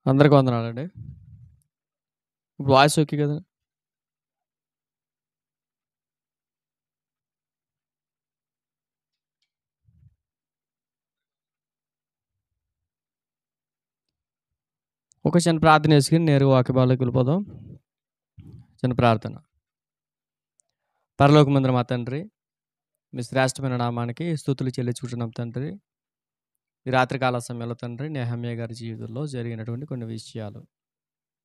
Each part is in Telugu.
అందరికి వందనాలండి. ఇప్పుడు వాయిస్ ఓకే కదా? ఒక చిన్న ప్రార్థన చేసుకుని నేరుగా వాక్య భాగంలోకి వెళ్ళిపోదాం. చిన్న ప్రార్థన. పరలోకమందున మా తండ్రి, మీ శ్రేష్టమైన నామానికి స్తుతులు చెల్లించుకుంటున్నాం తండ్రి. ఈ రాత్రికాల సమయంలో తండ్రి నెహమ్యా గారి జీవితంలో జరిగినటువంటి కొన్ని విషయాలు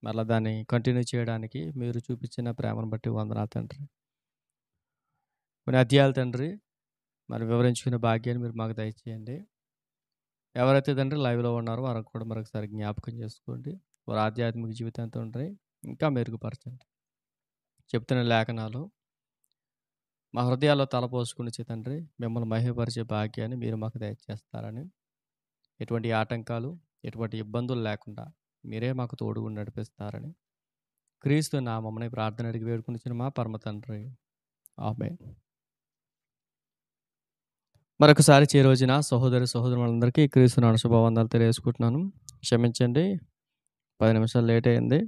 మళ్ళీ దాన్ని కంటిన్యూ చేయడానికి మీరు చూపించిన ప్రేమను బట్టి వందనాలు తండ్రి. కొన్ని అధ్యాయాలు తండ్రి మరి వివరించుకునే భాగ్యాన్ని మీరు మాకు దయచేయండి. ఎవరైతే తండ్రి లైవ్లో ఉన్నారో వారికి కూడా మరొకసారి జ్ఞాపకం చేసుకోండి. వారి ఆధ్యాత్మిక జీవితం తండ్రి ఇంకా మెరుగుపరచండి. చెప్తున్న లేఖనాలు మా హృదయాల్లో తలపోసుకుని తండ్రి మిమ్మల్ని మహిమపరిచే భాగ్యాన్ని మీరు మాకు దయచేస్తారని, ఎటువంటి ఆటంకాలు ఎటువంటి ఇబ్బందులు లేకుండా మీరే మాకు తోడుగా నడిపిస్తారని క్రీస్తు నామమున ప్రార్థన అడిగి వేడుకుని మా పరమ తండ్రి ఆమేన్. మరొకసారి చేరోజున సహోదరి సహోదరులందరికీ క్రీస్తు నామ శుభవందనాలు తెలియజేసుకుంటున్నాను. క్షమించండి, 10 నిమిషాలు లేట్ అయింది.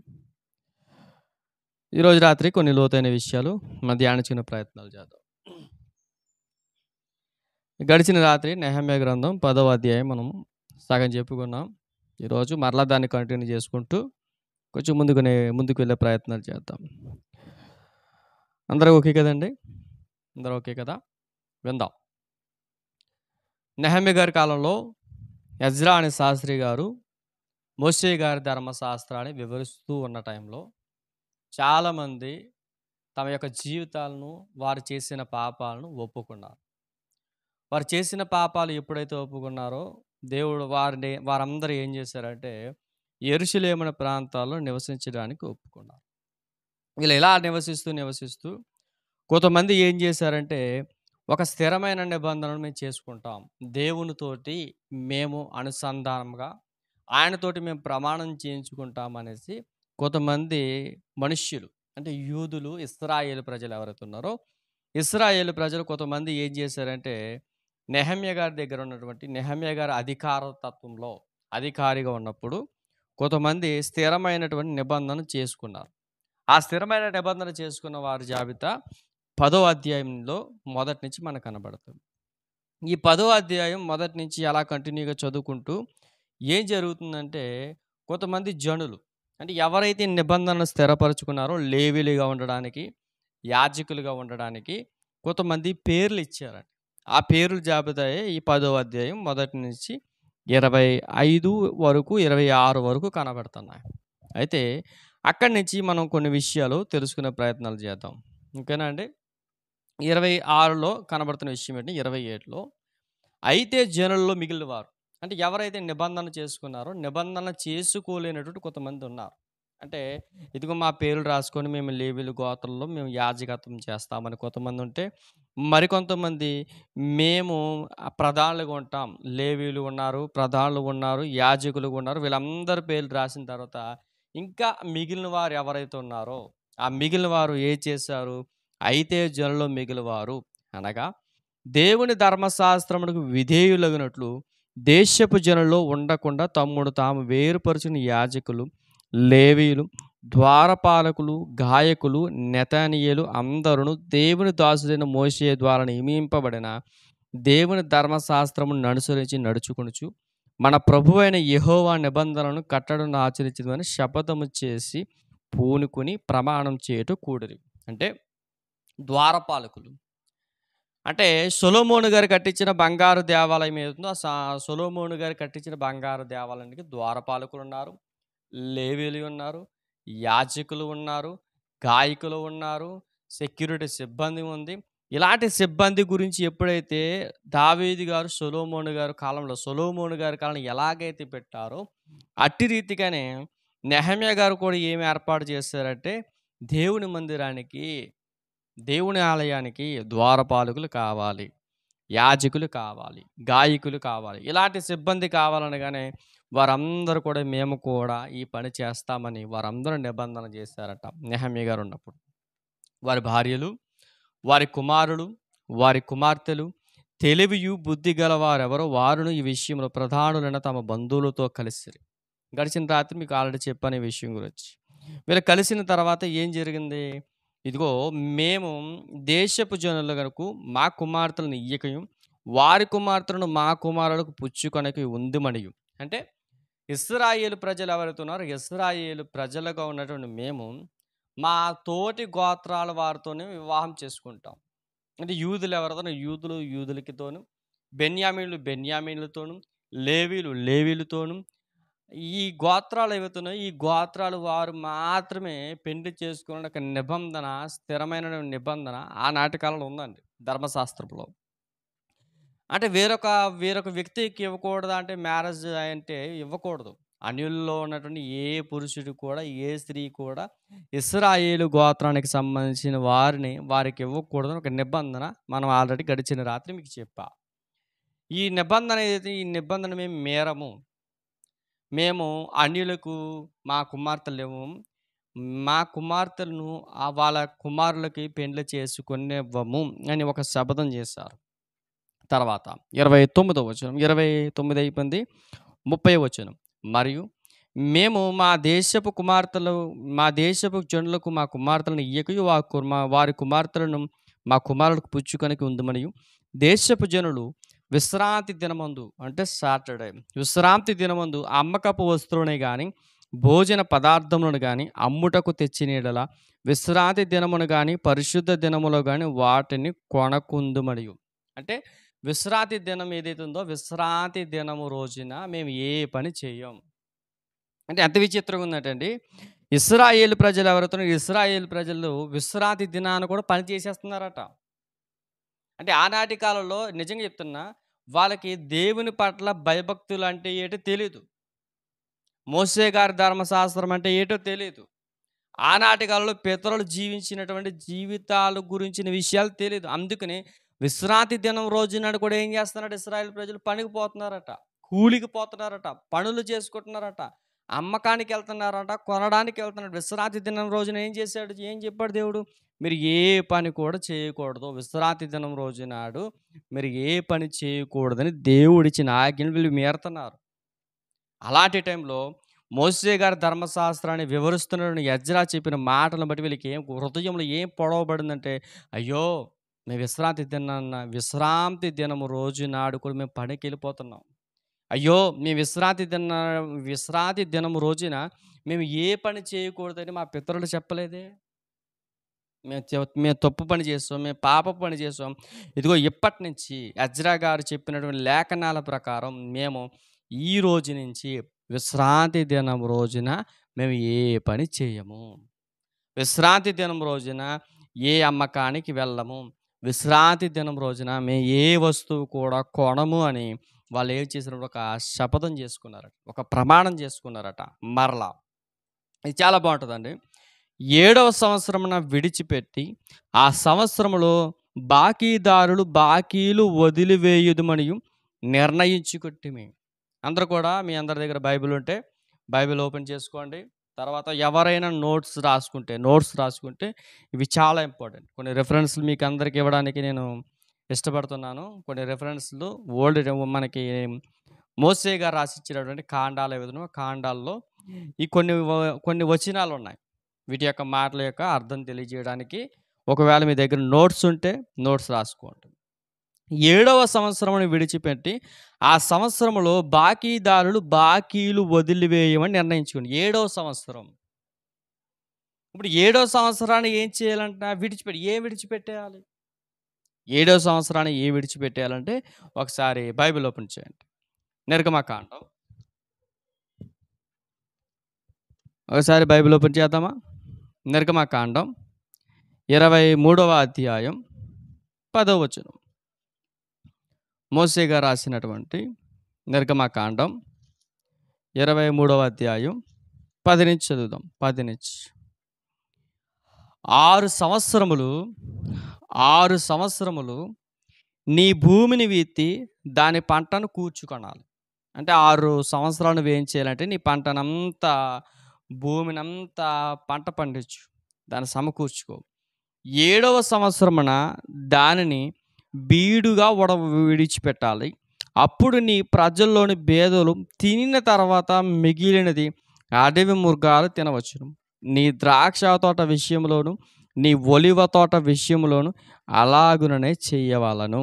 ఈరోజు రాత్రి కొన్ని లోతైన విషయాలు మనం ధ్యానించుకునే ప్రయత్నాలు చేద్దాం. గడిచిన రాత్రి నెహమ్యా గ్రంథం 10వ అధ్యాయం మనం సగం చెప్పుకున్నాం. ఈరోజు మరలా దాన్ని కంటిన్యూ చేసుకుంటూ కొంచెం ముందుకు వెళ్ళే ప్రయత్నాలు చేద్దాం. అందరూ ఓకే కదండి? అందరూ ఓకే కదా? విందాం. నెహమ్యా గారి కాలంలో ఎజ్రా అనే శాస్త్రి గారు మోషే గారి ధర్మశాస్త్రాన్ని వివరిస్తూ ఉన్న టైంలో చాలామంది తమ యొక్క జీవితాలను, వారు చేసిన పాపాలను ఒప్పుకున్నారు. వారు చేసిన పాపాలు ఎప్పుడైతే ఒప్పుకున్నారో దేవుడు వారందరూ ఏం చేశారంటే యెరూషలేము అనే ప్రాంతాల్లో నివసించడానికి ఒప్పుకున్నారు. వీళ్ళు ఇలా నివసిస్తూ కొంతమంది ఏం చేశారంటే ఒక స్థిరమైన నిబంధనను మేము చేసుకుంటాం, దేవునితోటి మేము అనుసంధానంగా ఆయనతోటి మేము ప్రమాణం చేయించుకుంటాం అనేసి కొంతమంది మనుష్యులు, అంటే యూదులు, ఇశ్రాయేలు ప్రజలు ఎవరైతే ఉన్నారో ఇశ్రాయేలు ప్రజలు కొంతమంది ఏం చేశారంటే నెహమ్యా గారి దగ్గర ఉన్నటువంటి నెహమ్యా గారి అధికారతత్వంలో అధికారిగా ఉన్నప్పుడు కొంతమంది స్థిరమైనటువంటి నిబంధన చేసుకున్నారు. ఆ స్థిరమైన నిబంధన చేసుకున్న వారి జాబితా 10వ అధ్యాయంలో మొదటి నుంచి మనకు కనబడుతుంది. ఈ 10వ అధ్యాయం మొదటి నుంచి అలా కంటిన్యూగా చదువుకుంటూ ఏం జరుగుతుందంటే కొంతమంది జనులు, అంటే ఎవరైతే నిబంధనలు స్థిరపరచుకున్నారో లేవీలుగా ఉండడానికి, యాజకులుగా ఉండడానికి కొంతమంది పేర్లు ఇచ్చారండి. ఆ పేర్ల జాబితాయే ఈ 10వ అధ్యాయం మొదటి నుంచి 25 వరకు 26 వరకు కనబడుతున్నాయి. అయితే అక్కడి నుంచి మనం కొన్ని విషయాలు తెలుసుకునే ప్రయత్నాలు చేద్దాం. ఓకేనా అండి? 26లో కనబడుతున్న విషయం ఏంటి? 27లో అయితే జనుల్లో మిగిలిన వారు, అంటే ఎవరైతే నిబంధన చేసుకున్నారో నిబంధన చేసుకోలేనటువంటి కొంతమంది ఉన్నారు. అంటే ఇదిగో మా పేర్లు రాసుకొని మేము లేవీలు గోత్రంలో మేము యాజకత్వం చేస్తామని కొంతమంది ఉంటే, మరికొంతమంది మేము ప్రధానులుగా ఉంటాం, లేవీలు ఉన్నారు, ప్రధానులు ఉన్నారు, యాజకులు ఉన్నారు, వీళ్ళందరి పేర్లు రాసిన తర్వాత ఇంకా మిగిలిన వారు ఎవరైతే ఉన్నారో ఆ మిగిలిన వారు ఏం చేశారు? అయితే జనుల్లో మిగిలినవారు అనగా దేవుని ధర్మశాస్త్రమునకు విధేయులగినట్లు దేశపు జనుల్లో ఉండకుండా తమ్ముడు తాము వేరుపరుచిన యాజకులు, లేవీయులు, ద్వారపాలకులు, గాయకులు, నెతనీయులు అందరూ దేవుని దాసుడైన మోషే ద్వారా నియమింపబడిన దేవుని ధర్మశాస్త్రమును అనుసరించి నడుచుకొనుచు మన ప్రభువైన యెహోవా నిబంధనలను కట్టడను ఆచరించదని శపథము చేసి పూనుకుని ప్రమాణం చేయట కూడిరి. అంటే ద్వారపాలకులు, అంటే సొలొమోను గారు కట్టించిన బంగారు దేవాలయం ఏదైతుందో సొలొమోను గారు కట్టించిన బంగారు దేవాలయానికి ద్వారపాలకులు ఉన్నారు, లేవీలు ఉన్నారు, యాజకులు ఉన్నారు, గాయకులు ఉన్నారు, సెక్యూరిటీ సిబ్బంది ఉంది. ఇలాంటి సిబ్బంది గురించి ఎప్పుడైతే దావీదు గారు సొలొమోను గారి కాలంలో ఎలాగైతే పెట్టారో అట్టి రీతిగానే నెహమ్యా గారు కూడా ఏమి ఏర్పాటు చేశారంటే దేవుని మందిరానికి, దేవుని ఆలయానికి ద్వారపాలకులు కావాలి, యాజకులు కావాలి, గాయకులు కావాలి, ఇలాంటి సిబ్బంది కావాలనగానే వారందరూ కూడా మేము కూడా ఈ పని చేస్తామని వారందరూ నిబంధన చేశారట. నెహమ్యా గారు ఉన్నప్పుడు వారి భార్యలు, వారి కుమారులు, వారి కుమార్తెలు, తెలివియు బుద్ధి గల వారెవరో వారును ఈ విషయంలో ప్రధానులైన తమ బంధువులతో కలిసిరి. గడిచిన రాత్రి మీకు ఆల్రెడీ చెప్పాను ఈ విషయం గురించి. వీళ్ళు కలిసిన తర్వాత ఏం జరిగింది? ఇదిగో మేము దేశపు జనులకు మా కుమార్తెలను ఇయ్యకయు, వారి కుమార్తెలను మా కుమారులకు పుచ్చుకొనకి ఉందుమనియు. అంటే ఇశ్రాయేలు ప్రజలు ఎవరైతే ఉన్నారో ఇశ్రాయేలు ప్రజలుగా ఉన్నటువంటి మేము మా తోటి గోత్రాల వారితోనే వివాహం చేసుకుంటాం. అంటే యూదులు ఎవరితోనూ యూదులు యూదులకితోను, బెన్యామీనులు బెన్యామీనులతోను, లేవీలు లేవీలతోను, ఈ గోత్రాలు ఏవైతున్నాయో ఈ గోత్రాలు వారు మాత్రమే పెండ్లి చేసుకునే ఒక నిబంధన, స్థిరమైన నిబంధన ఆనాటి కాలంలో ఉందండి ధర్మశాస్త్రంలో. అంటే వేరొక వ్యక్తికి ఇవ్వకూడదా అంటే మ్యారేజ్ అంటే ఇవ్వకూడదు. అన్యుల్లో ఉన్నటువంటి ఏ పురుషుడు కూడా, ఏ స్త్రీ కూడా ఇశ్రాయేలు గోత్రానికి సంబంధించిన వారికి ఇవ్వకూడదని ఒక నిబంధన మనం ఆల్రెడీ గడిచిన రాత్రి మీకు చెప్పా. ఈ నిబంధన ఏదైతే ఈ నిబంధన మేము మీరము. మేము అన్యులకు మా కుమార్తెలివ్వము. మా కుమార్తెలను వాళ్ళ కుమారులకి పెండ్లి చేసుకొనివ్వము అని ఒక శపథం చేశారు. తర్వాత 29వ వచనం. 29 అయిపోయింది. 30వ వచనం. మరియు మేము మా దేశపు జనులకు మా కుమార్తెలను ఇయ్యకయు వారి కుమార్తెలను మా కుమారులకు పుచ్చుకొనకి ఉందుమనియు, దేశపు జనులు విశ్రాంతి దినమందు అంటే సాటర్డే విశ్రాంతి దినమందు అమ్మకపు వస్తువులని గాని భోజన పదార్థములను గాని అమ్ముటకు తెచ్చిన యెడల విశ్రాంతి దినమును గాని పరిశుద్ధ దినములో గాని వాటిని కొనకుందుమనియు. అంటే విశ్రాంతి దినం ఏదైతే ఉందో విశ్రాంతి దినము రోజున మేము ఏ పని చేయం. అంటే ఎంత విచిత్రంగా ఉందంటండి. ఇశ్రాయేలు ప్రజలు ఎవరైతే ఇశ్రాయేలు ప్రజలు విశ్రాంతి దినాన్ని కూడా పని చేసేస్తున్నారట. అంటే ఆనాటి కాలంలో నిజంగా చెప్తున్నా వాళ్ళకి దేవుని పట్ల భయభక్తులు అంటే ఏంటో తెలీదు. మోసే గారి ధర్మశాస్త్రం అంటే ఏంటో తెలీదు. ఆనాటి కాలంలో పితరులు జీవించినటువంటి జీవితాల గురించిన విషయాలు తెలీదు. అందుకని విశ్రాంతి దినం రోజునాడు కూడా ఏం చేస్తున్నారట ఇశ్రాయేలు ప్రజలు పనికి పోతున్నారట, కూలికి పోతున్నారట, పనులు చేసుకుంటున్నారట, అమ్మకానికి వెళ్తున్నారట, కొనడానికి వెళ్తున్నారట. విశ్రాంతి దినం రోజున ఏం చెప్పాడు దేవుడు? మీరు ఏ పని కూడా చేయకూడదు. విశ్రాంతి దినం రోజు నాడు మీరు ఏ పని చేయకూడదని దేవుడిచ్చిన ఆజ్ఞలు వీళ్ళు మీరుతున్నారు. అలాంటి టైంలో మోసే గారి ధర్మశాస్త్రాన్ని వివరిస్తున్న ఎజ్రా చెప్పిన మాటలను బట్టి వీళ్ళకి హృదయంలో ఏం పొడవబడిందంటే, అయ్యో మేము విశ్రాంతి దినము రోజు నాడు కూడా మేము పనికి వెళ్ళిపోతున్నాం. అయ్యో మేము విశ్రాంతి దినము రోజున మేము ఏ పని చేయకూడదని మా పితరులు చెప్పలేదే. మేము తప్పు పని చేస్తాం, మేము పాప పని చేస్తాం. ఇదిగో ఇప్పటి నుంచి ఎజ్రా గారు చెప్పినటువంటి లేఖనాల ప్రకారం మేము ఈ రోజు నుంచి విశ్రాంతి దినం రోజున మేము ఏ పని చేయము. విశ్రాంతి దినం రోజున ఏ అమ్మకానికి వెళ్ళము. విశ్రాంతి దినం రోజున మేము ఏ వస్తువు కూడా కొనము అని వాళ్ళు ఏం చేసినప్పుడు ఒక శపథం చేసుకున్నారట, ఒక ప్రమాణం చేసుకున్నారట. మరలా ఇది చాలా బాగుంటుందండి. 7వ సంవత్సరమున విడిచిపెట్టి ఆ సంవత్సరములో బాకీదారులు బాకీలు వదిలివేయుదుమనియు నిర్ణయించుకొంటిమి. అందరూ కూడా మీ అందరి దగ్గర బైబిల్ ఉంటే బైబిల్ ఓపెన్ చేసుకోండి. తర్వాత ఎవరైనా నోట్స్ రాసుకుంటే ఇవి చాలా ఇంపార్టెంట్. కొన్ని రెఫరెన్స్లు మీకు అందరికి ఇవ్వడానికి నేను ఇష్టపడుతున్నాను. కొన్ని రెఫరెన్స్లు మనకి మోసే గారు రాసిచ్చినటువంటి కాండాల విధంగా కాండాల్లో ఈ కొన్ని వచనాలు ఉన్నాయి. వీటి యొక్క మాటల యొక్క అర్థం తెలియజేయడానికి ఒకవేళ మీ దగ్గర నోట్స్ ఉంటే నోట్స్ రాసుకోండి. 7వ సంవత్సరమును విడిచిపెట్టి ఆ సంవత్సరములో బాకీదారులు బాకీలు వదిలివేయమని నిర్ణయించుకోండి. 7వ సంవత్సరం. ఇప్పుడు 7వ సంవత్సరాన్ని ఏం చేయాలంట? విడిచిపెట్టేయాలి. 7వ సంవత్సరాన్ని విడిచిపెట్టేయాలంటే ఒకసారి బైబిల్ ఓపెన్ చేయండి. నిర్గమకాండం. ఒకసారి బైబిల్ ఓపెన్ చేద్దామా? నిర్గమకాండం 23వ అధ్యాయం 10వ వచనం. మోసే గారు రాసినటువంటి నిర్గమకాండం 23వ అధ్యాయం 10 నుంచి చదువుదాం. 10 నుంచి. 6 సంవత్సరములు నీ భూమిని వీత్తి దాని పంటను కూర్చుకొనాలి. అంటే 6 సంవత్సరాలు నువ్వేం చేయాలంటే నీ పంటనంతా భూమినంతా పంట పండించు, దాన్ని సమకూర్చుకో. 7వ సంవత్సరమున దానిని బీడుగా విడిచిపెట్టాలి. అప్పుడు నీ ప్రజల్లోని బేదలు తినిన తర్వాత మిగిలినది అడవి మృగాలు తినవచ్చును. నీ ద్రాక్ష తోట విషయంలోను నీ ఒలివ తోట విషయంలోను అలాగుననే చెయ్యవలెను.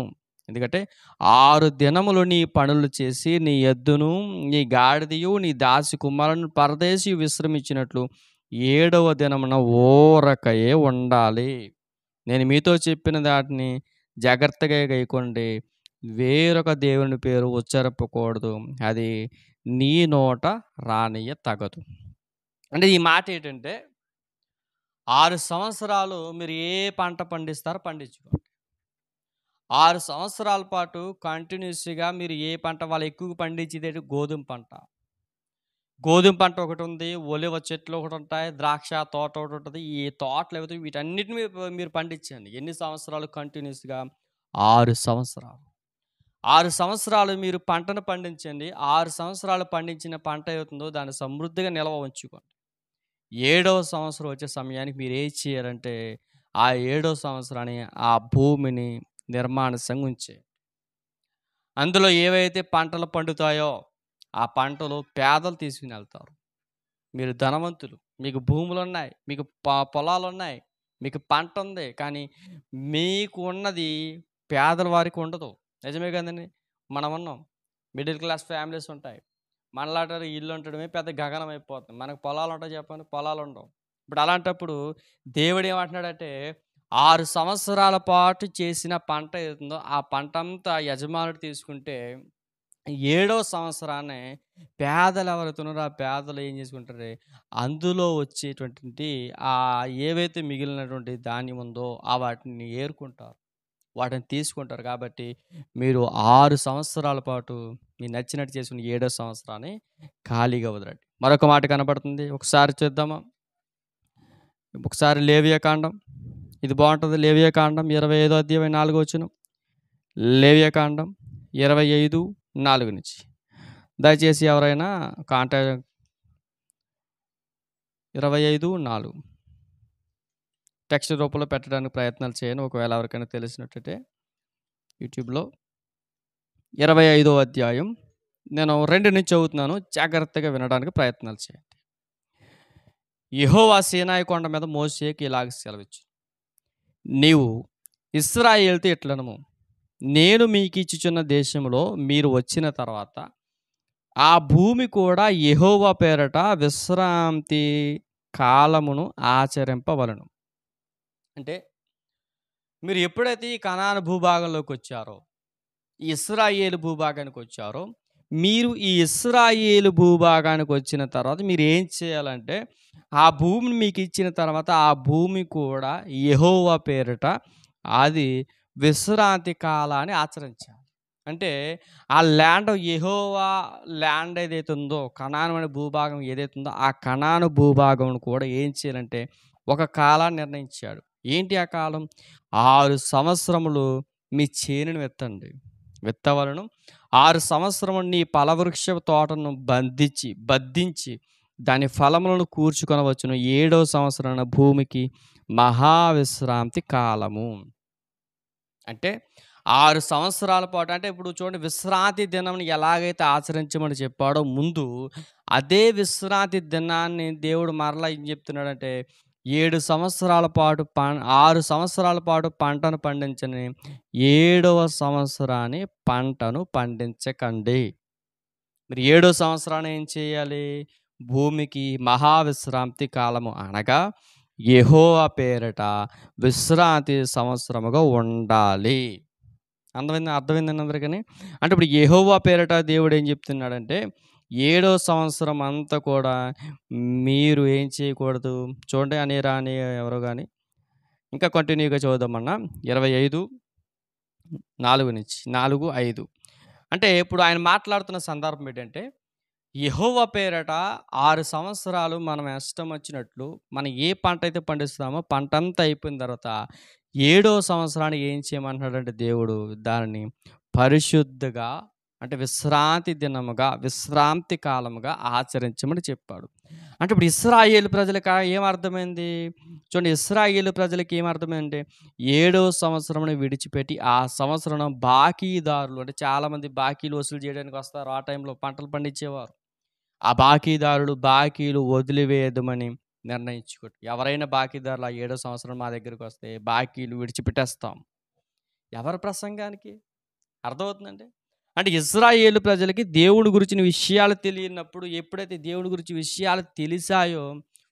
ఎందుకంటే 6 దినములు నీ పనులు చేసి నీ ఎద్దును నీ గాడిదయు నీ దాసి కుమారుని పరదేశి విశ్రమించినట్లు 7వ దినమున ఊరకయే ఉండాలి. నేను మీతో చెప్పిన దాటిని జాగ్రత్తగా గైకొండి. వేరొక దేవుని పేరు ఉచ్చరింపకూడదు. అది నీ నోట రానియ్య తగదు. అంటే ఈ మాట ఏంటంటే 6 సంవత్సరాలు మీరు ఏ పంట పండిస్తారో పండించుకోండి. 6 సంవత్సరాల పాటు కంటిన్యూస్‌గా మీరు ఏ పంట వాళ్ళు ఎక్కువగా పండించేదేంటి గోధుమ పంట. గోధుమ పంట ఒకటుంది. ఒలివ చెట్లు ఒకటుంటాయి. ద్రాక్ష తోట ఒకటుంటది. ఈ తోటలు ఏవైతే వీటన్నిటిని మీరు పండించండి. ఎన్ని సంవత్సరాలు కంటిన్యూస్‌గా? 6 సంవత్సరాలు. 6 సంవత్సరాలు మీరు పంటను పండించండి. 6 సంవత్సరాలు పండించిన పంట ఏవుతుందో దాన్ని సమృద్ధిగా నిల్వ ఉంచుకోండి. 7వ సంవత్సరం వచ్చే సమయానికి మీరేం చేయాలంటే, ఆ 7వ సంవత్సరాన్ని ఆ భూమిని నిర్మానుష్యంగా ఉంచేయండి. అందులో ఏవైతే పంటలు పండుతాయో, ఆ పంటలు పేదలు తీసుకునెళ్తారు. మీరు ధనవంతులు. మీకు భూములున్నాయి. మీకు పొలాలున్నాయి. మీకు పంటుంది. కానీ మీకు ఉన్నది పేదల వారికి ఉండదు. నిజమే కదండీ! మనం ఉన్నాం. మిడిల్ క్లాస్ ఫ్యామిలీస్ ఉంటాయి. మనలాంటి ఇల్లు ఉండడమే పెద్ద గగనం అయిపోతుంది. మనకు పొలాలుంటాయి చెప్పండి? పొలాలుండవు. ఇప్పుడు అలాంటప్పుడు దేవుడు ఏమంటున్నాడంటే 6 సంవత్సరాల పాటు చేసిన పంట ఏదుందో ఆ పంటంతా యజమానుడు తీసుకుంటే 7వ సంవత్సరాన్ని పేదలు ఎవరైతే ఉన్నారో ఆ పేదలు ఏం చేసుకుంటారు? అందులో వచ్చేటువంటి ఏవైతే మిగిలినటువంటి ధాన్యం ఉందో వాటిని ఏరుకుంటారు. వాటిని తీసుకుంటారు. కాబట్టి మీరు 6 సంవత్సరాల పాటు మీకు నచ్చినట్టు చేసుకుని 7వ సంవత్సరాన్ని ఖాళీగా వదలండి. మరొక మాట కనపడుతుంది. ఒకసారి చూద్దామా? ఒకసారి లేవియాకాండం. ఇది బావుంటది. లేవియాకాండం 25వ అధ్యాయం 4వ వచనం. లేవియాకాండం 25:4 నుంచి. దయచేసి ఎవరైనా 25:4 టెక్స్ట్ రూపంలో పెట్టడానికి ప్రయత్నాలు చేయండి. ఒకవేళ ఎవరికైనా తెలిసినట్టయితే యూట్యూబ్‌లో 25వ అధ్యాయం నేను 2 నుంచి చదువుతున్నాను. జాగ్రత్తగా వినడానికి ప్రయత్నాలు చేయండి. యెహోవా సీనాయి కొండ మీద మోషేకి ఇలాగ సెలవిచ్చెను. నీవు ఇశ్రాయేలుతో ఇట్లనుము, నేను మీకిచ్చుచున్న దేశంలో మీరు వచ్చిన తర్వాత ఆ భూమి కూడా యెహోవా పేరట విశ్రాంతి కాలమును ఆచరింపవలెను. అంటే మీరు ఎప్పుడైతే ఈ కనాను భూభాగంలోకి వచ్చారో, ఈ ఇశ్రాయేలు భూభాగానికి వచ్చారో, మీరు ఈ ఇశ్రాయేలు భూభాగానికి వచ్చిన తర్వాత మీరు ఏం చేయాలంటే, ఆ భూమిని మీకు ఇచ్చిన తర్వాత ఆ భూమి కూడా యెహోవా పేరిట అది విశ్రాంతి కాలాన్ని ఆచరించాలి. అంటే ఆ ల్యాండ్ యెహోవా ల్యాండ్ ఏదైతే ఉందో, కనాను అనే భూభాగం ఏదైతే ఉందో, ఆ కనాను భూభాగం కూడా ఏం చేయాలంటే ఒక కాలాన్ని నిర్ణయించాడు. ఏంటి ఆ కాలం? 6 సంవత్సరములు మీ చేనుని విత్తవలను. 6 సంవత్సరములు నీ ఫలవృక్ష తోటను బద్దించి దాని ఫలములను కూర్చుకొనవచ్చును. 7వ సంవత్సరాన భూమికి మహావిశ్రాంతి కాలము. అంటే 6 సంవత్సరాల పాటు, అంటే ఇప్పుడు చూడండి, విశ్రాంతి దినంని ఎలాగైతే ఆచరించమని చెప్పాడో ముందు, అదే విశ్రాంతి దినాన్ని దేవుడు మరలా ఏం చెప్తున్నాడంటే 7 సంవత్సరాల పాటు 6 సంవత్సరాల పాటు పంటను పండించని 7వ సంవత్సరాన్ని పంటను పండించకండి. మీరు 7వ సంవత్సరాన్ని ఏం చేయాలి? భూమికి మహావిశ్రాంతి కాలము అనగా యెహోవా పేరిట విశ్రాంతి సంవత్సరముగా ఉండాలి. అర్థమైందండి అందరికని? అంటే ఇప్పుడు యెహోవా పేరిట దేవుడు ఏం చెప్తున్నాడంటే 7వ సంవత్సరం అంతా కూడా మీరు ఏం చేయకూడదు. చూడండి, అని ఎవరో కానీ ఇంకా కంటిన్యూగా చదువుదామన్నా 25:4 నుంచి 4:5. అంటే ఇప్పుడు ఆయన మాట్లాడుతున్న సందర్భం ఏంటంటే, యెహోవా పేరట 6 సంవత్సరాలు మనం ఇష్టం వచ్చినట్లు మనం ఏ పంట అయితే పండిస్తామో పంటంతా అయిపోయిన తర్వాత 7వ సంవత్సరానికి ఏం చేయమంటున్నాడంటే దేవుడు దానిని పరిశుద్ధగా, అంటే విశ్రాంతి దినముగా, విశ్రాంతి కాలముగా ఆచరించమని చెప్పాడు. అంటే ఇప్పుడు ఇశ్రాయేలు ప్రజలకి ఏమర్థమైంది? చూడండి, ఇశ్రాయేలు ప్రజలకి ఏమర్థమైందంటే, ఏడో సంవత్సరమును విడిచిపెట్టి, ఆ సంవత్సరం బాకీదారులు అంటే చాలామంది బాకీలు వసూలు చేయడానికి వస్తారు. ఆ టైంలో పంటలు పండించేవారు. ఆ బాకీదారులు బాకీలు వదిలివేయదమని నిర్ణయించుకోండి. ఎవరైనా బాకీదారులు ఆ ఏడో సంవత్సరం మా దగ్గరికి వస్తే బాకీలు విడిచిపెట్టేస్తాం. ఎవరి ప్రసంగానికి? అర్థమవుతుందండి. అంటే ఇశ్రాయేలు ప్రజలకి దేవుడి గురించిన విషయాలు తెలియనప్పుడు, ఎప్పుడైతే దేవుడి గురించి విషయాలు తెలిసాయో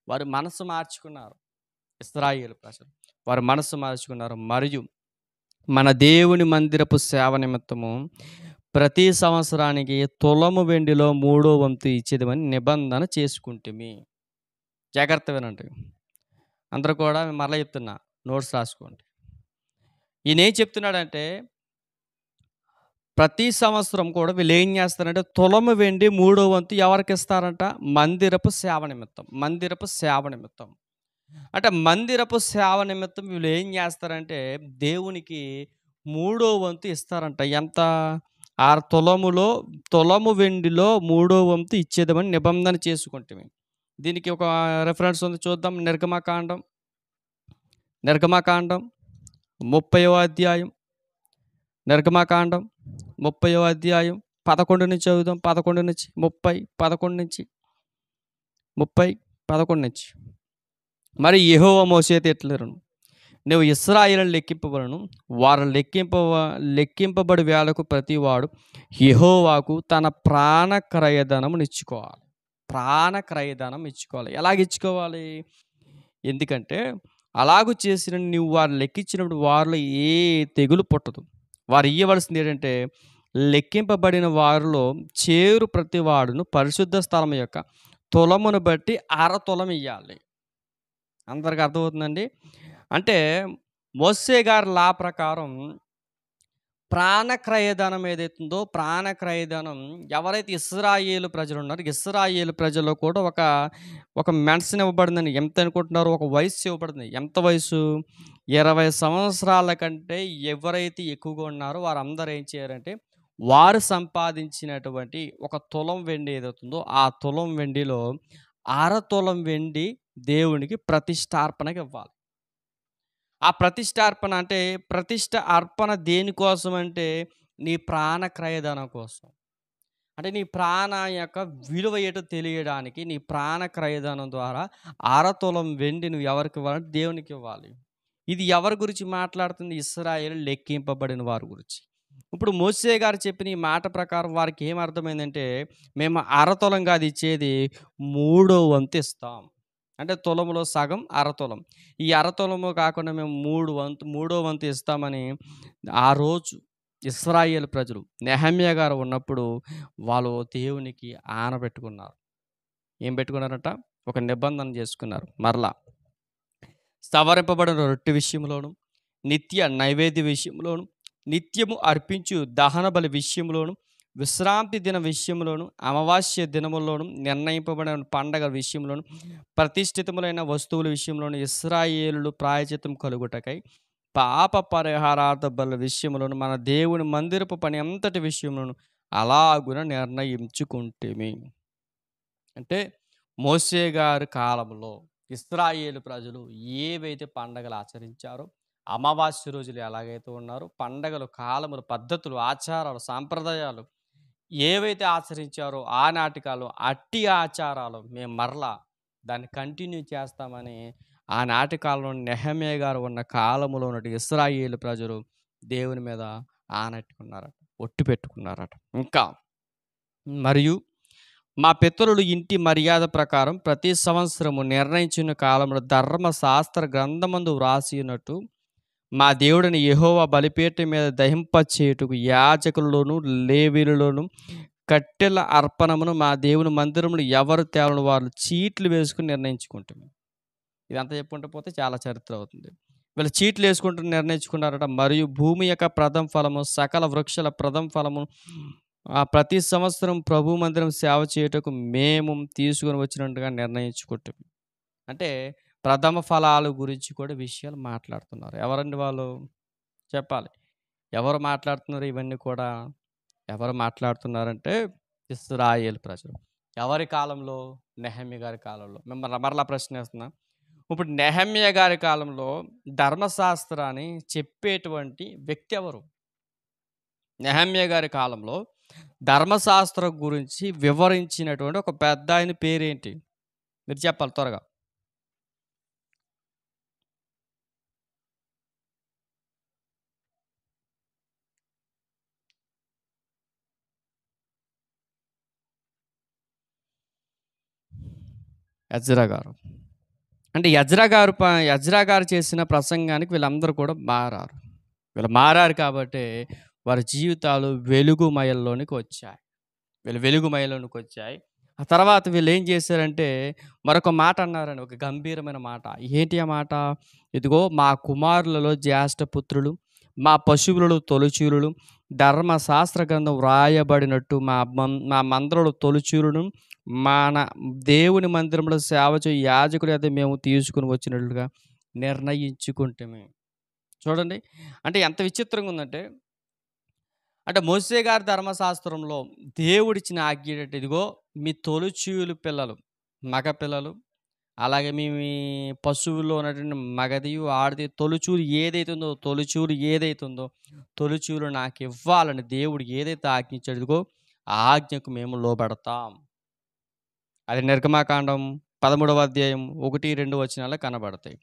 వారు మనసు మార్చుకున్నారు. ఇశ్రాయేలు ప్రజలు వారు మనసు మార్చుకున్నారు. మరియు మన దేవుని మందిరపు సేవ నిమిత్తము ప్రతి సంవత్సరానికి తులము వెండిలో మూడో వంతు ఇచ్చేదమని నిబంధన చేసుకుంటిమి. జాగ్రత్త వినండి. అందరూ కూడా మరలా చెప్తున్నా, నోట్స్ రాసుకోండి. ఈయనేం చెప్తున్నాడంటే, ప్రతి సంవత్సరం కూడా వీళ్ళు ఏం చేస్తారంటే తులము వెండి మూడో వంతు ఎవరికి ఇస్తారంట? మందిరపు సేవ నిమిత్తం. మందిరపు సేవ నిమిత్తం. అంటే మందిరపు సేవ నిమిత్తం వీళ్ళు ఏం చేస్తారంటే దేవునికి మూడో వంతు ఇస్తారంట. ఎంత? 6 తులములో తులము వెండిలో మూడో వంతు ఇచ్చేదమని నిబంధన చేసుకుంటేమి. దీనికి ఒక రెఫరెన్స్ ఉంది, చూద్దాం. నిర్గమకాండం 30వ అధ్యాయం. నిర్గమకాండం 30వ అధ్యాయం 11 నుంచి చదువుదాం. 11 నుంచి 30, 11 నుంచి 30, 11 నుంచి. మరి యెహోవా మోషేతో ఇట్లనెను, నువ్వు ఇశ్రాయేలును లెక్కింపవలెను. వారు లెక్కింపబడి వేళకు ప్రతివాడు యెహోవాకు తన ప్రాణ క్రయధనమును ఇచ్చుకోవాలి. ప్రాణ క్రయధనం ఇచ్చుకోవాలి. ఎలాగిచ్చుకోవాలి? ఎందుకంటే అలాగు చేసిన నువ్వు వారు లెక్కించినప్పుడు వారిలో ఏ తెగులు పుట్టదు. వారు ఇయ్యవలసింది ఏంటంటే, లెక్కింపబడిన వారిలో చేరు ప్రతివాడును పరిశుద్ధ స్థలం యొక్క తులమును బట్టి అర తులం ఇయ్యాలి. అందరికి అర్థమవుతుందండి. అంటే మోషే గారి లా ప్రకారం ప్రాణక్రయధనం ఏదైతుందో, ప్రాణక్రయధనం ఎవరైతే ఇశ్రాయేలు ప్రజలు ఉన్నారో, ఇశ్రాయేలు ప్రజల్లో కూడా ఒక మెన్షన్ ఇవ్వబడిందండి. ఎంత అనుకుంటున్నారు? ఒక వయస్సు ఇవ్వబడింది. ఎంత వయసు? 20 సంవత్సరాల కంటే ఎవరైతే ఎక్కువగా ఉన్నారో వారందరూ ఏం చేయాలంటే, వారు సంపాదించినటువంటి ఒక తులం వెండి ఏదవుతుందో ఆ తులం వెండిలో అర తులం వెండి దేవునికి ప్రతిష్టార్పణకి ఇవ్వాలి. ఆ ప్రతిష్టార్పణ అంటే, ప్రతిష్ట అర్పణ దేనికోసం అంటే నీ ప్రాణ క్రయధనం కోసం. అంటే నీ ప్రాణ యొక్క విలువ ఏటో తెలియడానికి నీ ప్రాణ క్రయధనం ద్వారా అర తులం వెండి నువ్వు ఎవరికి ఇవ్వాలంటే దేవునికి ఇవ్వాలి. ఇది ఎవరి గురించి మాట్లాడుతుంది? ఇశ్రాయేలు లెక్కింపబడిన వారి గురించి. ఇప్పుడు మోషే గారు చెప్పిన ఈ మాట ప్రకారం వారికి ఏమర్థమైందంటే, మేము అర తులం కాదు ఇచ్చేది, మూడో వంతు ఇస్తాం. అంటే తులములో సగం అర తులం. ఈ అర తులము కాకుండా మేము మూడో వంతు ఇస్తామని ఆ రోజు ఇశ్రాయేలు ప్రజలు నెహమ్యా గారు ఉన్నప్పుడు వాళ్ళు దేవునికి ఆనబెట్టుకున్నారు. ఏం పెట్టుకున్నారంట? ఒక నిబంధన చేసుకున్నారు. మరలా సవరింపబడిన రొట్టె విషయంలోను, నిత్య నైవేద్య విషయంలోను, నిత్యము అర్పించు దహన బలి విషయంలోను, విశ్రాంతి దిన విషయంలోను, అమావాస్య దినముల్లోను, నిర్ణయింపబడిన పండగ విషయంలోను, ప్రతిష్ఠితములైన వస్తువుల విషయంలోను ఇశ్రాయేలులు ప్రాయశ్చిత్తం కలుగుటకై పాప పరిహారార్థ బల విషయంలోను మన దేవుని మందిరపు పని అంతటి విషయంలోను అలాగున నిర్ణయించుకుంటేమి. అంటే మోషే గారి కాలంలో ఇశ్రాయేలు ప్రజలు ఏవైతే పండగలు ఆచరించారో, అమావాస్య రోజులు ఎలాగైతే ఉన్నారో, పండగలు, కాలములు, పద్ధతులు, ఆచారాలు, సాంప్రదాయాలు ఏవైతే ఆచరించారో ఆనాటి కాలం అట్టి ఆచారాలు మేము మరలా దాన్ని కంటిన్యూ చేస్తామని ఆనాటి కాలంలో నెహమ్యా గారు ఉన్న కాలంలో ఉన్నట్టు ఇశ్రాయేలు ప్రజలు దేవుని మీద ఆనట్టుకున్నారట, ఒట్టు పెట్టుకున్నారట. ఇంకా మరియు మా పితరులు ఇంటి మర్యాద ప్రకారం ప్రతి సంవత్సరము నిర్ణయించిన కాలంలో ధర్మశాస్త్ర గ్రంథమందు వ్రాసినట్టు మా దేవుడిని యెహోవా బలిపీఠం మీద దహింపచేయుటకు యాజకులలోను లేవీయులలోను కట్టెల అర్పణమును మా దేవుని మందిరమును ఎవరు తేవలను వారు చీట్లు వేసుకుని నిర్ణయించుకుంటాము. ఇదంతా చెప్పుకుంటూ పోతే చాలా చరిత్ర అవుతుంది. వీళ్ళు చీట్లు వేసుకుంటూ నిర్ణయించుకున్నారట. మరియు భూమి యొక్క ప్రథమ ఫలము, సకల వృక్షాల ప్రథమ ఫలము ప్రతి సంవత్సరం ప్రభు మందిరం సేవ చేయుటకు మేము తీసుకొని వచ్చినట్టుగా నిర్ణయించుకుంటాం. అంటే ప్రథమ ఫలాల గురించి కూడా విషయాలు మాట్లాడుతున్నారు. ఎవరండి వాళ్ళు? చెప్పాలి. ఎవరు మాట్లాడుతున్నారు ఇవన్నీ కూడా? ఎవరు మాట్లాడుతున్నారంటే ఇశ్రాయేలు ప్రజలు. ఎవరి కాలంలో? నెహెమ్యా గారి కాలంలో. మిమ్మల్ని మరలా ప్రశ్నేస్తున్నా. ఇప్పుడు నెహెమ్యా గారి కాలంలో ధర్మశాస్త్రాన్ని చెప్పేటువంటి వ్యక్తి ఎవరు? నెహెమ్యా గారి కాలంలో ధర్మశాస్త్రం గురించి వివరించినటువంటి ఒక పెద్దాయన పేరేంటి? మీరు చెప్పాలి త్వరగా. ఎజ్రా గారు. అంటే ఎజ్రా గారు చేసిన ప్రసంగానికి వీళ్ళందరూ కూడా మారారు. వీళ్ళు మారారు కాబట్టే వారి జీవితాలు వెలుగుమయంలోనికి వచ్చాయి. వీళ్ళు వెలుగుమయంలోనికొచ్చాయి. ఆ తర్వాత వీళ్ళేం చేశారంటే మరొక మాట అన్నారండి. ఒక గంభీరమైన మాట. ఏంటి ఆ మాట? ఇదిగో మా కుమారులలో జ్యేష్ఠపుత్రులు, మా పశువులలో తొలిచూలులు, ధర్మశాస్త్ర గ్రంథం వ్రాయబడినట్టు మా మందలలో తొలిచూలును, మన దేవుని మందిరంలో సేవ చేయు యాజకుల యొద్ద మేము తీసుకొని వచ్చినట్లుగా నిర్ణయించుకుంటిమి. చూడండి. అంటే ఎంత విచిత్రంగా ఉందంటే, అంటే మోషే గారి ధర్మశాస్త్రంలో దేవుడిచ్చిన ఆజ్ఞ ఏంటంటే, ఇదిగో మీ తొలిచూలు పిల్లలు, మగ పిల్లలు, అలాగే మీ పశువుల్లో ఉన్నటువంటి మగదియు, ఆడది తొలిచూలు ఏదైతే ఉందో తొలిచూలు నాకివ్వాలని దేవుడు ఏదైతే ఆజ్ఞించాడో, ఇదిగో ఆ ఆజ్ఞకు మేము లోబడతాం. అది నిర్గమాకాండం 13వ అధ్యాయం 1, 2 వచనాల్లో కనబడతాయి.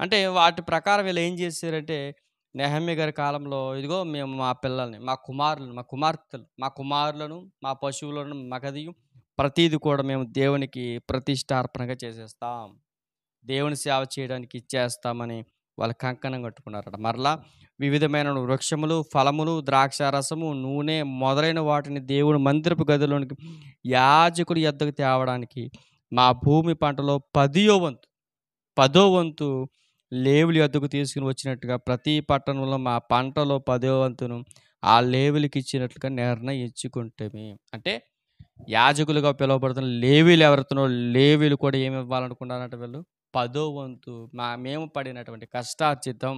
అంటే వాటి ప్రకారం వీళ్ళు ఏం చేశారంటే, నెహెమ్యా గారి కాలంలో ఇదిగో మేము మా పిల్లల్ని, మా కుమారులను, మా కుమార్తెలు, మా కుమారులను, మా పశువులను మగదియు ప్రతీది కూడా మేము దేవునికి ప్రతిష్టార్పణగా చేసేస్తాం. దేవుని సేవ చేయడానికి ఇచ్చేస్తామని వాళ్ళు కంకణం కట్టుకున్నారట. మరలా వివిధమైన వృక్షములు, ఫలములు, ద్రాక్షారసము, నూనె మొదలైన వాటిని దేవుని మందిరపు గదిలోనికి యాజకుడి యొద్దకు తేవడానికి మా భూమి పంటలో 10వ వంతు లేవీయుల యొద్దకు తీసుకుని వచ్చినట్టుగా ప్రతి పట్టణంలో మా పంటలో 10వ వంతును ఆ లేవీయులకి ఇచ్చినట్లుగా నిర్ణయించుకుంటేమి. అంటే యాజకులుగా పిలువబడుతున్న లేవీయులు ఎవరుతున్నారో లేవీయులు కూడా ఏమి ఇవ్వాలనుకున్నారంట వీళ్ళు? 10వ వంతు మేము పడినటువంటి కష్టార్జితం,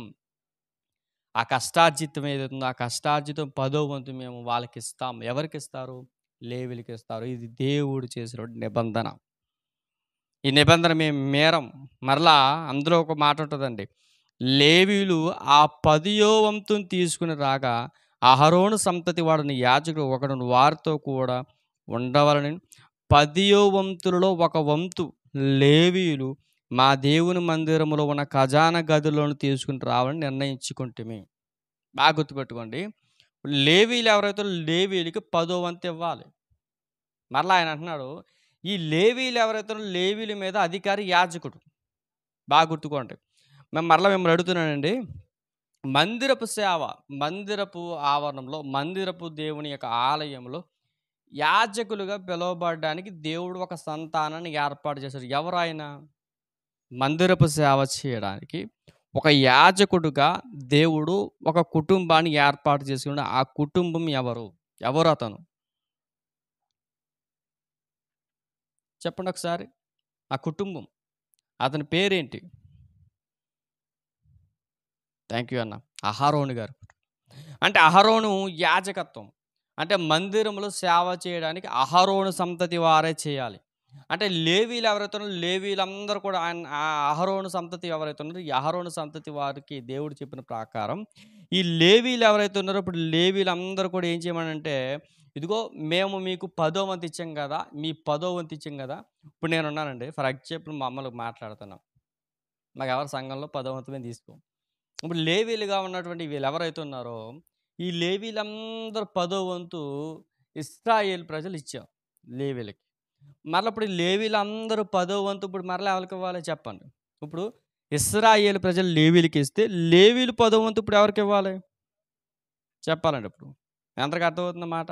ఆ కష్టార్జితం ఏదైతుందో ఆ కష్టార్జితం 10వ వంతు మేము వాళ్ళకిస్తాం. ఎవరికిస్తారు? లేవీయులకిస్తారు. ఇది దేవుడు చేసినటువంటి నిబంధన. ఈ నిబంధన మేము మేరం. మరలా అందులో ఒక మాట ఉంటదండి. లేవీయులు ఆ 10వ వంతును తీసుకుని రాగా అహరోను సంతతి వాడని యాజకుడు ఒకడును వారితో కూడా ఉండవలెనని 10వ వంతులలో ఒక వంతు లేవీయులు మా దేవుని మందిరములో ఉన్న ఖజానా గదిలోను తీసుకుని రావాలని నిర్ణయించుకుంటిమి. బాగా గుర్తుపెట్టుకోండి. లేవీయులు ఎవరైతే లేవీయులకి 10వ వంతు ఇవ్వాలి. మరలా ఆయన అంటున్నాడు, ఈ లేవీయులు ఎవరైతే లేవీయుల మీద అధికారి యాజకుడు. బాగా గుర్తుకోండి. మరలా మిమ్మల్ని అడుగుతున్నానండి. మందిరపు సేవ, మందిరపు ఆవరణంలో, మందిరపు దేవుని యొక్క ఆలయంలో యాజకులుగా పిలువబడడానికి దేవుడు ఒక సంతానాన్ని ఏర్పాటు చేశాడు. ఎవరు ఆయన? మందిరపు సేవ చేయడానికి ఒక యాజకుడుగా దేవుడు ఒక కుటుంబాన్ని ఏర్పాటు చేసుకున్నాడు. ఆ కుటుంబం ఎవరు? ఎవరు అతను? చెప్పండి ఒకసారి. ఆ కుటుంబం, అతని పేరేంటి? థ్యాంక్ యూ అన్న. అహరోను గారు. అంటే అహరోను యాజకత్వం. అంటే మందిరంలో సేవ చేయడానికి అహరోను సంతతి వారే చేయాలి. అంటే లేవీయులు ఎవరైతే ఉన్నారో లేవీయులందరూ కూడా ఆ అహరోను సంతతి ఎవరైతే ఉన్నారో ఈ అహరోను సంతతి వారికి దేవుడు చెప్పిన ప్రకారం ఈ లేవీయులు ఎవరైతే ఉన్నారో ఇప్పుడు లేవీయులందరూ కూడా ఏం చేయమనంటే, ఇదిగో మేము మీకు 10వ వంతు ఇచ్చాం కదా, మీ 10వ వంతు ఇచ్చాం కదా. ఇప్పుడు నేనున్నానండి, ఫర్ ఎగ్జాంపుల్ మా అమ్మలకు మాట్లాడుతున్నాం. మాకు ఎవరి సంఘంలో 10వ వంతు మేము తీసుకోం. ఇప్పుడు లేవీలుగా ఉన్నటువంటి వీళ్ళు ఎవరైతే ఉన్నారో ఈ లేవీలందరూ 10వ వంతు ఇశ్రాయేలు ప్రజలు ఇచ్చారు లేవీలకి. మరలా ఇప్పుడు లేవీలందరూ 10వ వంతు ఇప్పుడు మరలా ఎవరికి ఇవ్వాలి చెప్పండి? ఇప్పుడు ఇశ్రాయేలు ప్రజలు లేవీలకి ఇస్తే లేవీలు 10వ వంతు ఇప్పుడు ఎవరికి ఇవ్వాలి చెప్పాలండి? ఇప్పుడు ఎంతకు అర్థమవుతుంది మాట?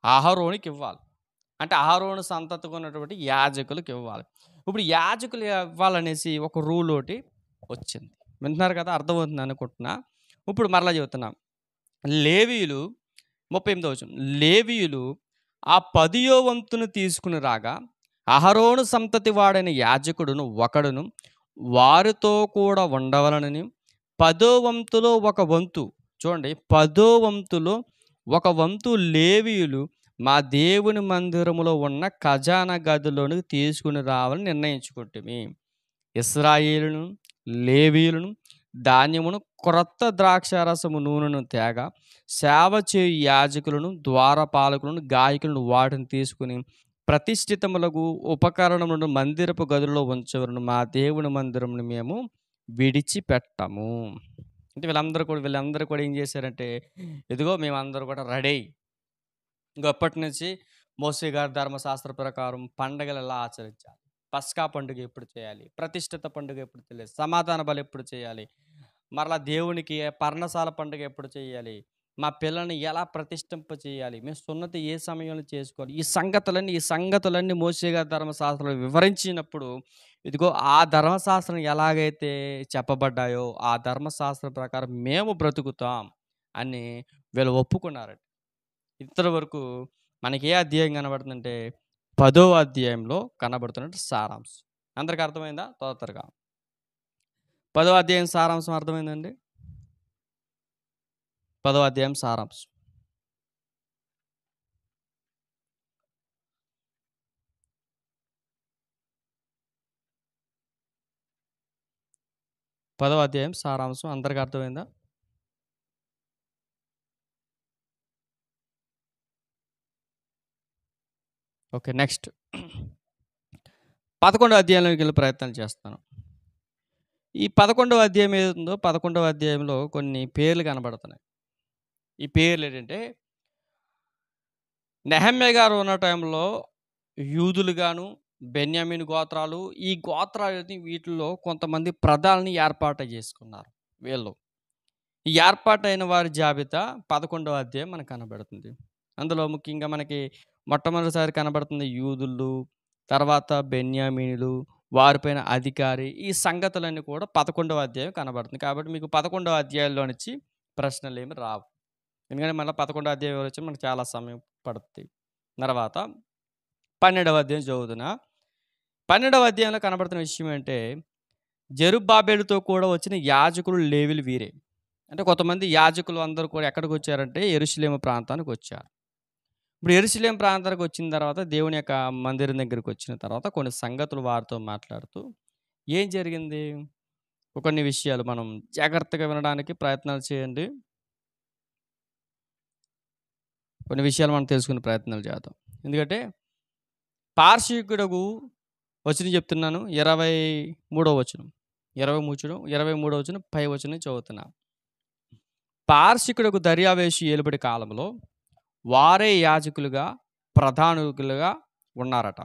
అహరోనుకి ఇవ్వాలి. అంటే అహరోను సంతతికి ఉన్నటువంటి యాజకులకు ఇవ్వాలి. ఇప్పుడు యాజకులు ఇవ్వాలనేసి ఒక రూల్ ఒకటి వచ్చింది. వింటున్నారు కదా? అర్థమవుతుంది అనుకుంటున్నా. ఇప్పుడు మరలా చెబుతున్నా. లేవీయులు 38వ వచనం. లేవీయులు ఆ 10వ వంతును తీసుకుని రాగా అహరోను సంతతి వాడైన యాజకుడును ఒకడును వారితో కూడా ఉండవలనని 10వ వంతులో ఒక వంతు చూడండి 10వ వంతులో ఒక వంతు లేవీయులు మా దేవుని మందిరములో ఉన్న ఖజానా గదిలోనికి తీసుకుని రావాలని నిర్ణయించుకుంటుమి. ఇశ్రాయేలును, లేవీయులను, ధాన్యమును, క్రొత్త ద్రాక్షారసము నూనెను తేగా, సేవ చేయు యాజకులను, ద్వారపాలకులను, గాయకులను వాటిని తీసుకుని ప్రతిష్ఠితములకు ఉపకరణములను మందిరపు గదులలో ఉంచవలను. మా దేవుని మందిరమును మేము విడిచిపెట్టము. అంటే వీళ్ళందరూ కూడా ఏం చేశారంటే, ఇదిగో మేమందరూ కూడా రెడీ. ఇంకో అప్పటి నుంచి మోషే గారి ధర్మశాస్త్ర ప్రకారం పండగలు ఎలా ఆచరించాలి, పస్కా పండుగ ఎప్పుడు చేయాలి, ప్రతిష్ఠిత పండుగ ఎప్పుడు తెలియదు, సమాధాన బలి ఎప్పుడు చేయాలి, మరలా దేవునికి పర్ణశాల పండుగ ఎప్పుడు చేయాలి, మా పిల్లల్ని ఎలా ప్రతిష్ఠింప చేయాలి, మేము సున్నతి ఏ సమయంలో చేసుకోవాలి, ఈ సంగతులన్నీ మోషే గారి ధర్మశాస్త్రంలో వివరించినప్పుడు ఇదిగో ఆ ధర్మశాస్త్రం ఎలాగైతే చెప్పబడ్డాయో ఆ ధర్మశాస్త్రం ప్రకారం మేము బ్రతుకుతాం అని వీళ్ళు ఒప్పుకున్నారండి. ఇంతవరకు మనకి ఏ అధ్యాయం కనబడుతుందంటే 10వ అధ్యాయంలో కనబడుతున్నట్టు సారాంశం. అందరికి అర్థమైందా? త్వరగా 10వ అధ్యాయం సారాంశం అర్థమైందండి? 10వ అధ్యాయం సారాంశం. పదవ అధ్యాయం సారాంశం అందరికి అర్థమైందా? ఓకే, నెక్స్ట్ 11వ అధ్యాయంలోకి వెళ్ళి ప్రయత్నాలు చేస్తాను. ఈ 11వ అధ్యాయం ఏదుందో 11వ అధ్యాయంలో కొన్ని పేర్లు కనబడుతున్నాయి. ఈ పేర్లు ఏంటంటే, నెహమ్యా గారు ఉన్న టైంలో యూదులుగాను, బెన్యామీను గోత్రాలు, ఈ గోత్రాలని వీటిల్లో కొంతమంది ప్రధాలని ఏర్పాటు చేసుకున్నారు వీళ్ళు. ఈ ఏర్పాటైన వారి జాబితా 11వ అధ్యాయం మనకు కనబడుతుంది. అందులో ముఖ్యంగా మనకి మొట్టమొదటిసారి కనబడుతుంది యూదులు, తర్వాత బెన్యామీనులు, వారిపైన అధికారి. ఈ సంగతులన్నీ కూడా 11వ అధ్యాయం కనబడుతుంది. కాబట్టి మీకు 11వ అధ్యాయంలో నుంచి ప్రశ్నలు ఏమి రావు. ఎందుకంటే మళ్ళీ 11వ అధ్యాయం వచ్చి మనకు చాలా సమయం పడుతుంది. తర్వాత 12వ అధ్యాయం చదువుతున్నా. 12వ అధ్యాయంలో కనబడుతున్న విషయం ఏంటంటే, జెరుబ్బాబెలుతో కూడా వచ్చిన యాజకులు, లేవీలు వీరే. అంటే కొంతమంది యాజకులు అందరూ కూడా ఎక్కడికి వచ్చారంటే యెరూషలేము ప్రాంతానికి వచ్చారు. ఇప్పుడు యెరూషలేము ప్రాంతానికి వచ్చిన తర్వాత దేవుని యొక్క మందిరం దగ్గరికి వచ్చిన తర్వాత కొన్ని సంగతులు వారితో మాట్లాడుతూ ఏం జరిగింది, కొన్ని విషయాలు మనం జాగ్రత్తగా వినడానికి ప్రయత్నాలు చేయండి. కొన్ని విషయాలు మనం తెలుసుకునే ప్రయత్నాలు చేద్దాం. ఎందుకంటే పార్షికుడకు వచనం చెప్తున్నాను, 23వ వచనం, 23వ వచనం పై వచనం చదువుతున్నా. పార్షికుడకు దర్యావేషు ఏలుబడి కాలంలో వారే యాజకులుగా ప్రధానులుగా ఉన్నారట.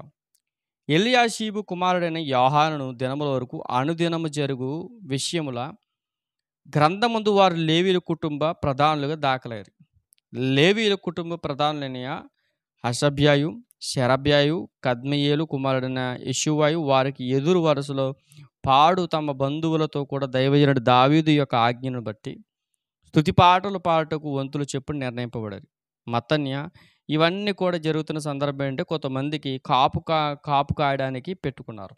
ఎలియాషీబు కుమారుడైన యోహానును దినముల వరకు అనుదినము జరుగు విషయముల గ్రంథమందు వారు లేవీల కుటుంబ ప్రధానులుగా దాఖలయ్యారు. లేవీల కుటుంబ ప్రధానులైన హషబ్యాయు, షెరబ్యాయు, కద్మియేలు కుమారుడైన యెషూవాయు వారికి ఎదురు వరుసలో పాడు తమ బంధువులతో కూడా దైవజనుడు దావీదు యొక్క ఆజ్ఞను బట్టి స్తుతి పాటలు పాటకు వంతులు చెప్పుడు నిర్ణయింపబడారు. మత్తన్య ఇవన్నీ కూడా జరుగుతున్న సందర్భం ఏంటంటే కొంతమందికి కాపు కాయడానికి పెట్టుకున్నారు.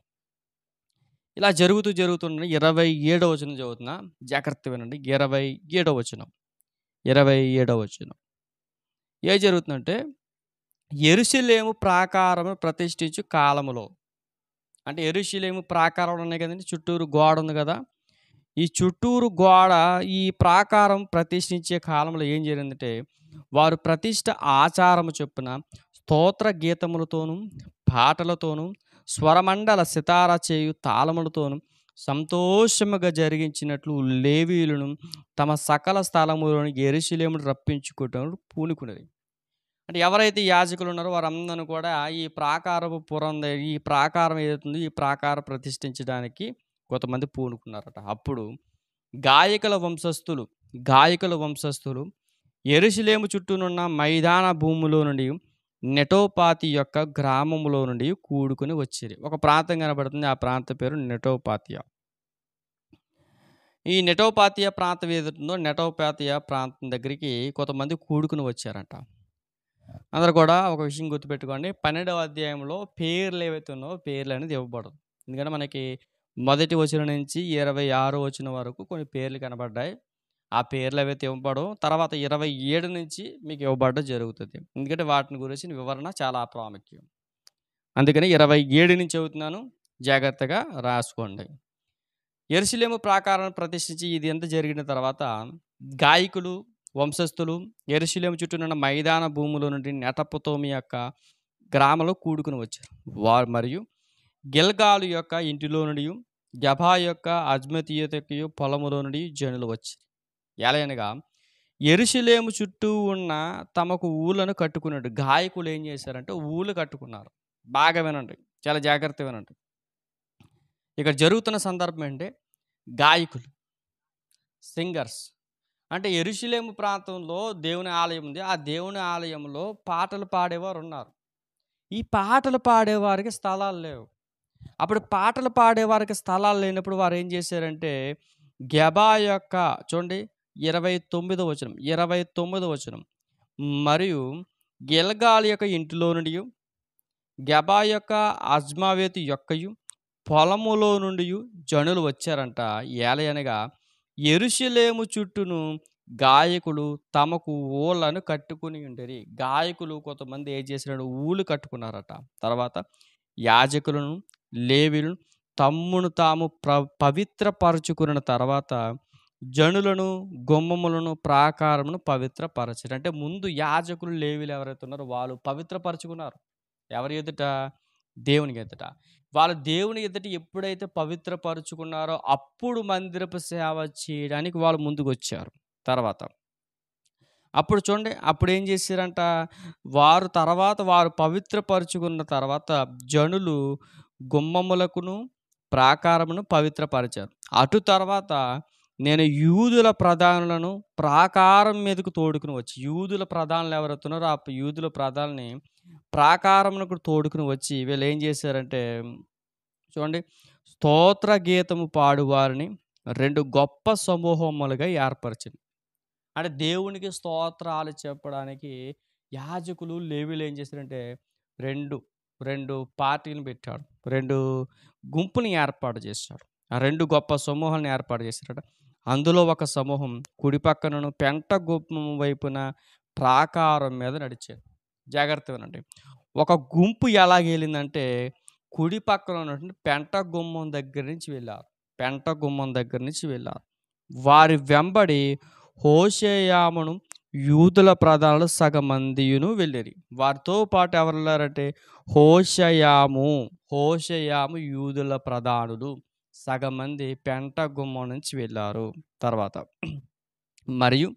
ఇలా జరుగుతున్న 27వ వచనం చదువుతున్నా, జాగ్రత్త వినండి. 27వ వచనం ఏం జరుగుతుందంటే, యెరూషలేము ప్రాకారము ప్రతిష్ఠించు కాలములో, అంటే యెరూషలేము ప్రాకారాలు ఉన్నాయి కదండి, చుట్టూరు గోడ ఉంది కదా, ఈ చుట్టూరు గోడ ఈ ప్రాకారం ప్రతిష్ఠించే కాలంలో ఏం జరిగిందంటే, వారు ప్రతిష్ఠ ఆచారము చొప్పున స్తోత్ర గీతములతోనూ పాటలతోనూ స్వరమండల సితారా చేయు తాళములతోనూ సంతోషముగా జరిగించినట్లు లేవీయులను తమ సకల స్థలములను యెరూషలేమును రప్పించుకోవడం పూనుకున్నది. అంటే ఎవరైతే యాజకులు ఉన్నారో వారందరూ కూడా ఈ ప్రాకారపు ఈ ప్రాకారం ఏదైతుందో ఈ ప్రాకారం ప్రతిష్ఠించడానికి కొంతమంది పూనుకున్నారట. అప్పుడు గాయకుల వంశస్థులు యెరూషలేము చుట్టూనున్న మైదాన భూమిలో నుండి నెటోపాతి యొక్క గ్రామంలో నుండి కూడుకుని వచ్చేది. ఒక ప్రాంతం కనబడుతుంది, ఆ ప్రాంతం పేరు నెటోపాతియా. ఈ నెటోపాతియా ప్రాంతం ఏదైతుందో నెటోపాతియా ప్రాంతం దగ్గరికి కొంతమంది కూడుకుని వచ్చారంట. అందరూ కూడా ఒక విషయం గుర్తుపెట్టుకోండి, 12వ అధ్యాయంలో పేర్లు ఏవైతే ఉన్నాయో పేర్లు అనేది ఇవ్వబడదు. ఎందుకంటే మనకి మొదటి వచనం నుంచి 26 వచనం వరకు కొన్ని పేర్లు కనబడ్డాయి. ఆ పేర్లు అవైతే ఇవ్వబడవు. తర్వాత 27 నుంచి మీకు ఇవ్వబడడం జరుగుతది. ఎందుకంటే వాటిని గురించిన వివరణ చాలా ప్రాముఖ్యం. అందుకని 27 నుంచి చదువుతున్నాను. జాగ్రత్తగా రాసుకోండి. యెరూషలేము ప్రాకారాన్ని ప్రతిష్ఠించి ఇది అంతా జరిగిన తర్వాత గాయకులు, వంశస్థులు యెరూషలేము చుట్టూనున్న మైదాన భూమిలో నుండి నెటపుతోమి యొక్క గ్రామంలో కూడుకుని వచ్చారు. మరియు గిల్గాలు యొక్క ఇంటిలో నుండి, గెబా యొక్క అజ్మతీయతకయు పొలములో నుండి జనులు వచ్చారు. ఎలయనగా యెరూషలేము చుట్టూ ఉన్న తమకు ఊళ్ళను కట్టుకున్నాడు. గాయకులు ఏం చేశారంటే ఊళ్ళు కట్టుకున్నారు. బాగా వినండి, చాలా జాగ్రత్తగా వినండి. ఇక్కడ జరుగుతున్న సందర్భం అంటే గాయకులు, సింగర్స్, అంటే యెరూషలేము ప్రాంతంలో దేవుని ఆలయం ఉంది. ఆ దేవుని ఆలయంలో పాటలు పాడేవారు ఉన్నారు. ఈ పాటలు పాడేవారికి స్థలాలు లేవు. అప్పుడు పాటలు పాడేవారికి స్థలాలు లేనప్పుడు వారు ఏం చేశారంటే గెబా యొక్క చూడండి 29వ వచనం 29వ వచనం మరియు గిల్గాల్ యొక్క ఇంటిలో నుండి గెబా యొక్క అజ్మావేతు యొక్కయు పొలములో నుండి జనులు వచ్చారంట. ఏలయనగా యెరూషలేము చుట్టూను గాయకులు తమకు ఊళ్ళను కట్టుకుని ఉండేరి. గాయకులు కొంతమంది ఏం చేసినారు, ఊళ్ళు కట్టుకున్నారట. తర్వాత యాజకులను, లేవీయులను తమ్మును తాము పవిత్రపరచుకున్న తర్వాత జనులను, గుమ్మములను, ప్రాకారమును పవిత్రపరచారు. అంటే ముందు యాజకులు, లేవీయులు ఎవరైతే ఉన్నారో వాళ్ళు పవిత్రపరచుకున్నారు. ఎవరి ఎదుట? దేవుని ఎదుట. వాళ్ళు దేవుని ఎదుట ఎప్పుడైతే పవిత్రపరుచుకున్నారో అప్పుడు మందిరపు సేవ చేయడానికి వాళ్ళు ముందుకొచ్చారు. తర్వాత అప్పుడు చూడండి, అప్పుడు ఏం చేశారంట, వారు పవిత్రపరుచుకున్న తర్వాత జనులు గుమ్మములకును ప్రాకారమును పవిత్రపరిచారు. అటు తర్వాత నేను యూదుల ప్రధానులను ప్రాకారం మీదకు తోడుకుని వచ్చి, యూదుల ప్రధానులు ఎవరైతున్నారో ఆ యూదుల ప్రధానుల్ని ప్రాకారమునకు తోడుకుని వచ్చి వీళ్ళు ఏం చేశారంటే చూడండి, స్తోత్ర గీతము పాడువారిని 2 గొప్ప సమూహములుగా ఏర్పరిచింది. అంటే దేవునికి స్తోత్రాలు చెప్పడానికి యాజకులు, లేవీయులు ఏం చేశారంటే రెండు రెండు పార్టీలను పెట్టాడు. 2 గుంపుని ఏర్పాటు చేశాడు. ఆ 2 గొప్ప సమూహాలను ఏర్పాటు చేశారట. అందులో ఒక సమూహం కుడి పక్కనను పెంట గుమ్మం వైపున ప్రాకారం మీద నడిచారు. జాగ్రత్తగా వినండి. ఒక గుంపు ఎలాగెళ్ళిందంటే కుడి పక్కన ఉన్నటువంటి పెంట గుమ్మం దగ్గర నుంచి వెళ్ళారు. పెంట గుమ్మం దగ్గర నుంచి వెళ్ళారు. వారి వెంబడి హోషేయామును యూదుల ప్రధానులు సగమందియును వెళ్ళిరి. వారితో పాటు ఎవరు వెళ్ళారంటే హోషేయాము యూదుల ప్రధానులు సగమంది పెంట గుమ్మం నుంచి వెళ్ళారు. తర్వాత మరియు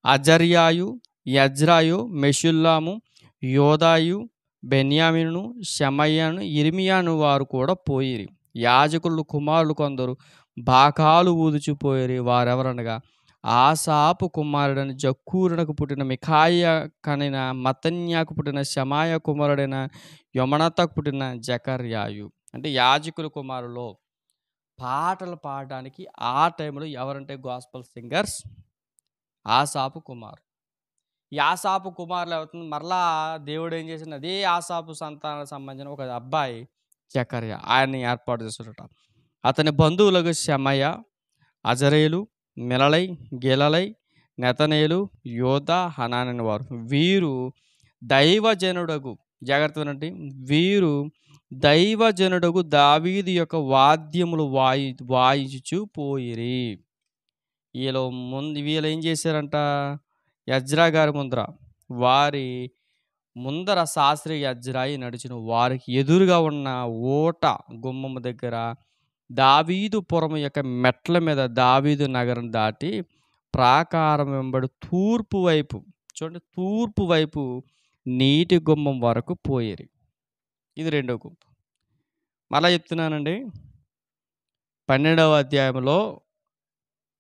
అజర్యాయు, యజ్రాయు, మెషుల్లాము, యోదాయు, బెన్యామిను, షమయ్యను, ఇర్మియాను వారు కూడా పోయిరి. యాజకులు కుమారులు కొందరు బాకాలు ఊదుచిపోయిరి. వారెవరనగా ఆసాపు కుమారుడైన జక్కూరునకు పుట్టిన మిఖాయ కనిన మతన్యాకు పుట్టిన షమాయ కుమారుడైన యొమనతకు పుట్టిన జకర్యాయు. అంటే యాజకుల కుమారులో పాటలు పాడడానికి ఆ టైంలో ఎవరంటే గాస్పల్ సింగర్స్ ఆసాపు కుమారు. ఈ ఆసాపు కుమారులు అవుతుంది. మరలా దేవుడు ఏం చేసిన అదే ఆసాపు సంతానానికి సంబంధించిన ఒక అబ్బాయి జకర్యా, ఆయన్ని ఏర్పాటు చేస్తున్నట. అతని బంధువులకు షమయ, అజరేలు, మిలలై, గిలలై, నెతనేలు, యోధ, హనానని వారు. వీరు దైవజనుడగు జాగ్రత్త, వీరు దైవజనుడగు దావీదు యొక్క వాద్యములు వాయించుచు పోయిరి. వీళ్ళు ఏం చేశారంట, యజ్రా గారి ముందర, వారి ముందర శాస్త్రి యజ్రాయి నడిచిన వారికి ఎదురుగా ఉన్న ఓట గుమ్మము దగ్గర దావీదు పురము యొక్క మెట్ల మీద దావీదు నగరం దాటి ప్రాకారం వెంబడి తూర్పు వైపు చూడండి, తూర్పు వైపు నీటి గుమ్మం వరకు పోయేరి. ఇది 2వ గుంపు. మళ్ళా చెప్తున్నానండి, 12వ అధ్యాయంలో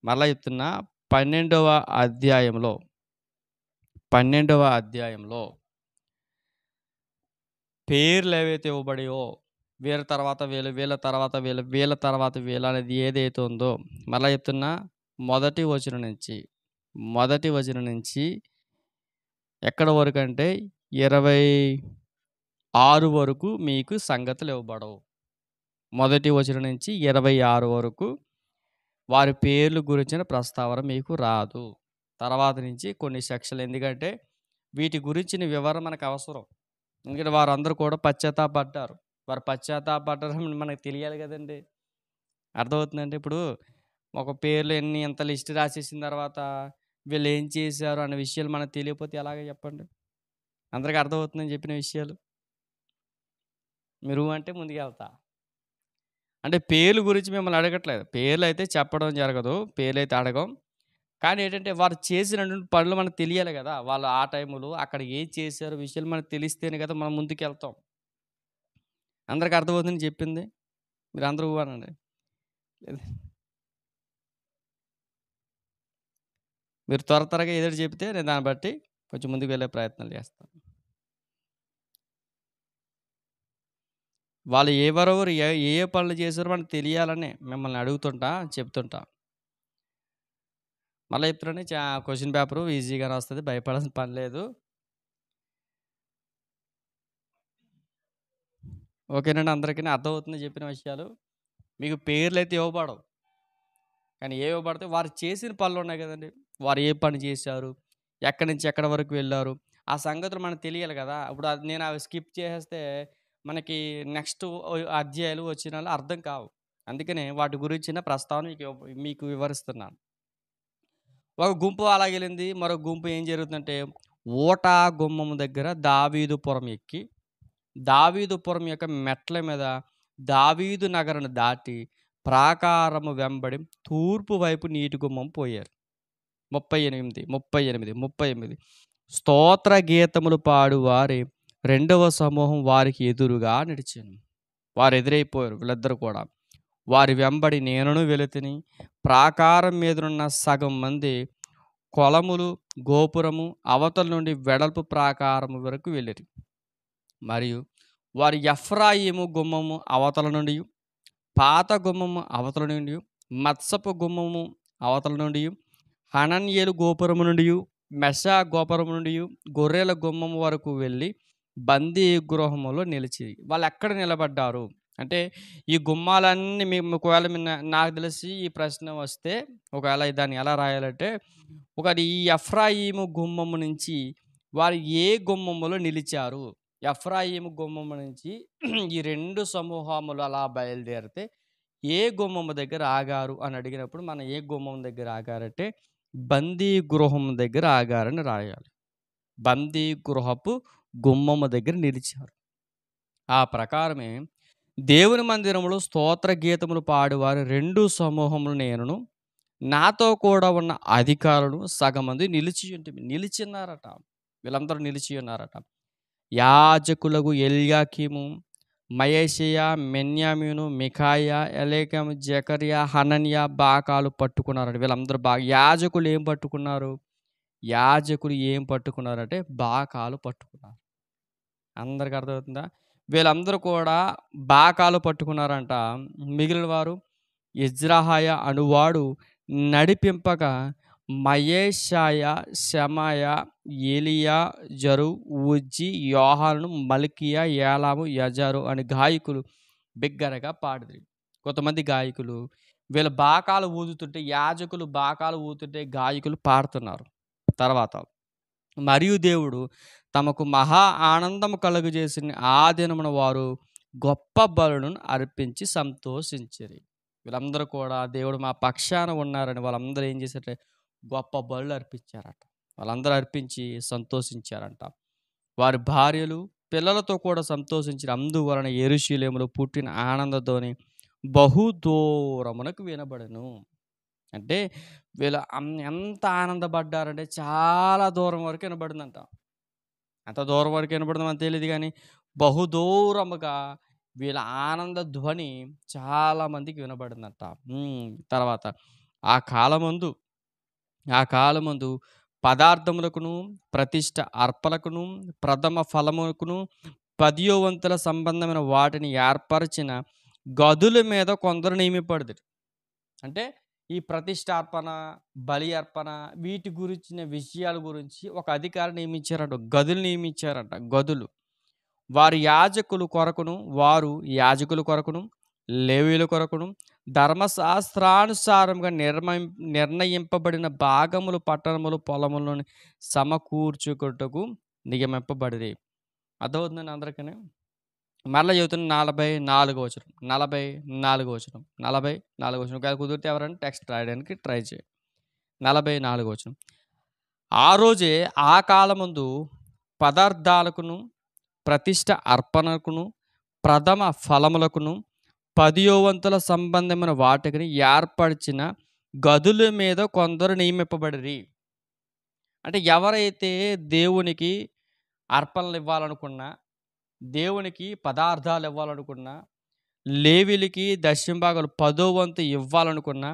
మళ్ళా చెప్తున్నా, 12వ అధ్యాయంలో పేర్లు ఏవైతే ఇవ్వబడియో వీళ్ళ తర్వాత వీళ్ళు, వీళ్ళ తర్వాత వీళ్ళు, వీళ్ళ తర్వాత వీళ్ళు అనేది ఏదైతే ఉందో మళ్ళీ చెప్తున్నా, మొదటి వచనం నుంచి ఎక్కడ వరకు అంటే 26 వరకు మీకు సంగతులు ఇవ్వబడవు. మొదటి వచనం నుంచి 26 వరకు వారి పేర్లు గురించిన ప్రస్తావన మీకు రాదు. తర్వాత నుంచి కొన్ని సెక్షన్‌లు, ఎందుకంటే వీటి గురించిన వివరణ మనకు అవసరం. ఎందుకంటే వారందరూ కూడా పశ్చాత్తాపడ్డారు. వారు పశ్చాత్తాపడ్డారని మనకు తెలియాలి కదండీ! అర్థమవుతుందండి. ఇప్పుడు ఒక పేర్లు ఎన్ని ఇంత లిస్ట్ రాసేసిన తర్వాత వీళ్ళు ఏం చేశారు అన్న విషయాలు మనకు తెలియకపోతే ఎలాగ చెప్పండి? అందరికి అర్థమవుతుందని చెప్పిన విషయాలు. మీరు అంటే ముందుకెళ్తా. అంటే పేర్లు గురించి మిమ్మల్ని అడగట్లేదు. పేర్లయితే చెప్పడం జరగదు. పేర్లయితే అడగం. కానీ ఏంటంటే వారు చేసినటువంటి పనులు మనకు తెలియాలి గదా! వాళ్ళు ఆ టైంలో అక్కడ ఏం చేశారో విషయాలు మనకు తెలిస్తేనే కదా మనం ముందుకెళ్తాం. అందరికి అర్థమవుతుందని చెప్పింది? మీరందరూ ఊ అనండి. లేదు. మీరు త్వరగా ఏదోటి చెప్తే నేను దాన్ని బట్టి కొంచెం ముందుకు వెళ్ళే ప్రయత్నాలు చేస్తాను. వాళ్ళు ఎవరెవరు ఏ ఏ పనులు చేశారో మనకు తెలియాలని మిమ్మల్ని అడుగుతుంటా, చెప్తుంటా. మళ్ళా చెప్తున్నాను, క్వెషన్ పేపరు ఈజీగానే వస్తది. భయపడాల్సిన పని లేదు. ఓకేనండి అందరికిని అర్థమవుతుంది చెప్పిన విషయాలు. మీకు పేర్లయితే ఇవ్వబడవు. కానీ ఏవి ఇవ్వబడతాయి? వారు చేసిన పనులున్నాయి గదండీ! వారు ఏ పని చేశారు? ఎక్కడి నుంచి ఎక్కడి వరకు వెళ్లారు? ఆ సంగతులు మనకు తెలియాలి గదా! ఇప్పుడు అది నేను అవి స్కిప్ చేసేస్తే మనకి నెక్స్ట్ అధ్యాయాలు, వచనాలు అర్థం కావు. అందుకనే వాటి గురించిన ప్రస్తావన మీకు వివరిస్తున్నాను. ఒక గుంపు అలాగెళ్ళింది. మరో గుంపు ఏం జరుగుతుందంటే, ఊట గుమ్మం దగ్గర దావీదుపురం ఎక్కి, దావీదుపురం యొక్క మెట్ల మీద దావీదు నగరును దాటి, ప్రాకారము వెంబడి తూర్పు వైపు నీటి గుమ్మం పోయారు. 38, 38, 38 స్తోత్ర గీతములు పాడు వారి రెండవ సమూహం వారికి ఎదురుగా నడిచాను. వారు ఎదురైపోయారు వీళ్ళిద్దరు కూడా. వారి వెంబడి నేనును వెళితిని. ప్రాకారం మీదనున్న సగం మంది కొలములు, గోపురము అవతల నుండి వెడల్పు ప్రాకారము వరకు వెళ్ళిరి. మరియు వారు ఎఫ్రాయిము గుమ్మము అవతల నుండి, పాత గుమ్మము అవతల నుండి, మత్సపు గుమ్మము అవతల నుండి, హనన్యేలు గోపురము నుండి, మెషా గోపురము నుండి, గొర్రెల గుమ్మము వరకు వెళ్ళి బందీ గృహములో నిలిచి. వాళ్ళు ఎక్కడ నిలబడ్డారు అంటే, ఈ గుమ్మాలన్నీ ఒకవేళ నాకు తెలిసి ఈ ప్రశ్న వస్తే ఒకవేళ దాన్ని ఎలా రాయాలంటే, ఒకటి ఈ ఎఫ్రాయిము గుమ్మము నుంచి వారు ఏ గుమ్మములో నిలిచారు? ఎఫ్రాయిము గుమ్మము నుంచి ఈ 2 సమూహములు అలా బయలుదేరితే ఏ గుమ్మము దగ్గర ఆగారు అని అడిగినప్పుడు మనం ఏ గుమ్మం దగ్గర ఆగారంటే బందీ గృహం దగ్గర ఆగారని రాయాలి. బందీ గృహపు గుమ్మము దగ్గర నిలిచారు. ఆ ప్రకారమే దేవుని మందిరములో స్తోత్ర గీతములు పాడువారు 2 సమూహములు నేనును, నాతో కూడా ఉన్న అధికారులు సగం మంది నిలిచిన్నారట. వీళ్ళందరూ నిలిచి ఉన్నారట. యాజకులకు ఎల్యాకీము, మయషయా, బెన్యామీను, మికాయా, ఎలెకము, జెకర్యా, హనన్యా బాకాలు పట్టుకున్నారట. వీళ్ళందరూ యాజకులు ఏం పట్టుకున్నారు? యాజకులు ఏం పట్టుకున్నారంటే బాకాలు పట్టుకున్నారు. అందరికి అర్థమవుతుందా? వీళ్ళందరూ కూడా బాకాలు పట్టుకున్నారంట. మిగిలిన వారు ఇజ్రాహాయ అనువాడు నడిపింపగా మయేషాయ, షమాయ, ఏలియా, జరు, ఉజ్జి, యోహాను, మల్కియా, ఏలాము, యజారు అని గాయకులు బిగ్గరగా పాడిరి. కొంతమంది గాయకులు వీళ్ళ బాకాలు ఊదుతుంటే, యాజకులు బాకాలు ఊదుతుంటే గాయకులు పాడుతున్నారు. తర్వాత మరియు దేవుడు తమకు మహా ఆనందము కలుగజేసిన ఆ దినమున వారు గొప్ప బలులను అర్పించి సంతోషించిరి. వీళ్ళందరూ కూడా దేవుడు మా పక్షాన ఉన్నారని వాళ్ళందరూ ఏం చేశారంటే గొప్ప బలులు అర్పించారట. వాళ్ళందరూ అర్పించి సంతోషించారంట. వారి భార్యలు పిల్లలతో కూడా సంతోషించిన అందువలన యెరూషలేములో పుట్టిన ఆనందధ్వని బహు దూరమునకు వినబడెను. అంటే వీళ్ళు ఎంత ఆనందపడ్డారంటే చాలా దూరం వరకు వినబడిందంట. ఎంత దూరం వరకు వినబడిందో మనకు తెలియదు కానీ బహుదూరముగా వీళ్ళ ఆనంద ధ్వని చాలా మందికి వినబడిందంట. తర్వాత ఆ కాలమందు ఆ కాలమందు పదార్థములకును, ప్రతిష్ఠ అర్పణకును, ప్రథమ ఫలములకును, 10వ వంతుల సంబంధమైన వాటిని ఏర్పరిచిన గదుల మీద కొందరు నియమిపడిరి. అంటే ఈ ప్రతిష్టార్పణ, బలి అర్పణ వీటి గురించిన విషయాల గురించి ఒక అధికారి నియమించారంట. గదులు నియమించారంట. గదులు వారు యాజకుల కొరకును లేవీయుల కొరకును ధర్మశాస్త్రానుసారంగా నిర్ణయింపబడిన భాగములు, పట్టణములు, పొలములను సమకూర్చుకొనుటకు నియమింపబడిరి. అర్థమవుతుందండి అందరికీ? మరలా చెబుతున్న 44వ వచనం, 44వ వచనం, 44వ వచనం. ఒకవేళ కుదిరితే ఎవరైనా టెక్స్ట్ రాయడానికి ట్రై చేయండి. 44వ వచనం. ఆ రోజే ఆ కాలమందు పదార్థాలకును, ప్రతిష్ఠ అర్పణకును, ప్రథమ ఫలములకును, 10వ వంతుల సంబంధమైన వాటికి ఏర్పరిచిన గదుల మీద కొందరు నియమింపబడిరి. అంటే ఎవరైతే దేవునికి అర్పణలు ఇవ్వాలనుకున్నా, దేవునికి పదార్థాలు ఇవ్వాలనుకున్నా, లేవీయులకి దశంభాగాలు 10వ వంతు ఇవ్వాలనుకున్నా,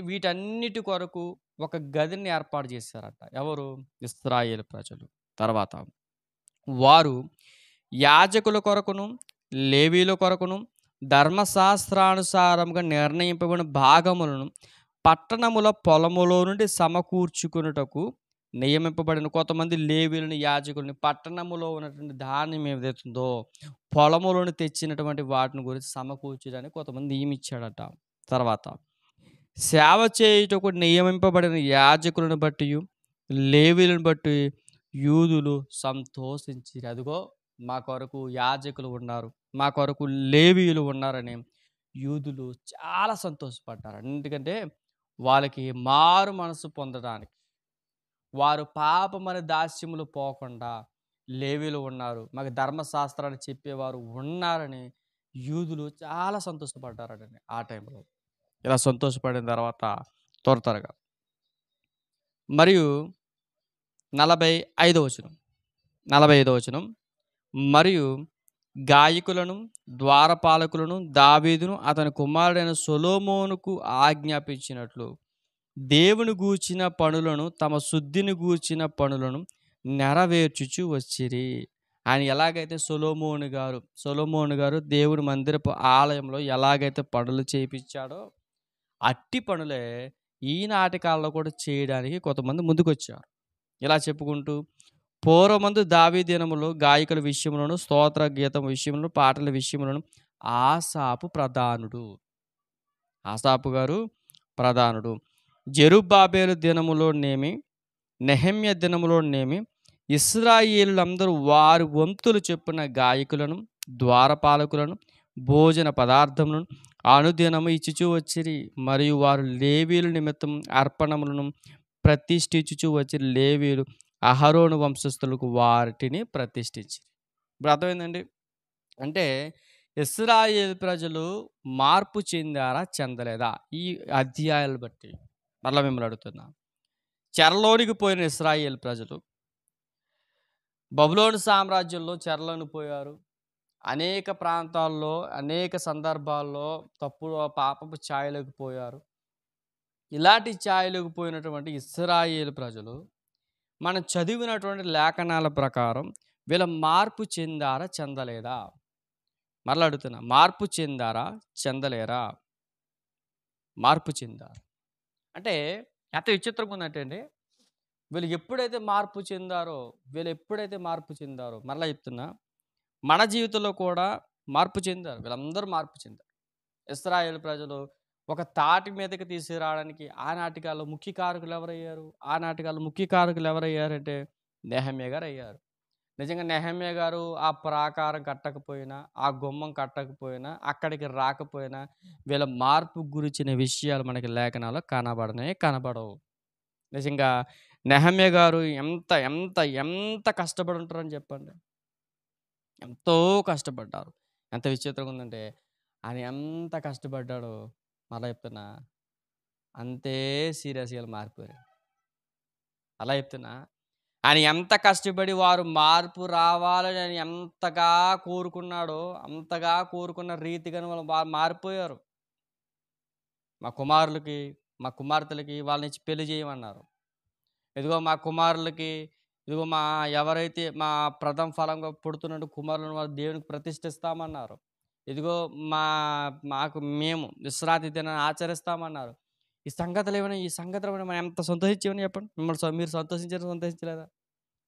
వీటన్నిటి కొరకు ఒక గదిని ఏర్పాటు చేశారట. ఎవరు? ఇశ్రాయేలు ప్రజలు. తర్వాత వారు యాజకుల కొరకును, లేవీయుల కొరకును ధర్మశాస్త్రానుసారంగా నిర్ణయింపబడిన భాగములను పట్టణముల పొలములో నుండి సమకూర్చుకున్నటకు నియమింపబడిన కొంతమంది లేవీయులను, యాజకులని పట్టణములో ఉన్నటువంటి ధాన్యం ఏదైతుందో పొలములను తెచ్చినటువంటి వాటిని గురించి సమకూర్చడానికి కొంతమంది నియమించాడట. తర్వాత సేవ చేయుటకు నియమింపబడిన యాజకులను బట్టి, లేవీయులను బట్టి యూదులు సంతోషించిరి. అదిగో మా కొరకు యాజకులు ఉన్నారు, మా కొరకు లేవీయులు ఉన్నారని యూదులు చాలా సంతోషపడ్డారు. ఎందుకంటే వాళ్ళకి మారు మనసు పొందడానికి, వారు పాపమనే దాస్యములు పోకుండా లేవీయులు ఉన్నారు, మాకు ధర్మశాస్త్రాన్ని చెప్పేవారు ఉన్నారని యూదులు చాలా సంతోషపడ్డారటండి ఆ టైంలో. ఇలా సంతోషపడిన తర్వాత త్వరగా మరియు 45వ వచనం, 45వ వచనం. మరియు గాయకులను, ద్వారపాలకులను దావీదును అతని కుమారుడైన సొలొమోనుకు ఆజ్ఞాపించినట్లు దేవుని గూర్చిన పనులను, తమ శుద్ధిని గూర్చిన పనులను నెరవేర్చుచు వచ్చిరి. ఆయన ఎలాగైతే సొలొమోను గారు దేవుని మందిరపు ఆలయంలో ఎలాగైతే పనులు చేయించాడో అట్టి పనులే ఈనాటి కాలంలో కూడా చేయడానికి కొంతమంది ముందుకొచ్చారు. ఇలా చెప్పుకుంటూ పూర్వమందు దావీదు దినములో గాయకుల విషయంలోను, స్తోత్ర గీతం విషయంలో, పాటల విషయంలోను ఆసాపు గారు ప్రధానుడు. జెరుబ్బాబేలు దినములోనేమి, నెహెమ్యా దినములోనేమి ఇశ్రాయేలులందరూ వారి వంతులు చొప్పున గాయకులను, ద్వారపాలకులను, భోజన పదార్థములను అనుదినము ఇచ్చుచూ వచ్చిరి. మరియు వారు లేవీయుల నిమిత్తం అర్పణములను ప్రతిష్ఠించుచూ వచ్చి లేవీయులు అహరోను వంశస్థులకు వాటిని ప్రతిష్ఠించి. ఇప్పుడు అర్థమైందండి. అంటే ఇశ్రాయేలు ప్రజలు మార్పు చెందారా, చెందలేదా? ఈ అధ్యాయాలు బట్టి మరలా మిమ్మల్ని అడుగుతున్నా. చెరలోనికి పోయిన ఇశ్రాయేలు ప్రజలు బబులోను సామ్రాజ్యంలో చెరలోని పోయారు. అనేక ప్రాంతాల్లో, అనేక సందర్భాల్లో పాపపు ఛాయలోకి పోయారు. ఇలాంటి ఛాయలోకి పోయినటువంటి ఇశ్రాయేలు ప్రజలు మనం చదివినటువంటి లేఖనాల ప్రకారం వీళ్ళ మార్పు చెందారా, చెందలేదా? మరలా అడుగుతున్నా, మార్పు చెందారా, చెందలేరా? మార్పు చెందారు. అంటే ఎంత విచిత్రంగా ఉందంటే అండి, వీళ్ళు ఎప్పుడైతే మార్పు చెందారో మరలా చెప్తున్నా, మన జీవితంలో కూడా మార్పు చెందారు. వీళ్ళందరూ మార్పు చెందారు. ఇశ్రాయేలు ప్రజలు ఒక తాటి మీదకి తీసుకురావడానికి ఆనాటి కాలంలో ముఖ్య కారకులు ఎవరయ్యారంటే నెహెమ్యా గారు అయ్యారు. నిజంగా నెహెమ్యా గారు ఆ ప్రాకారం కట్టకపోయినా, ఆ గుమ్మం కట్టకపోయినా, అక్కడికి రాకపోయినా వీళ్ళ మార్పు గురించిన విషయాలు మనకి లేఖనాల్లో కనబడవు. నిజంగా నెహెమ్యా గారు ఎంత ఎంత ఎంత కష్టపడి ఉంటారని చెప్పండి. ఎంతో కష్టపడ్డారు. ఎంత విచిత్రంగా ఉందంటే, ఆయన ఎంత కష్టపడ్డాడో మళ్ళా చెప్తున్నా, అంతే సీరియస్గా మారిపోయారు. అలా చెప్తున్నా, ఆయన ఎంత కష్టపడి వారు మార్పు రావాలని ఆయన ఎంతగా కోరుకున్నాడో, అంతగా కోరుకున్న రీతిగానే వాళ్ళు మారిపోయారు. మా కుమార్తెలకి వాళ్ళనిచ్చి పెళ్లి చేయమన్నారు. ఇదిగో మా కుమారులకి, ఇదిగో ఎవరైతే మా ప్రథమ ఫలంగా పుడుతున్న కుమారులను వాళ్ళు దేవునికి ప్రతిష్ఠిస్తామన్నారు. ఇదిగో మేము విశ్రాంతి దినాన్ని ఆచరిస్తామన్నారు. ఈ సంగతులు మనం ఎంత సంతోషించామని చెప్పండి. మీరు సంతోషించలేదా?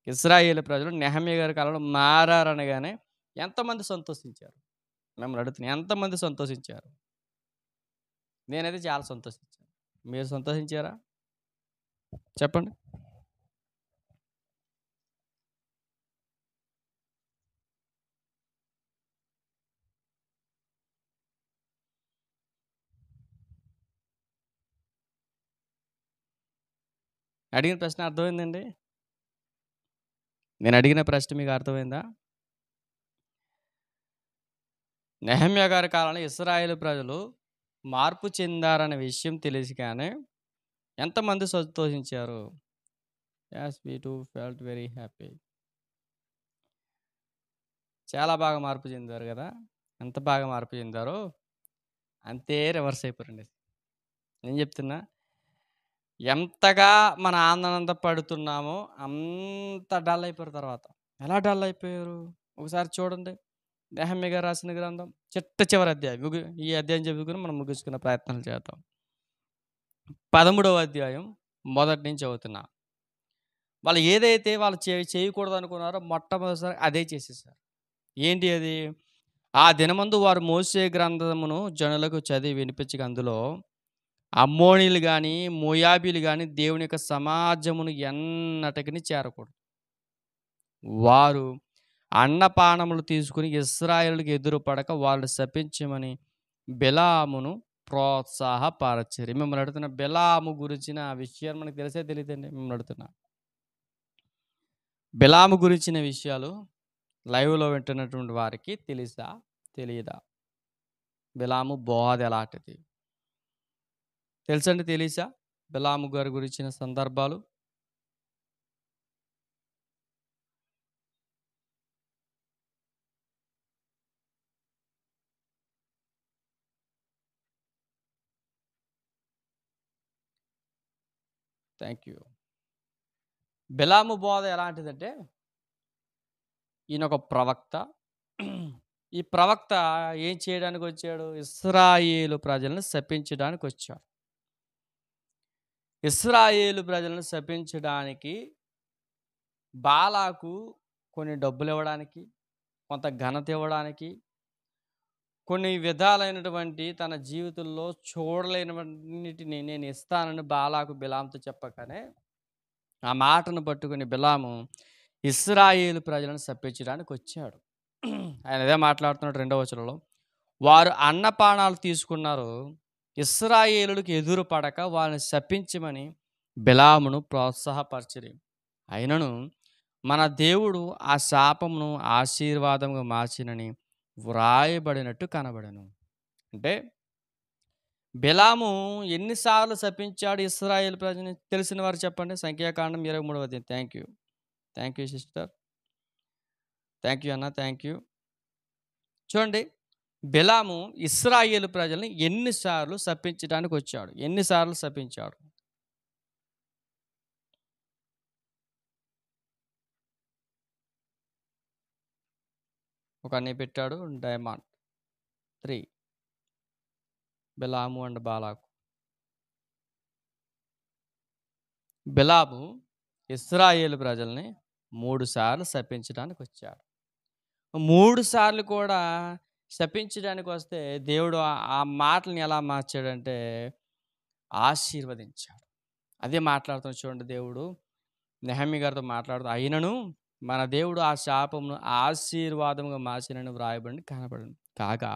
ఇశ్రాయేలు ప్రజలు నెహెమ్యా గారి కాలంలో మారారనగానే ఎంతమంది సంతోషించారు? మిమ్మల్ని అడుగుతున్నా ఎంతమంది సంతోషించారు? నేనైతే చాలా సంతోషించాను. మీరు సంతోషించారా? చెప్పండి. అడిగిన ప్రశ్న అర్థమైందండి? నేను అడిగిన ప్రశ్న మీకు అర్థమైందా? నెహెమ్యా గారి కాలంలో ఇశ్రాయేలు ప్రజలు మార్పు చెందారనే విషయం తెలిసి కానీ ఎంతమంది సంతోషించారు? As we too felt very happy. చాలా బాగా మార్పు చెందారు కదా! ఎంత బాగా మార్పు చెందారో అంతే రివర్స్ అయిపోయారండి. నేను చెప్తున్నా, ఎంతగా మన ఆనందపడుతున్నామో అంత డల్ అయిపోయారు తర్వాత. ఎలా డల్ అయిపోయారు? ఒకసారి చూడండి. నెహెమ్యా గారు రాసిన గ్రంథం చిట్ట చివరి అధ్యాయం. ఈ అధ్యాయం చెప్పుకొని మనం ముగించుకునే ప్రయత్నాలు చేద్దాం. 13వ అధ్యాయం మొదటి నుంచి చదువుతున్నా. వాళ్ళు ఏదైతే వాళ్ళు చేయకూడదు అనుకున్నారో మొట్టమొదటిసారి అదే చేసేసారు. ఏంటి అది? ఆ దినమందు వారు మోషే గ్రంథమును జనులకు చదివి వినిపించగా అందులో అమ్మోనీయులు గాని, మోయాబీలు గాని దేవుని యొక్క సమాజమును ఎన్నటికిని చేరకూడదు. వారు అన్నపానములు తీసుకుని ఇశ్రాయేలుకి ఎదురుపడక వాళ్ళు శపించమని బిలామును ప్రోత్సాహపరచిరి. మిమ్మల్ని అడుగుతున్న బిలాము గురించిన విషయాలు మనకు తెలిసే తెలియదండి. మిమ్మల్ని అడుగుతున్నా, బిలాము గురించిన విషయాలు లైవ్లో వింటున్నటువంటి వారికి తెలుసా తెలియదా? బిలాము బోధ ఎలాంటిది తెలుసండి తెలీసా? బిలాము గారి గురించిన సందర్భాలు థ్యాంక్ యూ. బిలాము బోధ ఎలాంటిదంటే, ఈయన ఒక ప్రవక్త. ఈ ప్రవక్త ఏం చేయడానికి వచ్చాడు? ఇశ్రాయేలు ప్రజలను శపించడానికి వచ్చాడు. ఇశ్రాయేలు ప్రజలను శపించడానికి బాలాకు కొన్ని డబ్బులు ఇవ్వడానికి, కొంత ఘనత ఇవ్వడానికి, కొన్ని విధాలైనటువంటి తన జీవితంలో చూడలేనివన్నిటిని నేను ఇస్తానని బాలాకు బిలాంతో చెప్పగానే ఆ మాటను పట్టుకుని బిలాము ఇశ్రాయేలు ప్రజలను శపించడానికి వచ్చాడు. ఆయన అదే మాట్లాడుతున్నాడు 2వ వచనంలో. వారు అన్నపానాలు తీసుకున్నారు, ఇశ్రాయేలులకు ఎదురు పడక వాళ్ళని శపించమని బిలామును ప్రోత్సాహపరచిరి. అయినను మన దేవుడు ఆ శాపమును ఆశీర్వాదముగా మార్చినని వ్రాయబడినట్టు కనబడెను. అంటే బిలాము ఎన్నిసార్లు శపించాడు ఇశ్రాయేలు ప్రజని తెలిసిన వారు చెప్పండి. సంఖ్యాకాండం 23వ అధ్యాయం. Thank you. Thank you sister. Thank you అన్న. Thank you. చూడండి, బిలాము ఇశ్రాయేలు ప్రజల్ని ఎన్నిసార్లు శపించడానికి వచ్చాడు? ఎన్నిసార్లు శపించాడు? ఒక అన్నయ్య పెట్టాడు డైమండ్ 3 బిలాము అండ్ బాలాకు. బిలాము ఇశ్రాయేలు ప్రజల్ని 3 సార్లు శపించడానికి వచ్చాడు. 3 సార్లు కూడా శపించడానికి వస్తే దేవుడు ఆ మాటల్ని ఎలా మార్చాడంటే ఆశీర్వదించాడు. అదే మాట్లాడుతున్న చూడండి, దేవుడు నెహెమ్యా గారితో మాట్లాడుతూ అయినను మన దేవుడు ఆ శాపమును ఆశీర్వాదముగా మార్చినని వ్రాయబడి కనబడింది. కాగా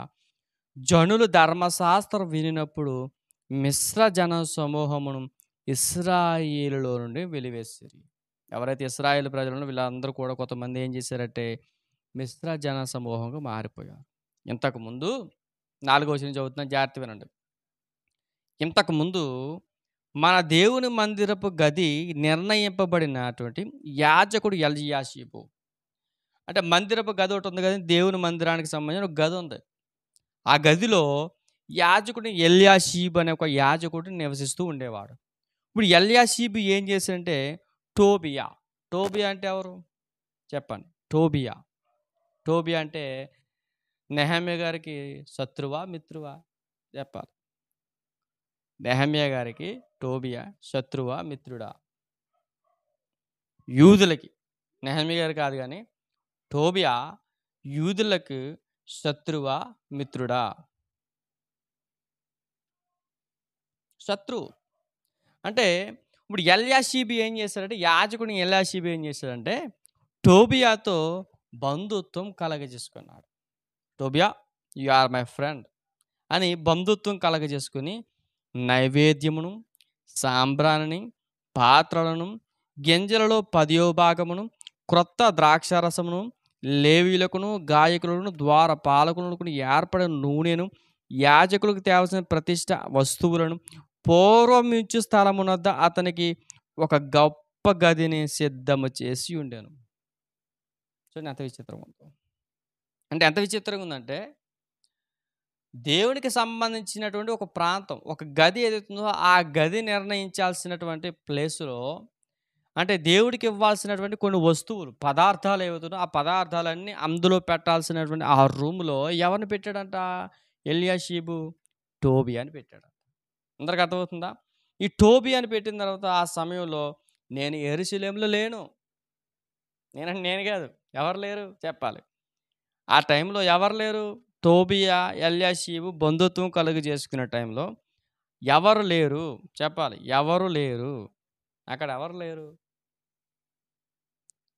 జనులు ధర్మశాస్త్రం వినినప్పుడు మిశ్ర జన సమూహమును ఇశ్రాయేలులో నుండి వెలివేసిరి. ఎవరైతే ఇశ్రాయేలు ప్రజలను వీళ్ళందరూ కూడా కొంతమంది ఏం చేశారంటే మిశ్ర జన సమూహంగా మారిపోయారు. ఇంతకుముందు 4వ వచనం చదువుతున్నా, జాగ్రత్త వినండి. ఇంతకుముందు మన దేవుని మందిరపు గది నిర్ణయింపబడినటువంటి యాజకుడు ఎల్యాషీబు. అంటే మందిరపు గది ఒకటి ఉంది కదా, దేవుని మందిరానికి సంబంధించిన ఒక గది ఉంది. ఆ గదిలో యాజకుడు ఎల్యాషీబు అనే ఒక యాజకుడు నివసిస్తూ ఉండేవాడు. ఇప్పుడు ఎల్యాషీబు ఏం చేశాడంటే టోబియా. టోబియా అంటే ఎవరు చెప్పండి? టోబియా. టోబియా అంటే నెహెమ్యా గారికి శత్రువా మిత్రువా చెప్పాలి? నెహెమ్యా గారికి టోబియా శత్రువా మిత్రుడా? యూదులకి. నెహెమ్యా గారు కాదు కానీ టోబియా యూదులకు శత్రువా మిత్రుడా? శత్రువు. అంటే ఇప్పుడు ఎల్యాషీబు ఏం చేశాడంటే, యాజకుడు ఎల్యాషీబు ఏం చేశాడంటే, టోబియాతో బంధుత్వం కలగజేసుకున్నాడు. Tobiah, you are my friend అని బంధుత్వం కలగజేసుకుని నైవేద్యమును, సాంబ్రాణిని, పాత్రలను, గింజలలో 10వ భాగమును, క్రొత్త ద్రాక్షారసమును, లేవీయులకును, గాయకులను, ద్వార పాలకులకు ఏర్పడిన నూనెను, యాజకులకు తేవలసిన ప్రతిష్ట వస్తువులను, పూర్వం ఇచ్చు స్థలమునొద్ద అతనికి ఒక గొప్ప గదిని సిద్ధము చేసి ఉండెను. చూడండి ఎంత విచిత్రంగా ఉందో. అంటే ఎంత విచిత్రంగా ఉందంటే, దేవునికి సంబంధించినటువంటి ఒక ప్రాంతం, ఒక గది ఏదైతుందో ఆ గది నిర్ణయించాల్సినటువంటి ప్లేస్‌లో, అంటే దేవుడికి ఇవ్వాల్సినటువంటి కొన్ని వస్తువులు, పదార్థాలు ఏవైతున్నాయో ఆ పదార్థాలన్నీ అందులో పెట్టాల్సినటువంటి ఆ రూమ్‌లో ఎవరిని పెట్టాడంట? ఎల్యాషీబు టోబియాని పెట్టాడంట. అందరికి అర్థమవుతుందా? ఈ టోబియాని పెట్టిన తర్వాత ఆ సమయంలో నేను యెరూషలేములో లేను. నేనంటే నేను కాదు. ఎవరు లేరు చెప్పాలి. ఆ టైంలో ఎవరు లేరు? టోబియా, ఎల్యాషీబు బంధుత్వం కలుగజేసుకునే టైంలో ఎవరు లేరు? చెప్పాలి. ఎవరు లేరు? అక్కడ ఎవరు లేరు?